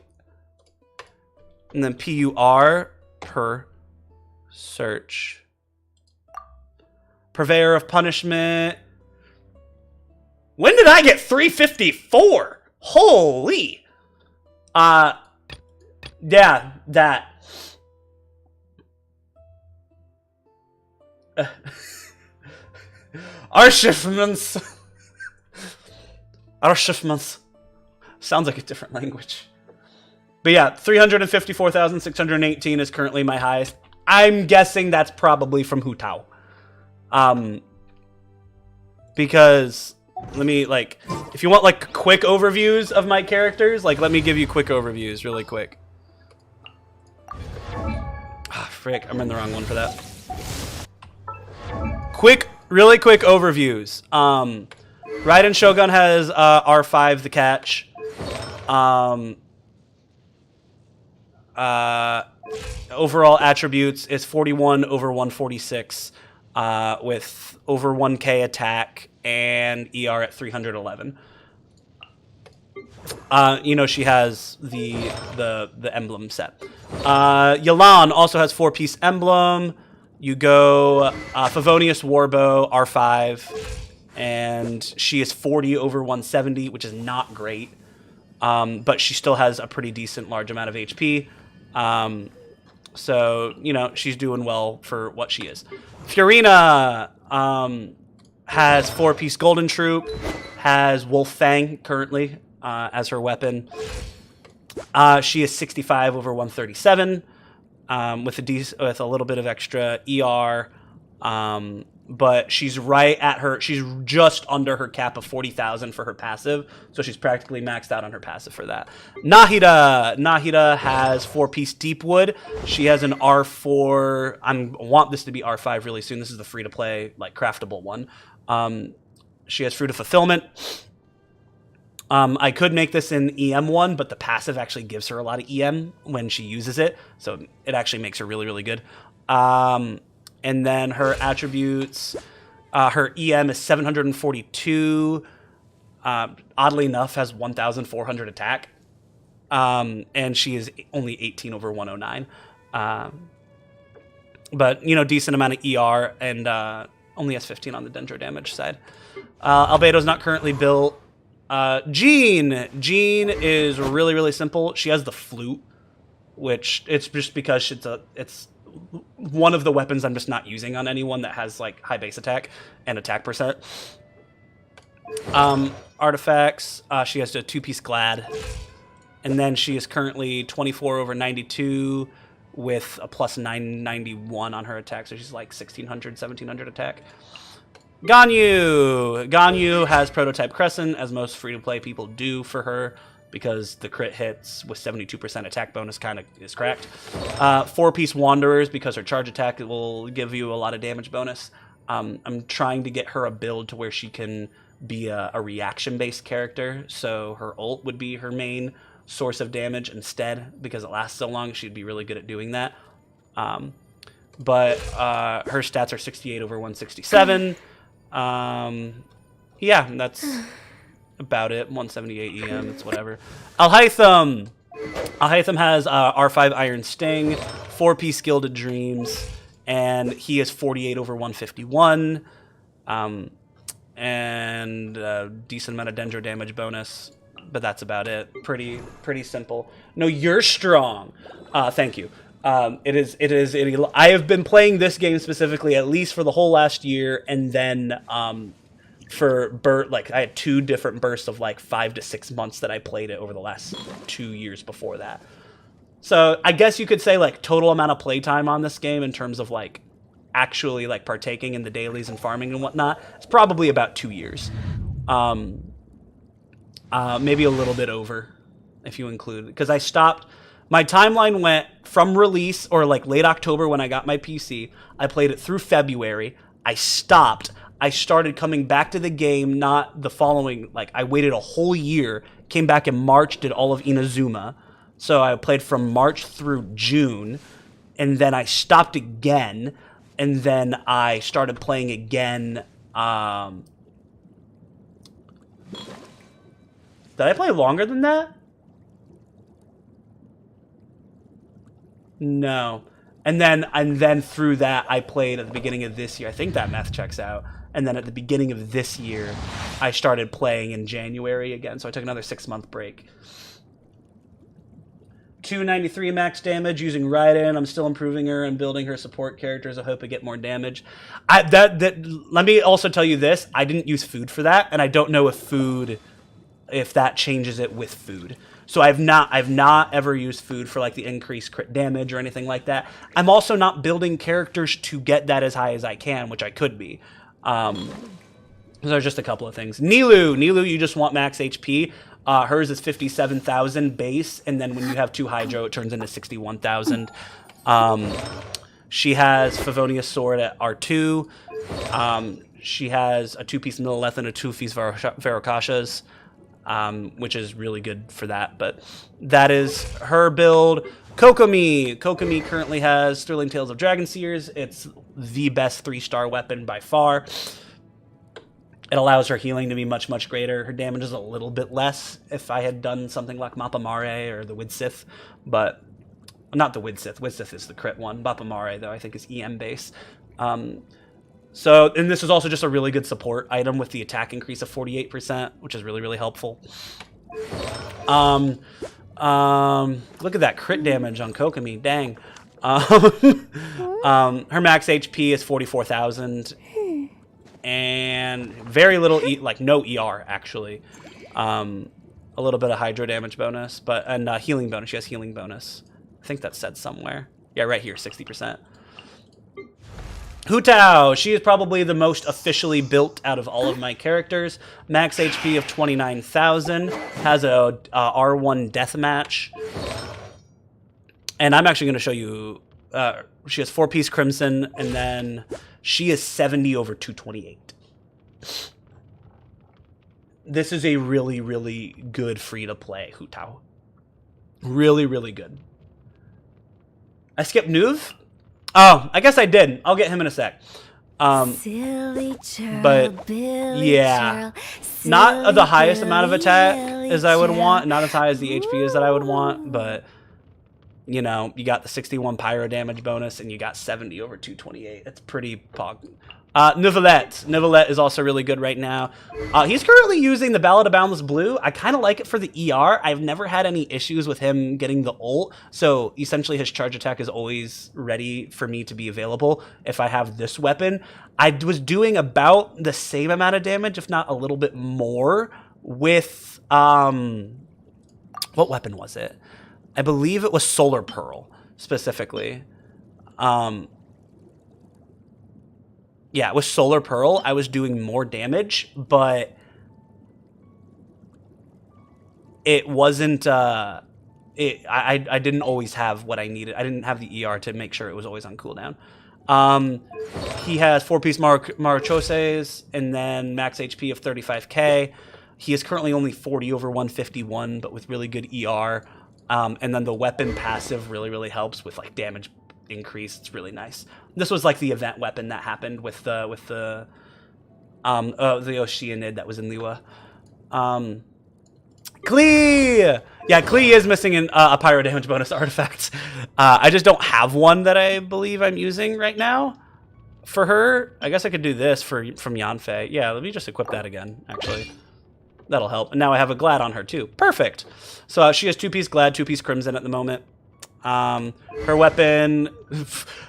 And then PUR per search. Purveyor of Punishment. When did I get 354? Holy. Yeah, that. Archivements. Archivements. Sounds like a different language. But yeah, 354,618 is currently my highest. I'm guessing that's probably from Hu Tao. Because let me, like, if you want like quick overviews of my characters, like let me give you quick overviews really quick. Ah, frick, I'm in the wrong one for that. Really quick overviews. Raiden Shogun has R5 the catch. Overall attributes is 41 over 146 with over 1k attack and ER at 311. You know, she has the emblem set. Yelan also has 4-piece emblem. You go Favonius Warbow R5, and she is 40 over 170, which is not great. But she still has a pretty decent large amount of HP. So, you know, she's doing well for what she is. Fiorina has 4-piece Golden Troop, has Wolf Fang currently as her weapon. She is 65 over 137 with a little bit of extra ER. But she's right at her, she's just under her cap of 40,000 for her passive, so she's practically maxed out on her passive for that. Nahida has 4-piece Deepwood. She has an R4, I want this to be R5 really soon. This is the free-to-play, like, craftable one. She has Fruit of Fulfillment. I could make this in EM1, but the passive actually gives her a lot of EM when she uses it, so it actually makes her really, really good. And then her attributes, her EM is 742. Oddly enough, has 1,400 attack. And she is only 18 over 109. But, you know, decent amount of ER and only has 15 on the Dendro damage side. Albedo's not currently built. Jean. Jean is really, really simple. She has the flute, which it's just because it's one of the weapons I'm just not using on anyone that has like high base attack and attack percent. Artifacts, she has a 2-piece Glad, and then she is currently 24 over 92 with a plus 991 on her attack, so she's like 1,600, 1,700 attack. Ganyu has Prototype Crescent, as most free-to-play people do for her, because the crit hits with 72% attack bonus kind of is cracked. 4-piece Wanderers, because her charge attack will give you a lot of damage bonus. I'm trying to get her a build to where she can be a reaction-based character, so her ult would be her main source of damage instead, because it lasts so long, she'd be really good at doing that. But her stats are 68 over 167. Yeah, that's about it. 178 EM, it's whatever. Alhaitham has R5 Iron Sting, 4-piece Gilded Dreams, and he is 48 over 151. And a decent amount of Dendro damage bonus, but that's about it. Pretty simple. No, you're strong. Thank you. I have been playing this game specifically at least for the whole last year, and then I had 2 different bursts of like 5 to 6 months that I played it over the last 2 years before that. So I guess you could say like total amount of playtime on this game in terms of like actually like partaking in the dailies and farming and whatnot, it's probably about 2 years. Maybe a little bit over if you include, because I stopped. My timeline went from release, or like late October when I got my PC. I played it through February. I stopped. I started coming back to the game, not the following, like I waited a whole year, came back in March, did all of Inazuma. So I played from March through June, and then I stopped again, and then I started playing again Did I play longer than that? No. And then through that, I played at the beginning of this year. I think that math checks out. And then at the beginning of this year, I started playing in January again. So I took another 6-month break. 293 max damage using Raiden. I'm still improving her and building her support characters. I hope I get more damage. Let me also tell you this. I didn't use food for that, and I don't know if that changes it with food. So I've not ever used food for like the increased crit damage or anything like that. I'm also not building characters to get that as high as I can, which I could be. There's just a couple of things. Nilu, you just want max HP. Hers is 57,000 base, and then when you have 2 Hydro, it turns into 61,000. She has Favonius Sword at R2. She has a 2-piece Millilith and a 2-piece Verokashas, which is really good for that. But that is her build. Kokomi currently has Sterling Tales of Dragon Seers. It's the best 3-star weapon by far. It allows her healing to be much, much greater. Her damage is a little bit less if I had done something like Mappa Mare or the Widsith, but not the Widsith. Widsith is the crit one. Mappa Mare, though, I think is EM base. And this is also just a really good support item with the attack increase of 48%, which is really, really helpful. Look at that crit damage on Kokomi. Dang. Her max HP is 44,000. And very little, no ER, actually. A little bit of Hydro damage bonus, and healing bonus. She has healing bonus. I think that's said somewhere. Yeah, right here, 60%. Hu Tao, she is probably the most officially built out of all of my characters. Max HP of 29,000. Has a R1 deathmatch. And I'm actually going to show you... she has 4-piece Crimson, and then she is 70 over 228. This is a really, really good free-to-play Hu Tao. Really, really good. I skipped Nuv? Oh, I guess I did. I'll get him in a sec. Silly churl, But, yeah. Not the highest amount of attack as I would want. Not as high as the HP as that I would want, but... You know, you got the 61 pyro damage bonus, and you got 70 over 228. It's pretty pog. Nivelette is also really good right now. He's currently using the Ballad of Boundless Blue. I kind of like it for the ER. I've never had any issues with him getting the ult, so essentially his charge attack is always ready for me to be available if I have this weapon. I was doing about the same amount of damage, if not a little bit more, with... what weapon was it? I believe it was Solar Pearl, specifically. Yeah, with Solar Pearl, I was doing more damage, but it wasn't... I didn't always have what I needed. I didn't have the ER to make sure it was always on cooldown. He has 4-piece Marachoses, and then max HP of 35k. He is currently only 40 over 151, but with really good ER. And then the weapon passive really, really helps with like damage increase. It's really nice. This was like the event weapon that happened with the Oceanid that was in Liwa. Klee! Yeah, Klee is missing a pyro damage bonus artifact. I just don't have one that I believe I'm using right now for her. I guess I could do this from Yanfei. Yeah, let me just equip that again, actually. That'll help. And now I have a Glad on her, too. Perfect. So she has 2-piece Glad, 2-piece Crimson at the moment. Her weapon...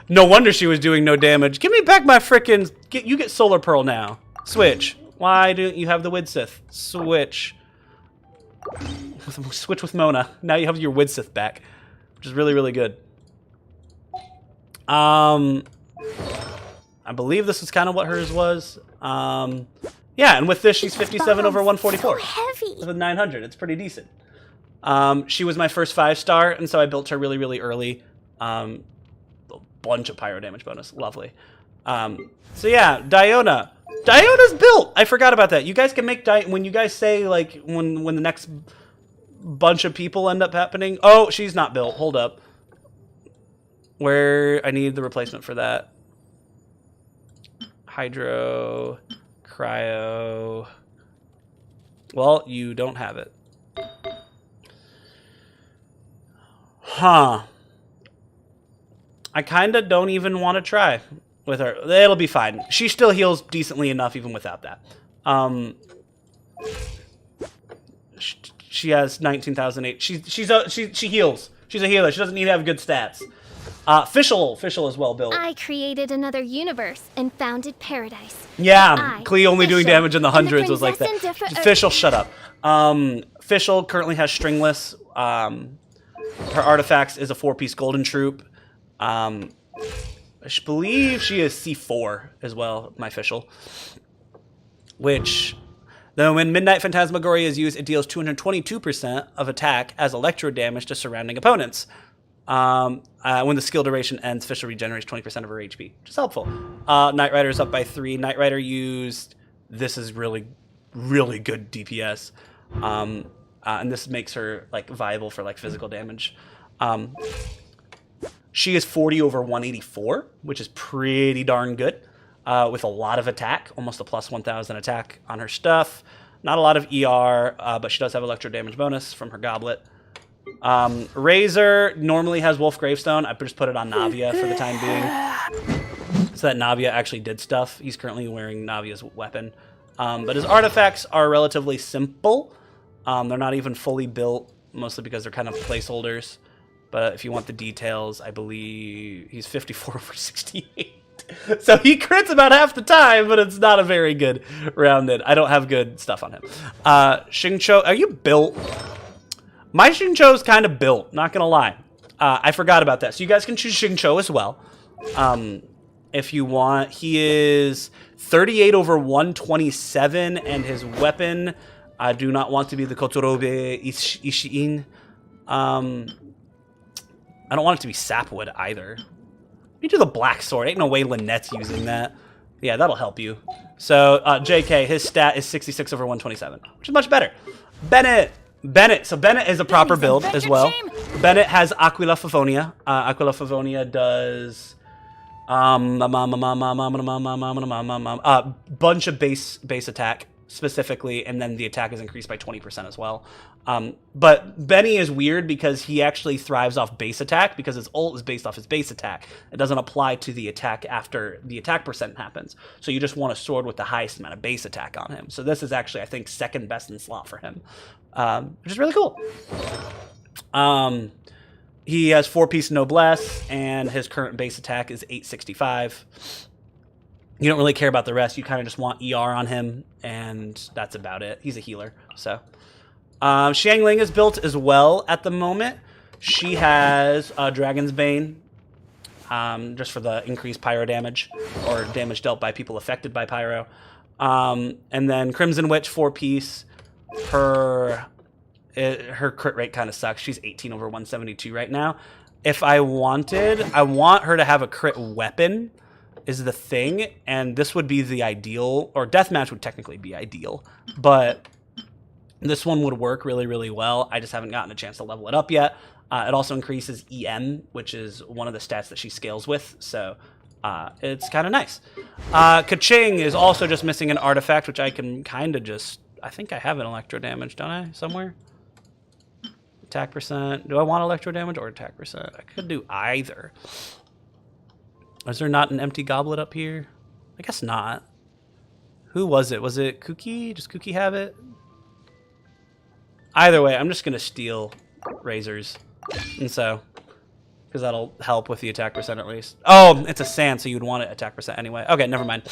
No wonder she was doing no damage. Give me back my frickin'... You get Solar Pearl now. Switch. Why don't you have the Widsith? Switch. Switch with Mona. Now you have your Widsith back. Which is really, really good. I believe this is kind of what hers was. Yeah, and with this, she's 57 over 144. So heavy. With 900, it's pretty decent. She was my first 5-star, and so I built her really, really early. A bunch of pyro damage bonus. Lovely. So yeah, Diona. Diona's built! I forgot about that. You guys can make when you guys say, like, when the next bunch of people end up happening. Oh, she's not built. Hold up. Where I need the replacement for that. Hydro... Cryo. Well, you don't have it. Huh. I kind of don't even want to try with her. It'll be fine. She still heals decently enough even without that. She has 19,008. She heals. She's a healer. She doesn't need to have good stats. Fischl is well built. I created another universe and founded paradise. Yeah, Klee only doing Fischl, damage in the and the hundreds was like that. princess and Fischl, shut up. Fischl currently has stringless. Her artifacts is a 4-piece golden troop. I believe she is C4 as well, my Fischl. Which, though when Midnight Phantasmagoria is used, it deals 222% of attack as electro damage to surrounding opponents. When the skill duration ends, Fischl regenerates 20% of her HP, which is helpful. Knight Rider's up by 3. Knight Rider used, this is really, really good DPS. And this makes her like viable for like physical damage. She is 40 over 184, which is pretty darn good. With a lot of attack, almost a plus 1,000 attack on her stuff. Not a lot of ER, but she does have electro damage bonus from her goblet. Razor normally has Wolf Gravestone. I just put it on Navia for the time being, so that Navia actually did stuff. He's currently wearing Navia's weapon. But his artifacts are relatively simple. They're not even fully built, mostly because they're kind of placeholders. But if you want the details, I believe he's 54 over 68. So he crits about half the time, but it's not a very good rounded. I don't have good stuff on him. Xingqiu, are you built? My Xingqiu's kind of built, not gonna lie. I forgot about that. So you guys can choose Xingqiu as well. If you want. He is 38 over 127, and his weapon, I do not want to be the Kotorobe Ishiin. I don't want it to be Sapwood either. You do the black sword. Ain't no way Lynette's using that. Yeah, that'll help you. So, JK, his stat is 66 over 127, which is much better. Bennett. So Bennett is a proper build as well. Bennett has Aquila Favonia. Aquila Favonia does bunch of base attack specifically, and then the attack is increased by 20% as well. But Benny is weird because he actually thrives off base attack because his ult is based off his base attack. It doesn't apply to the attack after the attack percent happens. So you just want a sword with the highest amount of base attack on him. So this is actually, I think, second best in slot for him, which is really cool. He has 4-piece noblesse, and his current base attack is 865. You don't really care about the rest. You kind of just want ER on him, and that's about it. He's a healer, so. Xiangling is built as well at the moment. She has Dragon's Bane, just for the increased pyro damage, or damage dealt by people affected by pyro. And then Crimson Witch, 4-piece. Her crit rate kind of sucks. She's 18 over 172 right now. If I want her to have a crit weapon is the thing, and this would be the ideal, or deathmatch would technically be ideal, but this one would work really, really well. I just haven't gotten a chance to level it up yet. It also increases EM, which is one of the stats that she scales with, so it's kind of nice. Kaching is also just missing an artifact, which I can kind of just, I think I have an electro damage, don't I, somewhere? Attack percent. Do I want electro damage or attack percent? I could do either. Is there not an empty goblet up here? I guess not. Who was it? Was it Kuki? Does Kuki have it? Either way, I'm just going to steal Razors. And so, because that'll help with the attack percent at least. Oh, it's a sand, so you'd want it attack percent anyway. Okay, never mind.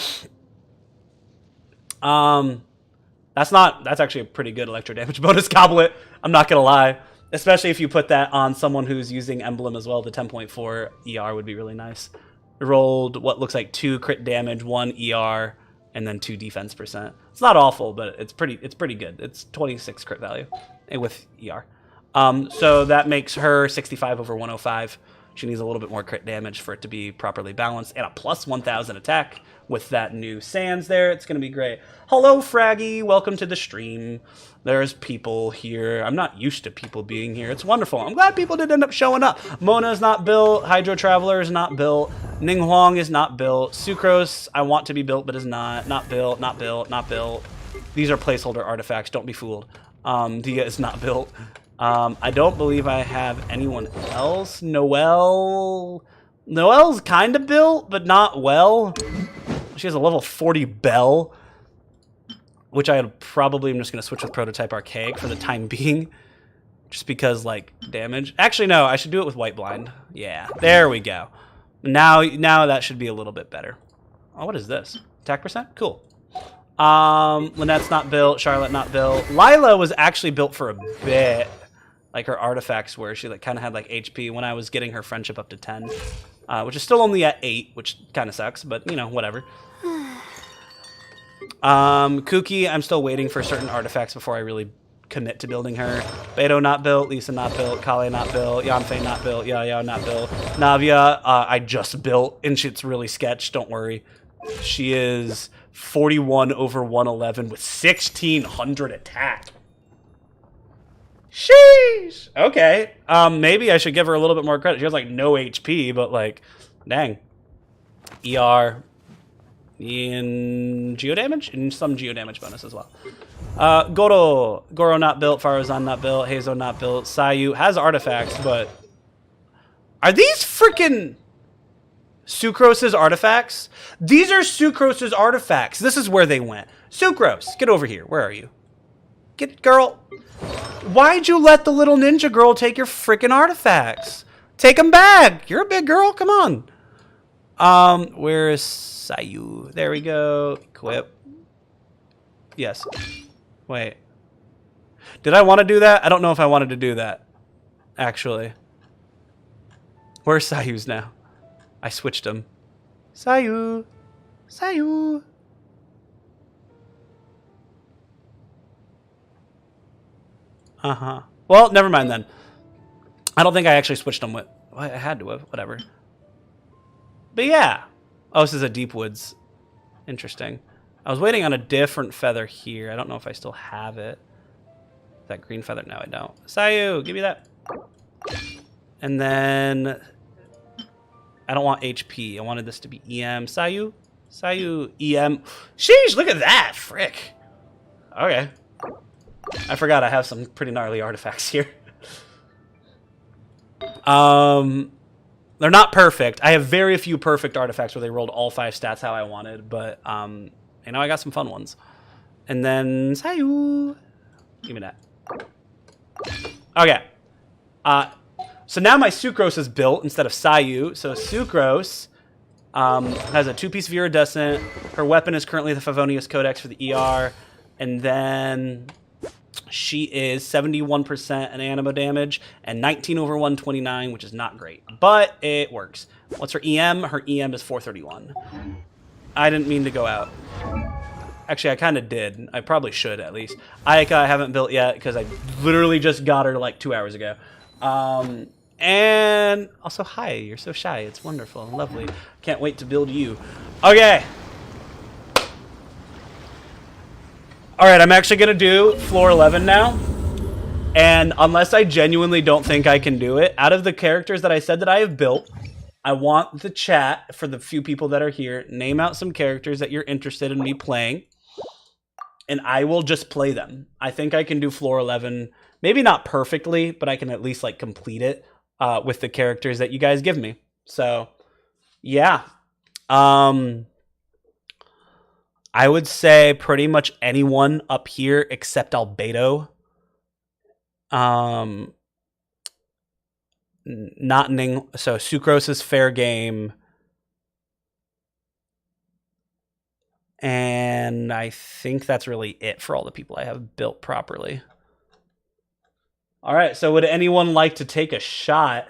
That's actually a pretty good electro damage bonus goblet. I'm not going to lie. Especially if you put that on someone who's using Emblem as well. The 10.4 ER would be really nice. Rolled what looks like 2 crit damage, 1 ER, and then 2 defense percent. It's not awful, but it's pretty good. It's 26 crit value with ER. So that makes her 65 over 105. She needs a little bit more crit damage for it to be properly balanced, and a plus 1,000 attack with that new Sands there. It's going to be great. Hello, Fraggy. Welcome to the stream. There's people here. I'm not used to people being here. It's wonderful. I'm glad people did end up showing up. Mona's not built. Hydro Traveler is not built. Ning Huang is not built. Sucrose, I want to be built, but is not. Not built, not built, not built. These are placeholder artifacts. Don't be fooled. Dia is not built. I don't believe I have anyone else. Noelle's kind of built, but not well. She has a level 40 Bell, which I probably am just going to switch with Prototype Archaic for the time being. Just because, like, damage. Actually, no, I should do it with White Blind. Yeah, there we go. Now that should be a little bit better. Oh, what is this? Attack percent? Cool. Lynette's not built. Charlotte not built. Lila was actually built for a bit. Like, her artifacts were. She, like, kind of had, like, HP when I was getting her friendship up to 10. Which is still only at 8, which kind of sucks, but, you know, whatever. Kuki, I'm still waiting for certain artifacts before I really commit to building her. Beto not built, Lisa not built, Kale not built, Yanfei not built, Yao not built. Navia, I just built, and it's really sketch, don't worry. She is 41 over 111 with 1600 attack. Sheesh! Okay, maybe I should give her a little bit more credit. She has, like, no HP, but, like, dang. ER, in geo damage, and some geo damage bonus as well. Goro not built, Faruzan not built, Heizo not built, Sayu has artifacts, but are these freaking Sucrose's artifacts? These are Sucrose's artifacts. This is where they went. Sucrose, get over here. Where are you? Girl. Why'd you let the little ninja girl take your freaking artifacts? Take them back. You're a big girl. Come on. Where is Sayu? There we go. Equip. Yes. Wait. Did I want to do that? I don't know if I wanted to do that, actually. Where's Sayu's now? I switched him. Sayu. Sayu. Uh-huh. Well, never mind then. I don't think I actually switched them with... Well, I had to have. Whatever. But yeah. Oh, this is a Deep Woods. Interesting. I was waiting on a different feather here. I don't know if I still have it. That green feather? No, I don't. Sayu, give me that. And then... I don't want HP. I wanted this to be EM. Sayu? Sayu, EM. Sheesh, look at that! Frick. Okay. I forgot I have some pretty gnarly artifacts here. They're not perfect. I have very few perfect artifacts where they rolled all 5 stats how I wanted, but you know, I got some fun ones. And then Sayu. Give me that. Okay. So now my Sucrose is built instead of Sayu. So Sucrose has a 2-piece of iridescent. Her weapon is currently the Favonius Codex for the ER. And then she is 71% an animo damage and 19 over 129, which is not great, but it works. What's her EM? Her EM is 431. I didn't mean to go out. Actually, I kind of did. I probably should, at least. Ayaka I haven't built yet because I literally just got her like 2 hours ago. And also, hi, you're so shy. It's wonderful and lovely. Can't wait to build you. Okay. All right, I'm actually going to do floor 11 now. And unless I genuinely don't think I can do it, out of the characters that I said that I have built, I want the chat, for the few people that are here, name out some characters that you're interested in me playing. And I will just play them. I think I can do floor 11, maybe not perfectly, but I can at least like complete it with the characters that you guys give me. So, yeah. I would say pretty much anyone up here except Albedo. Not Ning. So Sucrose is fair game. And I think that's really it for all the people I have built properly. All right, so would anyone like to take a shot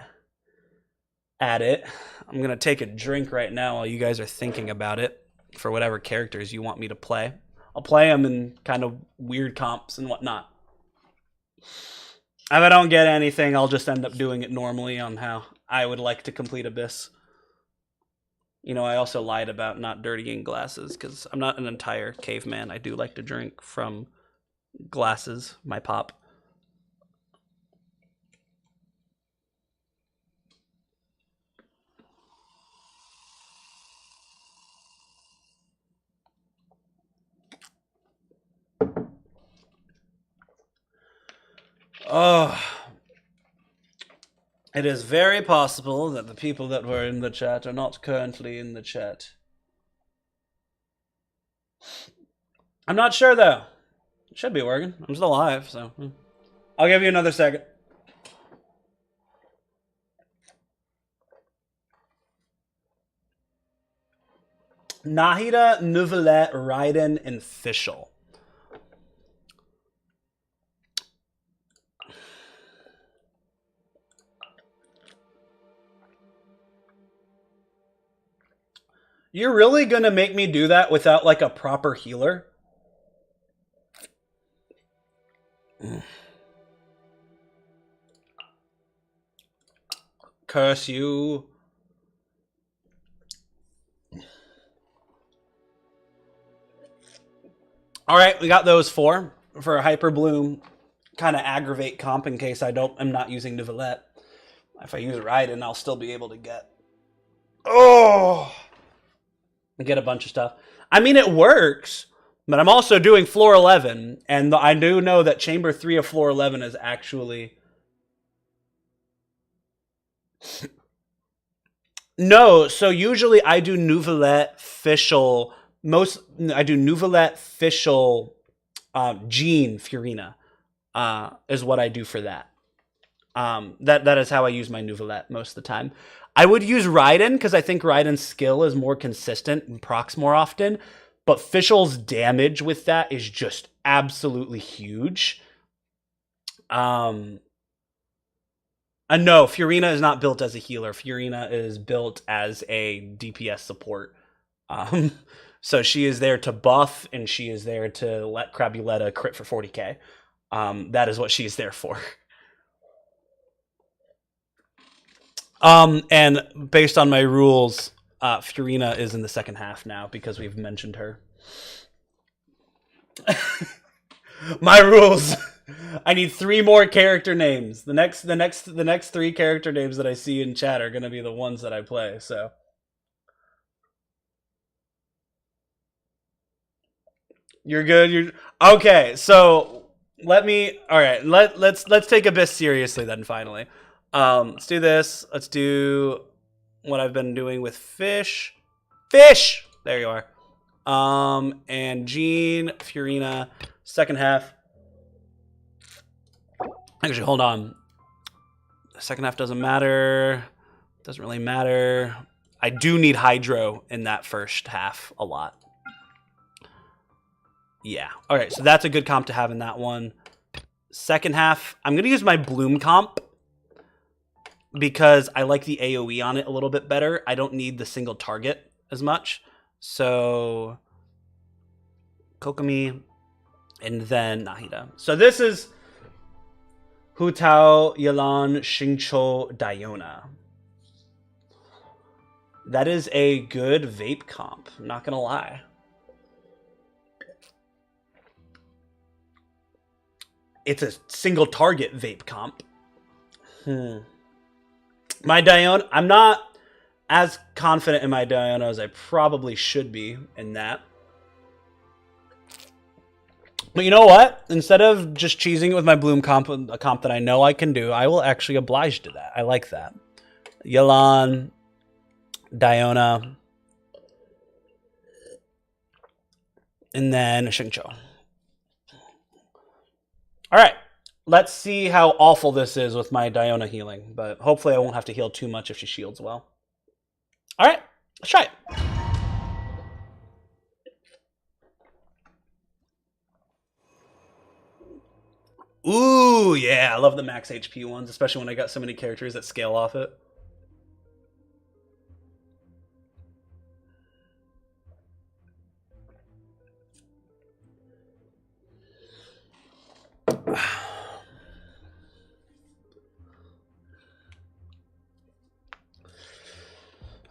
at it? I'm going to take a drink right now while you guys are thinking about it for whatever characters you want me to play. I'll play them in kind of weird comps and whatnot. If I don't get anything, I'll just end up doing it normally on how I would like to complete Abyss. You know, I also lied about not dirtying glasses because I'm not an entire caveman. I do like to drink from glasses, my pop. Oh. It is very possible that the people that were in the chat are not currently in the chat. I'm not sure, though. It should be working. I'm still live, so... I'll give you another second. Nahida, Neuvillette, Raiden, and Fischl. You're really gonna make me do that without, like, a proper healer? Curse you. Alright, we got those 4 for a Hyper Bloom. Kind of aggravate comp in case I'm not using Neuvillette. If I use Raiden, I'll still be able to get... Oh! Get a bunch of stuff. I mean, it works, but I'm also doing floor 11, and I do know that chamber 3 of floor 11 is actually... No, so usually I do Neuvillette, Fischl, I do Neuvillette, Fischl, Jean, Furina, is what I do for that. That is how I use my Neuvillette most of the time. I would use Raiden because I think Raiden's skill is more consistent and procs more often, but Fischl's damage with that is just absolutely huge. And no, Furina is not built as a healer. Furina is built as a DPS support. So she is there to buff, and she is there to let Crabuletta crit for 40k. That is what she is there for. And based on my rules, Furina is in the second half now because we've mentioned her. My rules. I need 3 more character names. The next 3 character names that I see in chat are going to be the ones that I play. So you're good. You're okay. So let me. All right. Let's take a bit seriously then. Finally. Let's do this. Let's do what I've been doing with Fish. There you are. And Jean, Furina, second half. Actually, hold on. The second half doesn't matter. Doesn't really matter. I do need Hydro in that first half a lot. Yeah. All right, so that's a good comp to have in that one. Second half, I'm going to use my Bloom comp because I like the AoE on it a little bit better. I don't need the single target as much. So, Kokomi, and then Nahida. So this is Hu Tao, Yelan, Xingqiu, Diona. That is a good vape comp, I'm not gonna lie. It's a single target vape comp. My Diona, I'm not as confident in my Diona as I probably should be in that. But you know what? Instead of just cheesing it with my Bloom comp, a comp that I know I can do, I will actually oblige to that. I like that. Yelan, Diona, and then Xingqiu. All right. Let's see how awful this is with my Diona healing, but hopefully I won't have to heal too much if she shields well. All right. Let's try it. Ooh, yeah, I love the max HP ones, especially when I got so many characters that scale off it.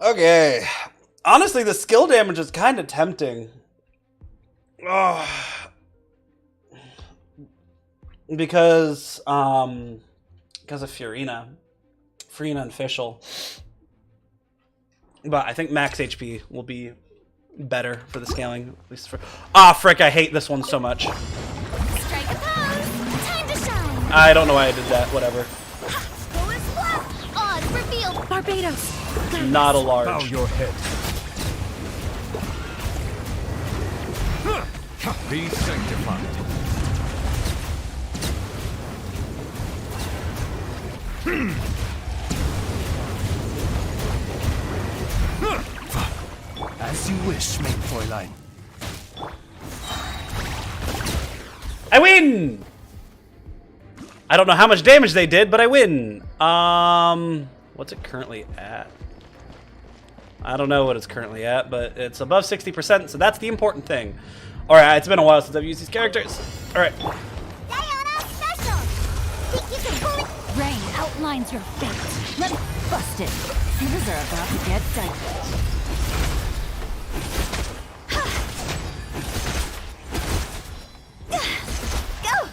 Okay. Honestly, the skill damage is kind of tempting. Oh. Because of Furina and Fischl. But I think max HP will be better for the scaling. At least for frick, I hate this one so much. Strike a pose. Time to shine. I don't know why I did that. Whatever. Odds revealed. Barbados. Not a Bow large. your head. Be sanctified. As you wish, main Fräulein. I win! I don't know how much damage they did, but I win. What's it currently at? I don't know what it's currently at, but it's above 60%, so that's the important thing. Alright, it's been a while since I've used these characters. Alright. Diana special. Think you can pull it? Rain outlines your fate. Let's bust it. Things are about to get dicey. Go.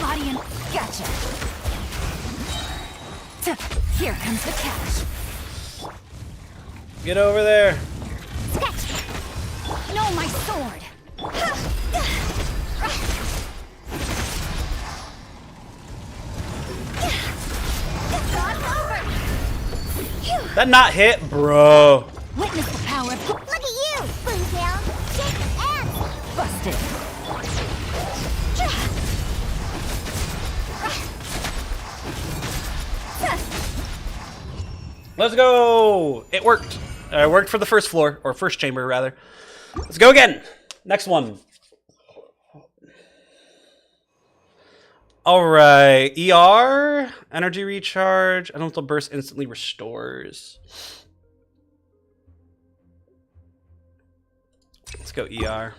Body and gotcha. Here comes the catch. Get over there. No, my sword. That not hit, bro. Witness the power of Look at you. Boom down. Kick and busted. Let's go. It worked. It worked for the first floor, or first chamber, rather. Let's go again. Next one. All right. ER. Energy recharge. Elemental burst instantly restores. Let's go ER.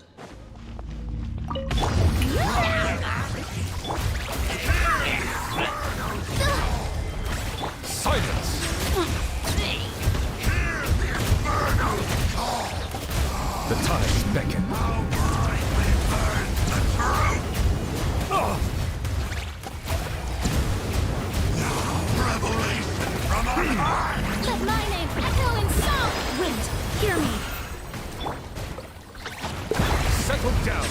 Silence. The tides beckon. let my name echo in song. Wind, hear me. Settle down.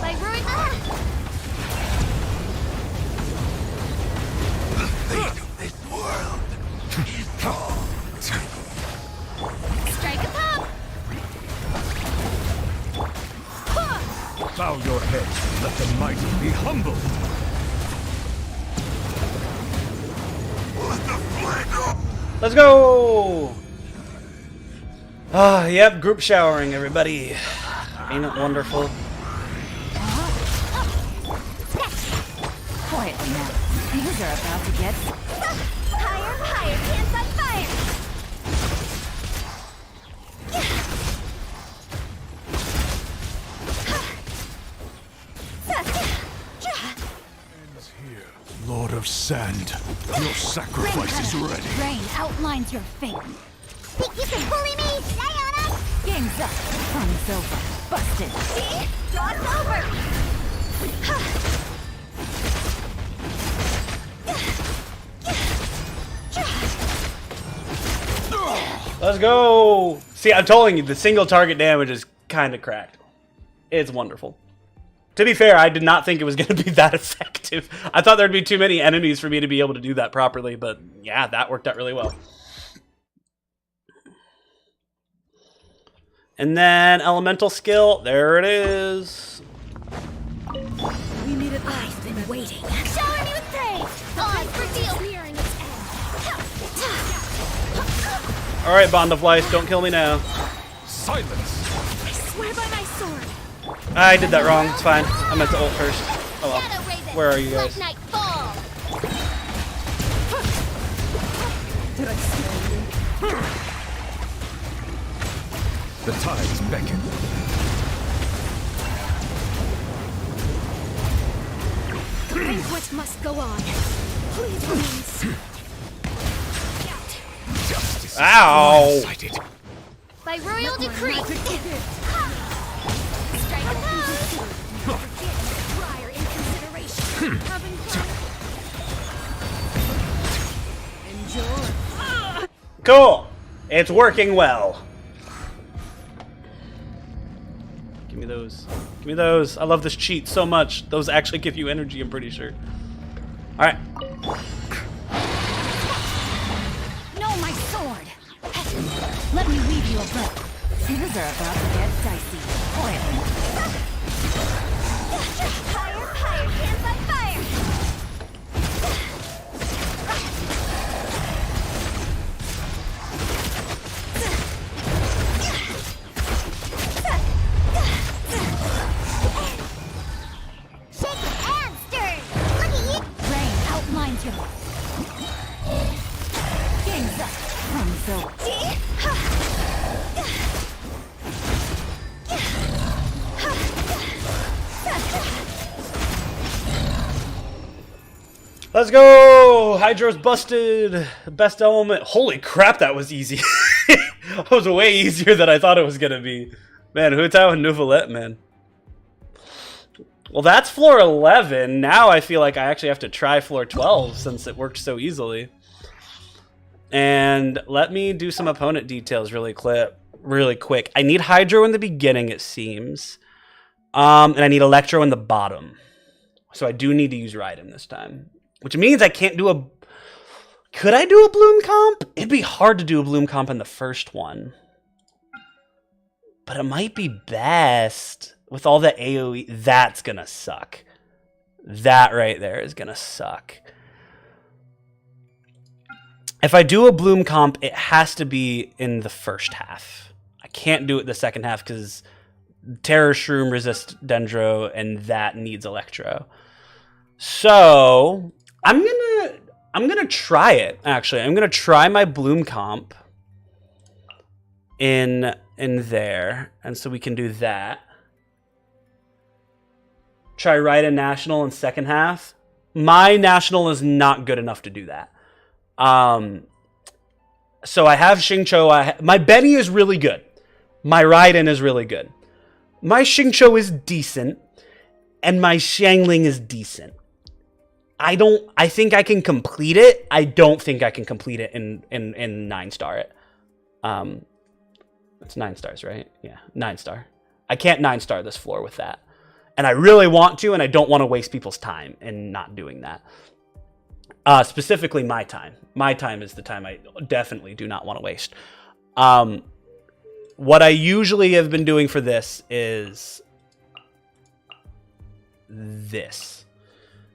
By ruin strike a pop. Bow your head. Let the mighty be humbled. Let's go. Ah, yep. Group showering, everybody. Ain't it wonderful? Quietly now. Things are about to get... Higher, higher, hands on fire. Lord of Sand, your sacrifice is ready. Rain outlines your fate. Think you can bully me, Diana? Game's up. Fun's over. Busted. See? Draw's over. Let's go. See, I'm telling you, the single target damage is kind of cracked. It's wonderful. To be fair, I did not think it was going to be that effective. I thought there'd be too many enemies for me to be able to do that properly, but yeah, that worked out really well. And then elemental skill, there it is. We need it. I've been waiting. Shower me with praise. Odds revealed. Nearing its end. All right, Bond of Lice, don't kill me now. Silence. I swear by my sword. I did that wrong. It's fine. I meant to ult first. Oh well. Shadow Raven. Where are you Let guys? night fall. Did I scare you? The tides beckon. The banquet must go on. Please, please. Justice. Ow! Sighted. By royal decree. Strike a pose. Prior in consideration. Having fun. Cool. It's working well. those. Give me those. I love this cheat so much. Those actually give you energy, I'm pretty sure. Alright. No, my sword! Let me weave you a book. Things are about to get dicey. Higher, higher, hands on fire! Shake and stir! Look at you! Rain outlines your games up from the Let's go! Hydro's busted. Best element. Holy crap, that was easy. That was way easier than I thought it was gonna be. Man, Hu Tao and Neuvillette, man. Well, that's floor 11. Now I feel like I actually have to try floor 12 since it worked so easily. And let me do some opponent details really quick. I need Hydro in the beginning, it seems. And I need Electro in the bottom. So I do need to use Raiden this time. Which means I can't do a... Could I do a Bloom comp? It'd be hard to do a Bloom comp in the first one. But it might be best. With all the AoE, that's gonna suck. That right there is gonna suck. If I do a Bloom comp, it has to be in the first half. I can't do it the second half because Terror Shroom resists Dendro, and that needs Electro. So I'm gonna try it. Actually, I'm gonna try my Bloom comp in there, and so we can do that. Try Raiden National in second half. My National is not good enough to do that. So I have Xingqiu. My Benny is really good. My Raiden is really good. My Xingqiu is decent, and my Xiangling is decent. I think I can complete it. I don't think I can complete it in 9-star it. It's 9 stars, right? Yeah, 9-star. I can't 9-star this floor with that. And I really want to, and I don't want to waste people's time in not doing that. Specifically my time. My time is the time I definitely do not want to waste. What I usually have been doing for this is this.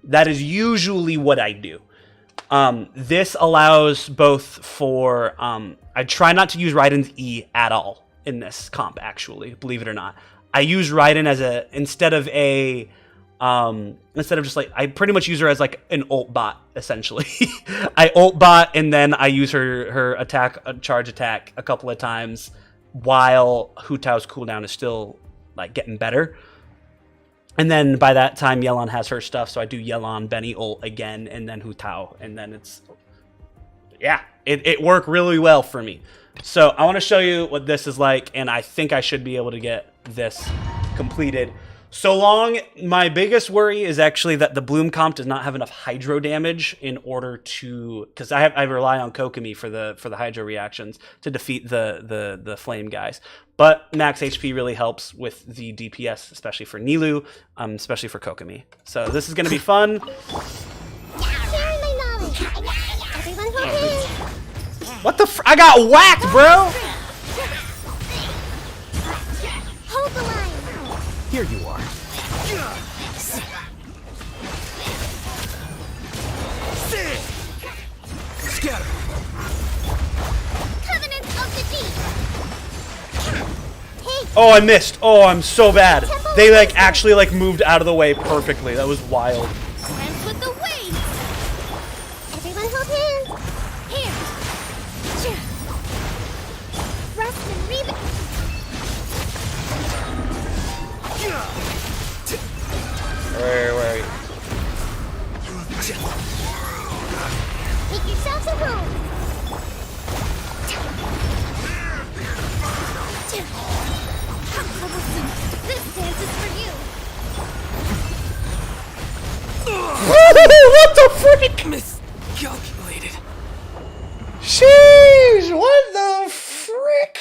That is usually what I do. This allows both for... I try not to use Raiden's E at all in this comp, actually, believe it or not. I use Raiden as a... Instead of just like... I pretty much use her as like an ult bot, essentially. I ult bot, and then I use her attack, charge attack a couple of times while Hu Tao's cooldown is still like getting better. And then by that time, Yelan has her stuff, so I do Yelan, Benny ult again, and then Hu Tao, and then it's... Yeah, it worked really well for me. So I want to show you what this is like, and I think I should be able to get this completed. So long, my biggest worry is actually that the Bloom comp does not have enough Hydro damage in order to... Because I rely on Kokomi for the Hydro reactions to defeat the Flame guys. But max HP really helps with the DPS, especially for Nilou, especially for Kokomi. So this is going to be fun. Sharing my knowledge. Everyone hold hands. What the I got whacked, bro! Hold the line. Here you are. Scatter. Covenant of the Deep. Oh, I missed. Oh, I'm so bad. They like actually like moved out of the way perfectly. That was wild. Dance with the waves. Everyone hold hands. Here. Rest and rebound. Where are you? Make yourselves at home. This dance is for you. What the freak? Miscalculated. Sheesh! What the frick?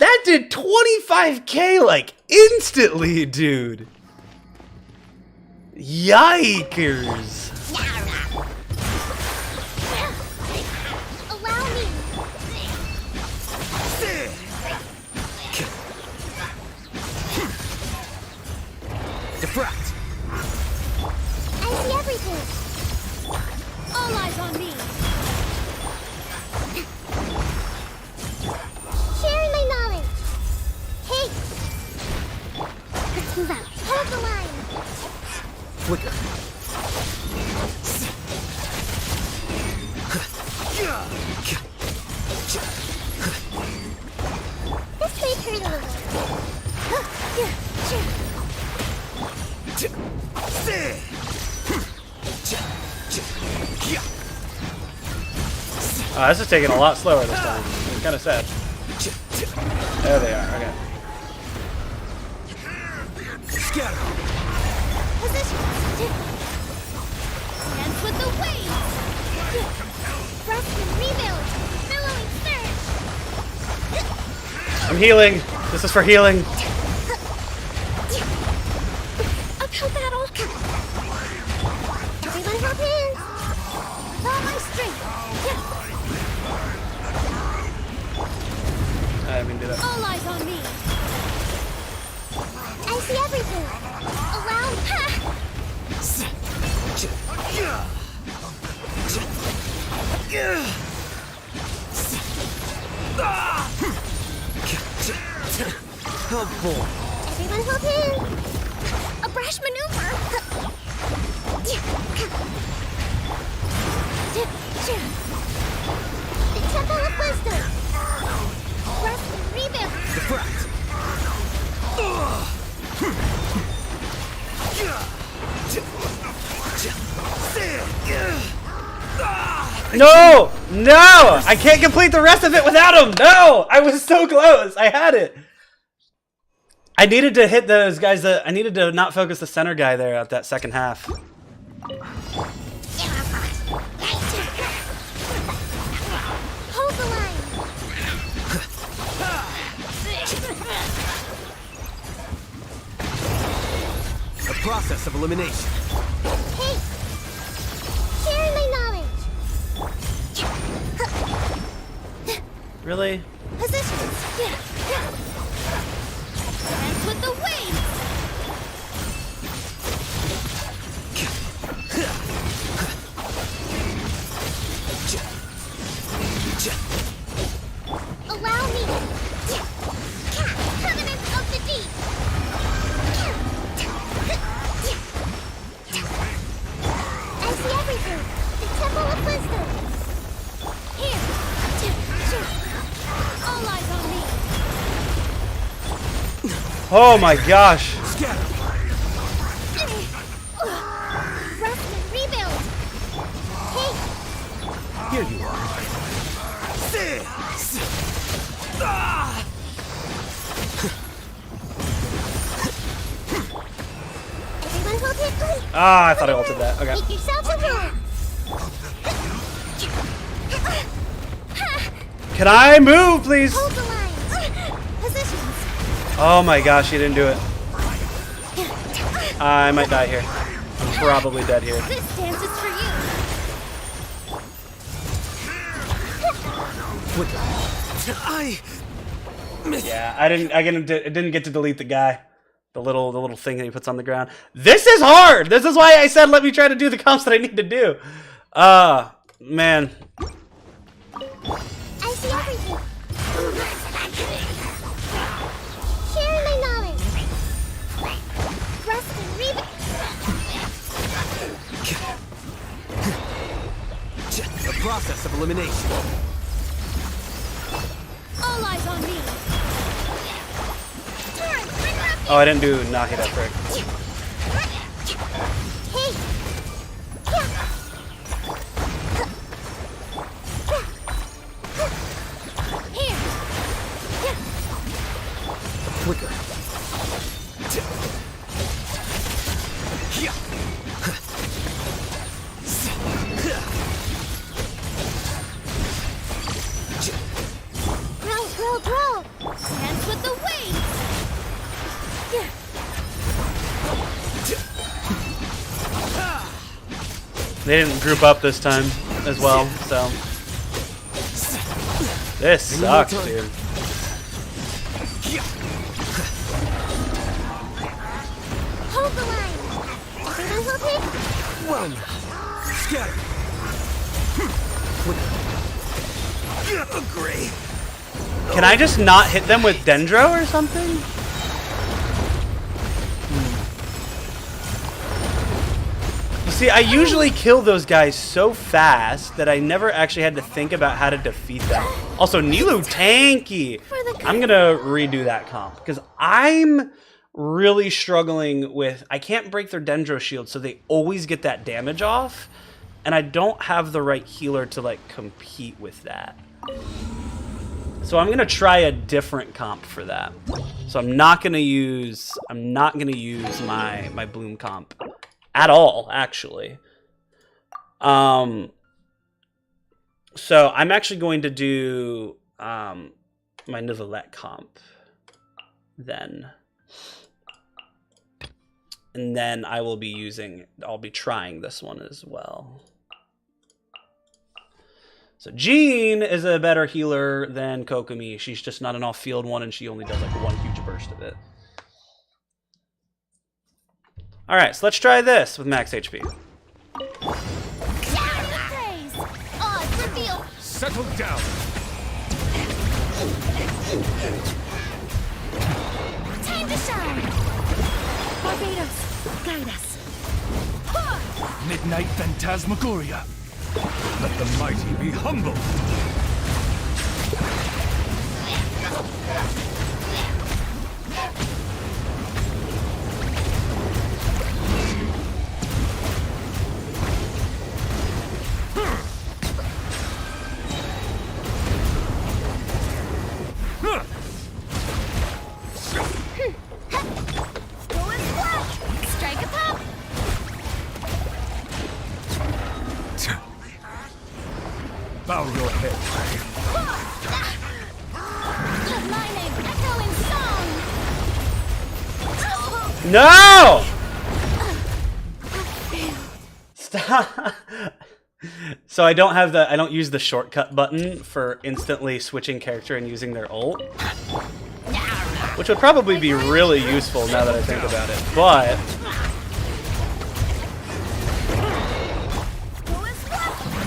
That did 25k like instantly, dude. Yikers. Allow me. Defract. I see everything. All eyes on me. Sharing my knowledge. Hey. Let's move out. Hold the line. Flicker. This may hurt a little. Oh, this is taking a lot slower this time. It's kind of sad. There they are. Okay. Scatter. Position. Dance with the waves. Thrust and rebuild. Billowing surge. I'm healing. This is for healing. Uphill battle. Everyone help hands. All my strength. I didn't do that. All eyes on me. I see everything. Allow me. Oh boy. Everyone help hands. A brash maneuver. The Temple of Wisdom. Rest and rebuild. Defract. No! No! I can't complete the rest of it without him! No! I was so close! I had it! I needed to hit those guys that I needed to not focus the center guy there at that second half. Hold the line. The process of elimination. Hey! Sharing my knowledge. Really? Positions. Dance with the waves. Allow me. Covenant of the deep. I see everything. The Temple of Wisdom. Here. All eyes on me. Oh my gosh. Scatter. Rest and rebuild. Hey, Here you are. everyone hold it, please. Ah, I thought I ulted that. Okay. Make yourselves at home. Can I move, please? Hold the line. Positions. Oh my gosh, he didn't do it. I might die here. I'm probably dead here. This dance is for you. Yeah, I didn't get to delete the guy. The little thing that he puts on the ground. This is hard! This is why I said let me try to do the comps that I need to do. Man. I see everything. Sharing my knowledge. Rest and rebuild. The process of elimination. All eyes on me. Turn, bring up. Oh, I didn't do Nahi that frick. Hey. Here. Flicker. Grow. Hands They didn't group up this time as well, so. This sucks, dude. Hold the line. Everyone hold it. One. Scatter. Agree. Can I just not hit them with Dendro or something? You see, I usually kill those guys so fast that I never actually had to think about how to defeat them. Also, Nilou tanky. I'm gonna redo that comp because I'm really struggling with. I can't break their Dendro shield, so they always get that damage off, and I don't have the right healer to like compete with that. So I'm gonna try a different comp for that. So I'm not gonna use my Bloom comp at all, actually. So I'm actually going to do my Nivelette comp then. And then I'll be trying this one as well. So Jean is a better healer than Kokomi. She's just not an off-field one, and she only does like one huge burst of it. All right, so let's try this with max HP. Settle down. Time to shine. Barbados, guide us. Midnight Phantasmagoria. Let the mighty be humble. Strike a pop. Bow your head. Let my name echo in song. No! Stop. So I don't use the shortcut button for instantly switching character and using their ult. Which would probably be really useful now that I think about it. But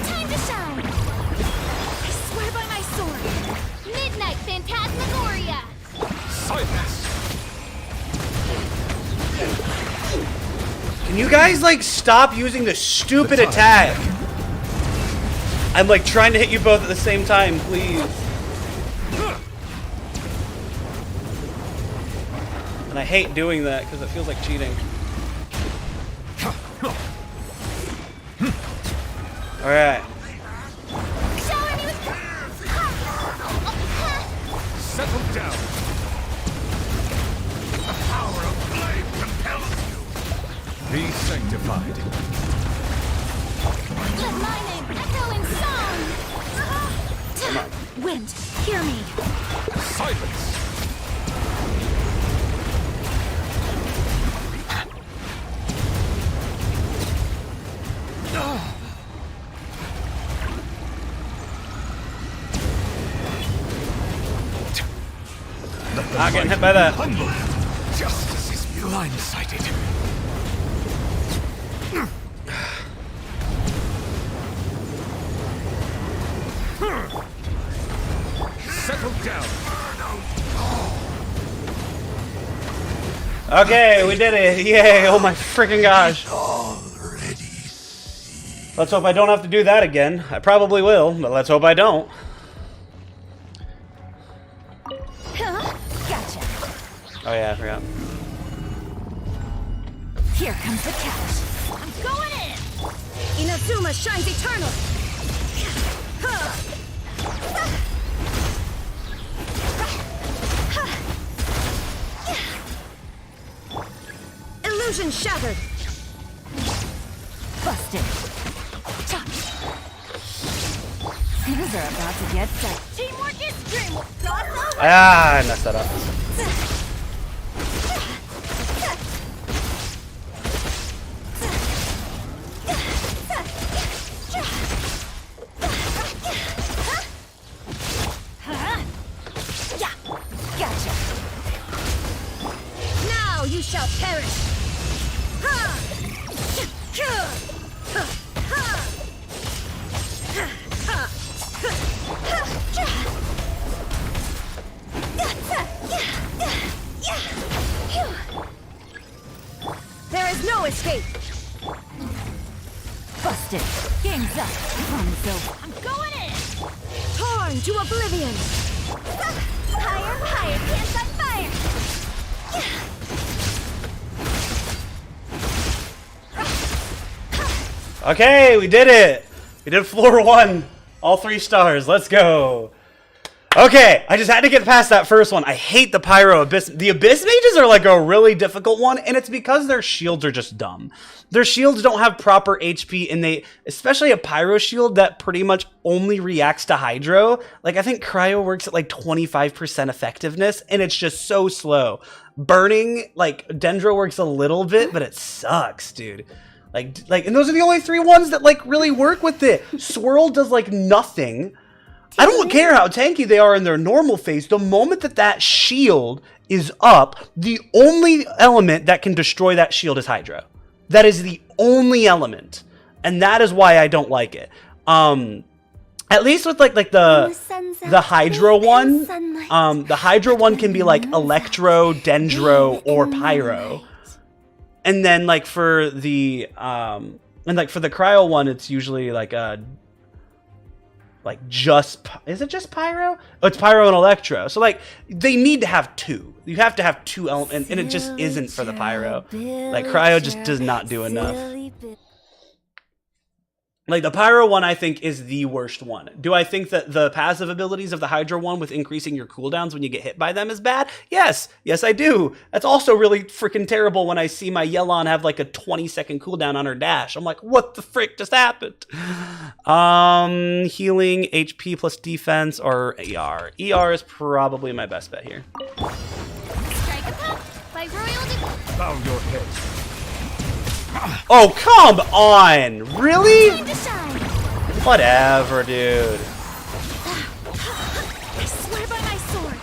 Time to shine. I swear by my sword. Midnight Phantasmagoria. Silence. can you guys like stop using the stupid attack? I'm like trying to hit you both at the same time, please. And I hate doing that because it feels like cheating. Alright. Shower me with. Settle down. The power of flame compels you. Be sanctified. Let my name echo in song. Wind, hear me. Silence. Not getting hit by that. Humble. Justice is blindsided. Settle down. Okay, we did it. Yay. Oh my freaking gosh. Let's hope I don't have to do that again. I probably will, but let's hope I don't. Gotcha. Oh yeah, I forgot. Here comes the catch. I'm going in. Inazuma shines eternal. Illusion shattered. Busted. Things are about to get set. Teamwork is dreamwork. Crossover. Ah, I messed that up. No escape! Busted. Game's up. Fun's over. I'm going in! Torn to oblivion! Higher, higher, hands on fire! Okay, we did it. We did floor 1. All 3 stars. Let's go. Okay, I just had to get past that first one. I hate the Pyro Abyss. The Abyss Mages are like a really difficult one, and it's because their shields are just dumb. Their shields don't have proper HP, and they, especially a Pyro shield that pretty much only reacts to Hydro. Like, I think Cryo works at like 25% effectiveness, and it's just so slow. Burning, like, Dendro works a little bit, but it sucks, dude. Like, and those are the only 3 ones that, like, really work with it. Swirl does, like, nothing. I don't care how tanky they are in their normal phase. The moment that that shield is up, the only element that can destroy that shield is Hydro. That is the only element. And that is why I don't like it. At least with like the Hydro one, the Hydro one can be like Electro, Dendro, or Pyro. And then like for the Cryo one, it's usually like is it just Pyro? Oh, it's Pyro and Electro. So like they need to have 2. You have to have 2 elements, and it just isn't for the Pyro. Like Cryo just does not do enough. Like the Pyro one, I think, is the worst one. Do I think that the passive abilities of the Hydro one with increasing your cooldowns when you get hit by them is bad? Yes. Yes, I do. That's also really freaking terrible when I see my Yelan have like a 20-second cooldown on her dash. I'm like, what the frick just happened? Healing, HP plus defense, or ER. ER is probably my best bet here. Strike a pop by Royal Bow your head. Oh, come on! Really? Time to shine! Whatever, dude. I swear by my sword!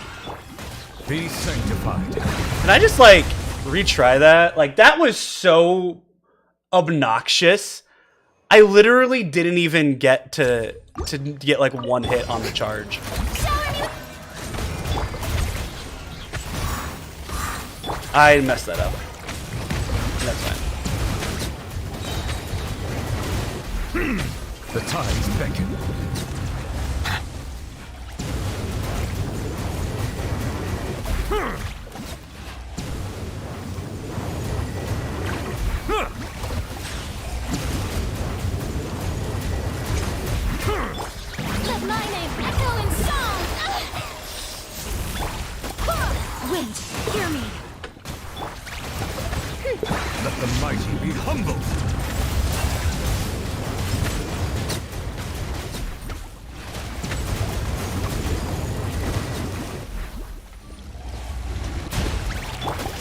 Be sanctified. Can I just, like, retry that? Like, that was so obnoxious. I literally didn't even get to get, like, 1 hit on the charge. I messed that up. That's fine. The tides beckon. Let my name echo in song! Wind, hear me! Let the mighty be humbled.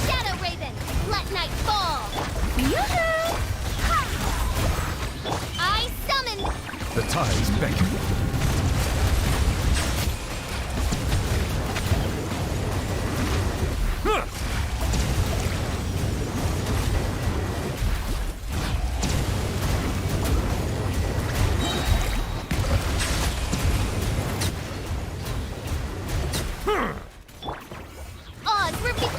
Shadow Raven, let night fall! Yoo-hoo! I summon... The tides beckon. Odds repeat...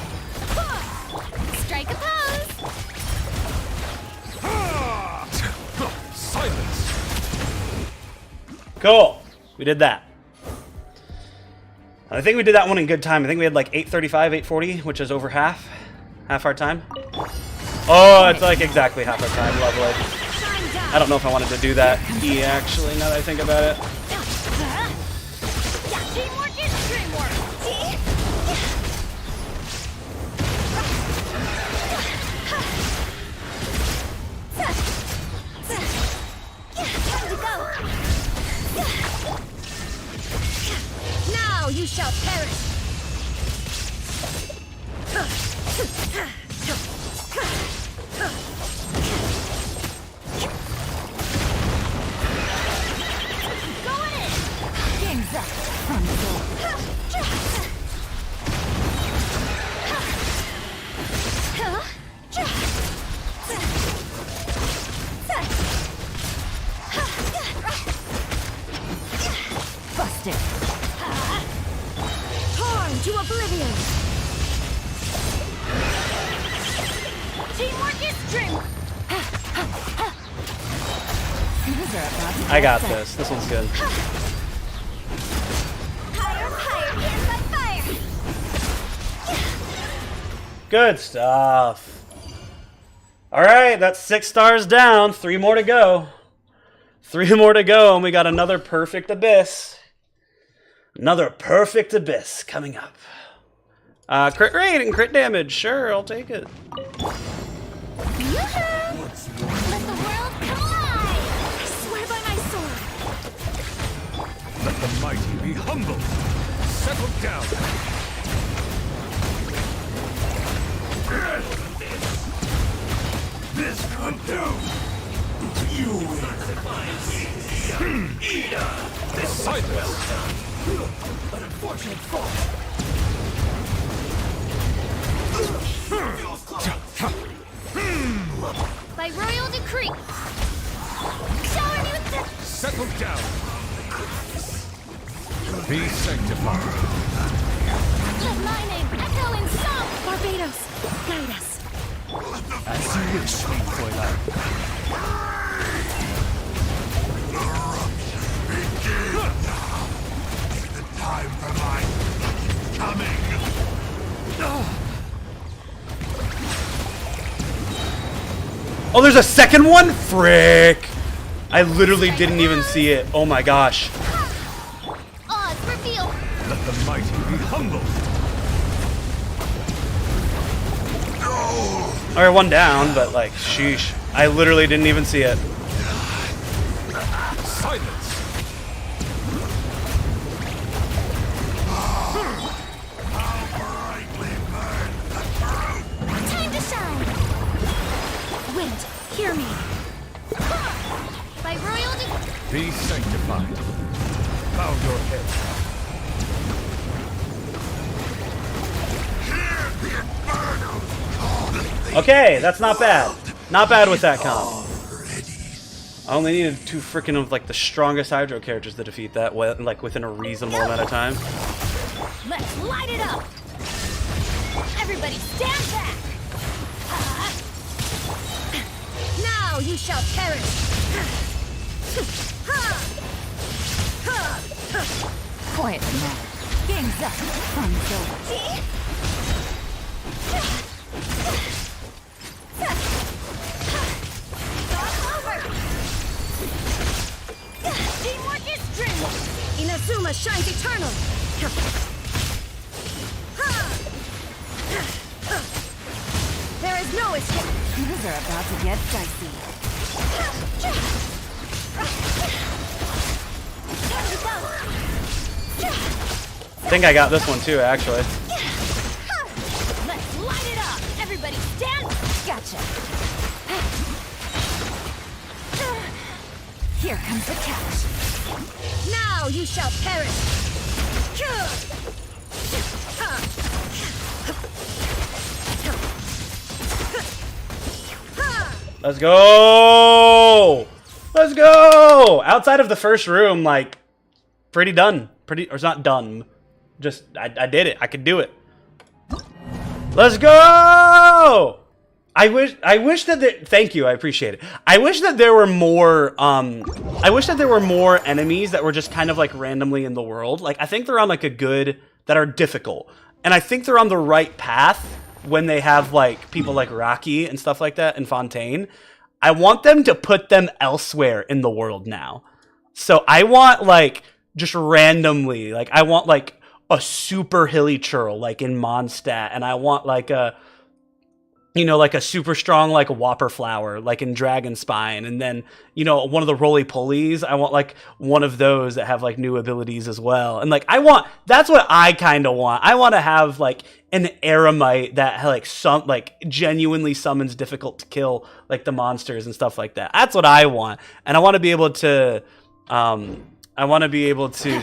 Strike a pose! Silence. Cool. We did that. I think we did that one in good time. I think we had like 835, 840, which is over half our time. Oh, it's like exactly half our time. Lovely. I don't know if I wanted to do that. Actually, now that I think about it. Teamwork is dreamwork! See? Time to go! Now you shall perish! Going in! Game's up! Fun's over. Busted! Torn to oblivion! Teamwork is dream. These are about to I get got set. this. This one's good. Higher, hands on fire. Good stuff. All right, that's 6 stars down. 3 more to go. 3 more to go, and we got another perfect abyss. Another perfect abyss coming up. Crit rate and crit damage. Sure, I'll take it. Yoo-hoo! Let the world collide. I swear by my sword. Let the mighty be humble. Settle down. This come down. You win. Silence. An unfortunate fall. By royal decree. Shower me with the... Settle down. Be sanctified. Let my name echo in song. Barbados, guide us. As you wish, sweet Twilight. The time for my coming. Oh, there's a second one? Frick. I literally didn't even see it. Oh my gosh. Odds reveal. Let the mighty be humble. All right, one down, but like, sheesh. I literally didn't even see it. Silence. Time to shine. Wind, hear me. By royal decree. Be sanctified. Bow your head. Okay, that's not bad. Not bad with that comp. I only needed 2 freaking of like the strongest Hydro characters to defeat that, like within a reasonable amount of time. Let's light it up. Everybody stand back. Now you shall perish. Quiet now. Game's up. Fun's over. Teamwork is strength. Inazuma shines eternal. There is no escape. These are about to get dicey. I think I got this one too, actually. Let's light it up. Everybody stand. Gotcha. Here comes the catch. Now you shall perish. Let's go! Let's go! Outside of the first room, like, pretty done. Pretty, or it's not done. Just, I did it. I could do it. Let's go! I wish that there, thank you, I appreciate it. I wish that there were more, I wish that there were more enemies that were just kind of like randomly in the world. Like, I think they're on like a good, that are difficult. And I think they're on the right path when they have like people like Rocky and stuff like that and Fontaine. I want them to put them elsewhere in the world now. So I want like, just randomly, like I want like a super hilly churl like in Mondstadt, and I want like a, you know, like a super strong like Whopper flower like in Dragonspine, and then, you know, one of the roly-polies, I want like one of those that have like new abilities as well. And like I want, that's what I kind of want. I want to have like an Eremite that like some like genuinely summons difficult to kill like the monsters and stuff like that. That's what I want. And I want to be able to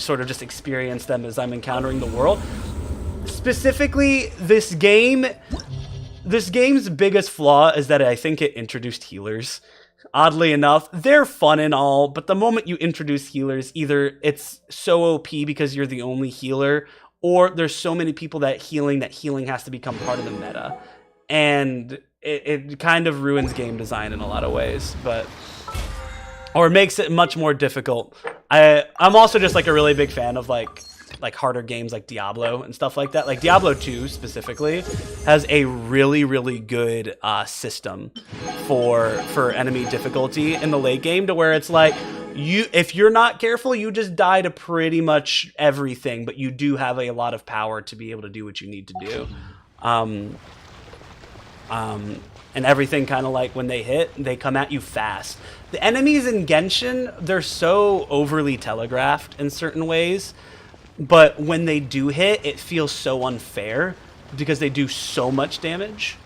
sort of just experience them as I'm encountering the world. Specifically, this game's biggest flaw is that I think it introduced healers. Oddly enough, they're fun and all, but the moment you introduce healers, either it's so OP because you're the only healer, or there's so many people that healing has to become part of the meta. And it kind of ruins game design in a lot of ways, but or makes it much more difficult. I'm also just like a really big fan of like harder games like Diablo and stuff like that. Like Diablo 2 specifically has a really good system for enemy difficulty in the late game, to where it's like if you're not careful, you just die to pretty much everything, but you do have a lot of power to be able to do what you need to do. And everything kind of like when they hit, they come at you fast. The enemies in Genshin, they're so overly telegraphed in certain ways, but when they do hit, it feels so unfair because they do so much damage.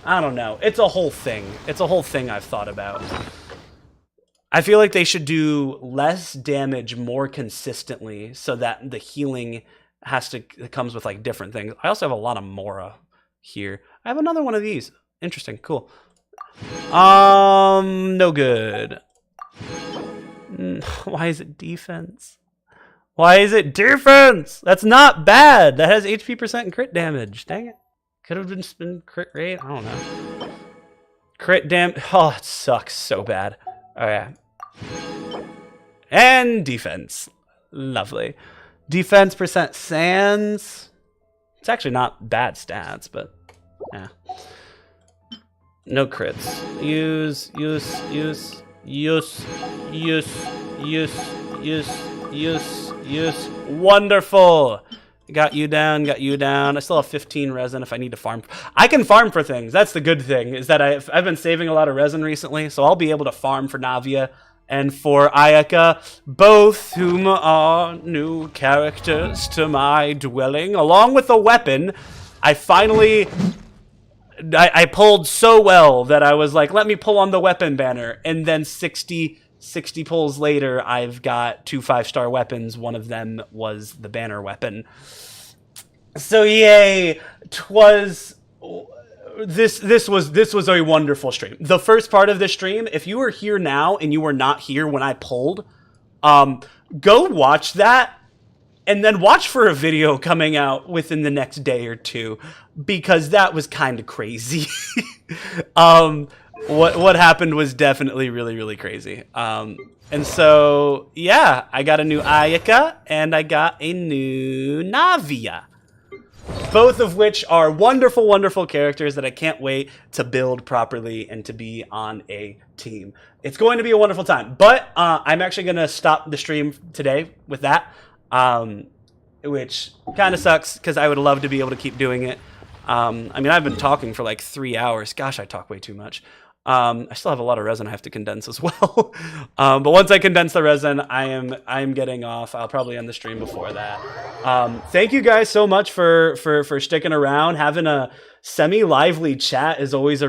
I don't know. It's a whole thing. It's a whole thing I've thought about. I feel like they should do less damage more consistently so that the healing comes with like different things. I also have a lot of Mora here. I have another one of these. Interesting. Cool. No good. Why is it defense? Why is it defense? That's not bad. That has HP % and crit damage. Dang it. Could have been crit rate. I don't know. Crit damage. Oh, it sucks so bad. Okay. And defense. Lovely. Defense % sands. It's actually not bad stats, but yeah. No crits. Use. Wonderful. Got you down. I still have 15 resin if I need to farm. I can farm for things. That's the good thing, is that I've been saving a lot of resin recently, so I'll be able to farm for Navia and for Ayaka, both whom are new characters to my dwelling, along with a weapon. I finally... I pulled so well that I was like, let me pull on the weapon banner. And then 60 pulls later, I've got 2 5-star weapons. One of them was the banner weapon. So yay, this was a wonderful stream. The first part of this stream, if you were here now and you were not here when I pulled, go watch that. And then watch for a video coming out within the next day or two, because that was kind of crazy. What happened was definitely really crazy. And so, yeah, I got a new Ayaka and I got a new Navia. Both of which are wonderful characters that I can't wait to build properly and to be on a team. It's going to be a wonderful time. But I'm actually going to stop the stream today with that. Which kind of sucks because I would love to be able to keep doing it. I mean, I've been talking for like 3 hours. Gosh, I talk way too much. I still have a lot of resin I have to condense as well. But once I condense the resin, I am getting off. I'll probably end the stream before that. Thank you guys so much for sticking around. Having a semi-lively chat is always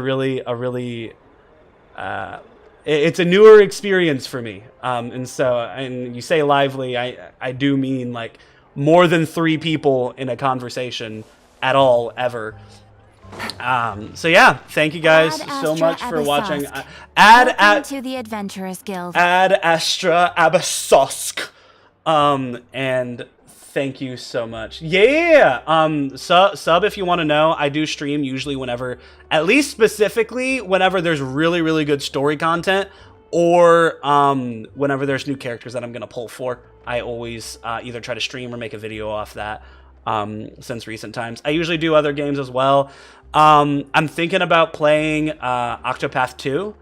it's a newer experience for me. And you say lively, I do mean like more than 3 people in a conversation at all, ever. So yeah, thank you guys so much for watching. Add to the Adventurers Guild. Ad Astra Abasosk. And thank you so much. Yeah. Sub if you want to know. I do stream usually whenever, at least specifically whenever there's really good story content, or whenever there's new characters that I'm gonna pull for. I always either try to stream or make a video off that. Since recent times, I usually do other games as well. I'm thinking about playing Octopath 2,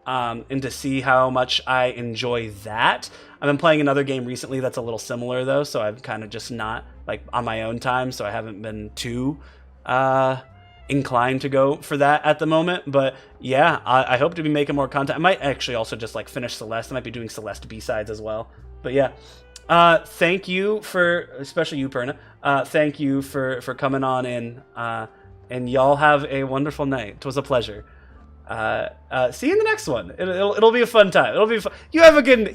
and to see how much I enjoy that. I've been playing another game recently that's a little similar though, so I'm kind of just not like on my own time, so I haven't been too inclined to go for that at the moment. But yeah, I hope to be making more content. I might actually also just like finish Celeste. I might be doing Celeste B-sides as well. But yeah, thank you for, especially you, Perna. Thank you for coming on in. And y'all have a wonderful night. It was a pleasure. See you in the next one. It'll be a fun time. It'll be fun. You have a good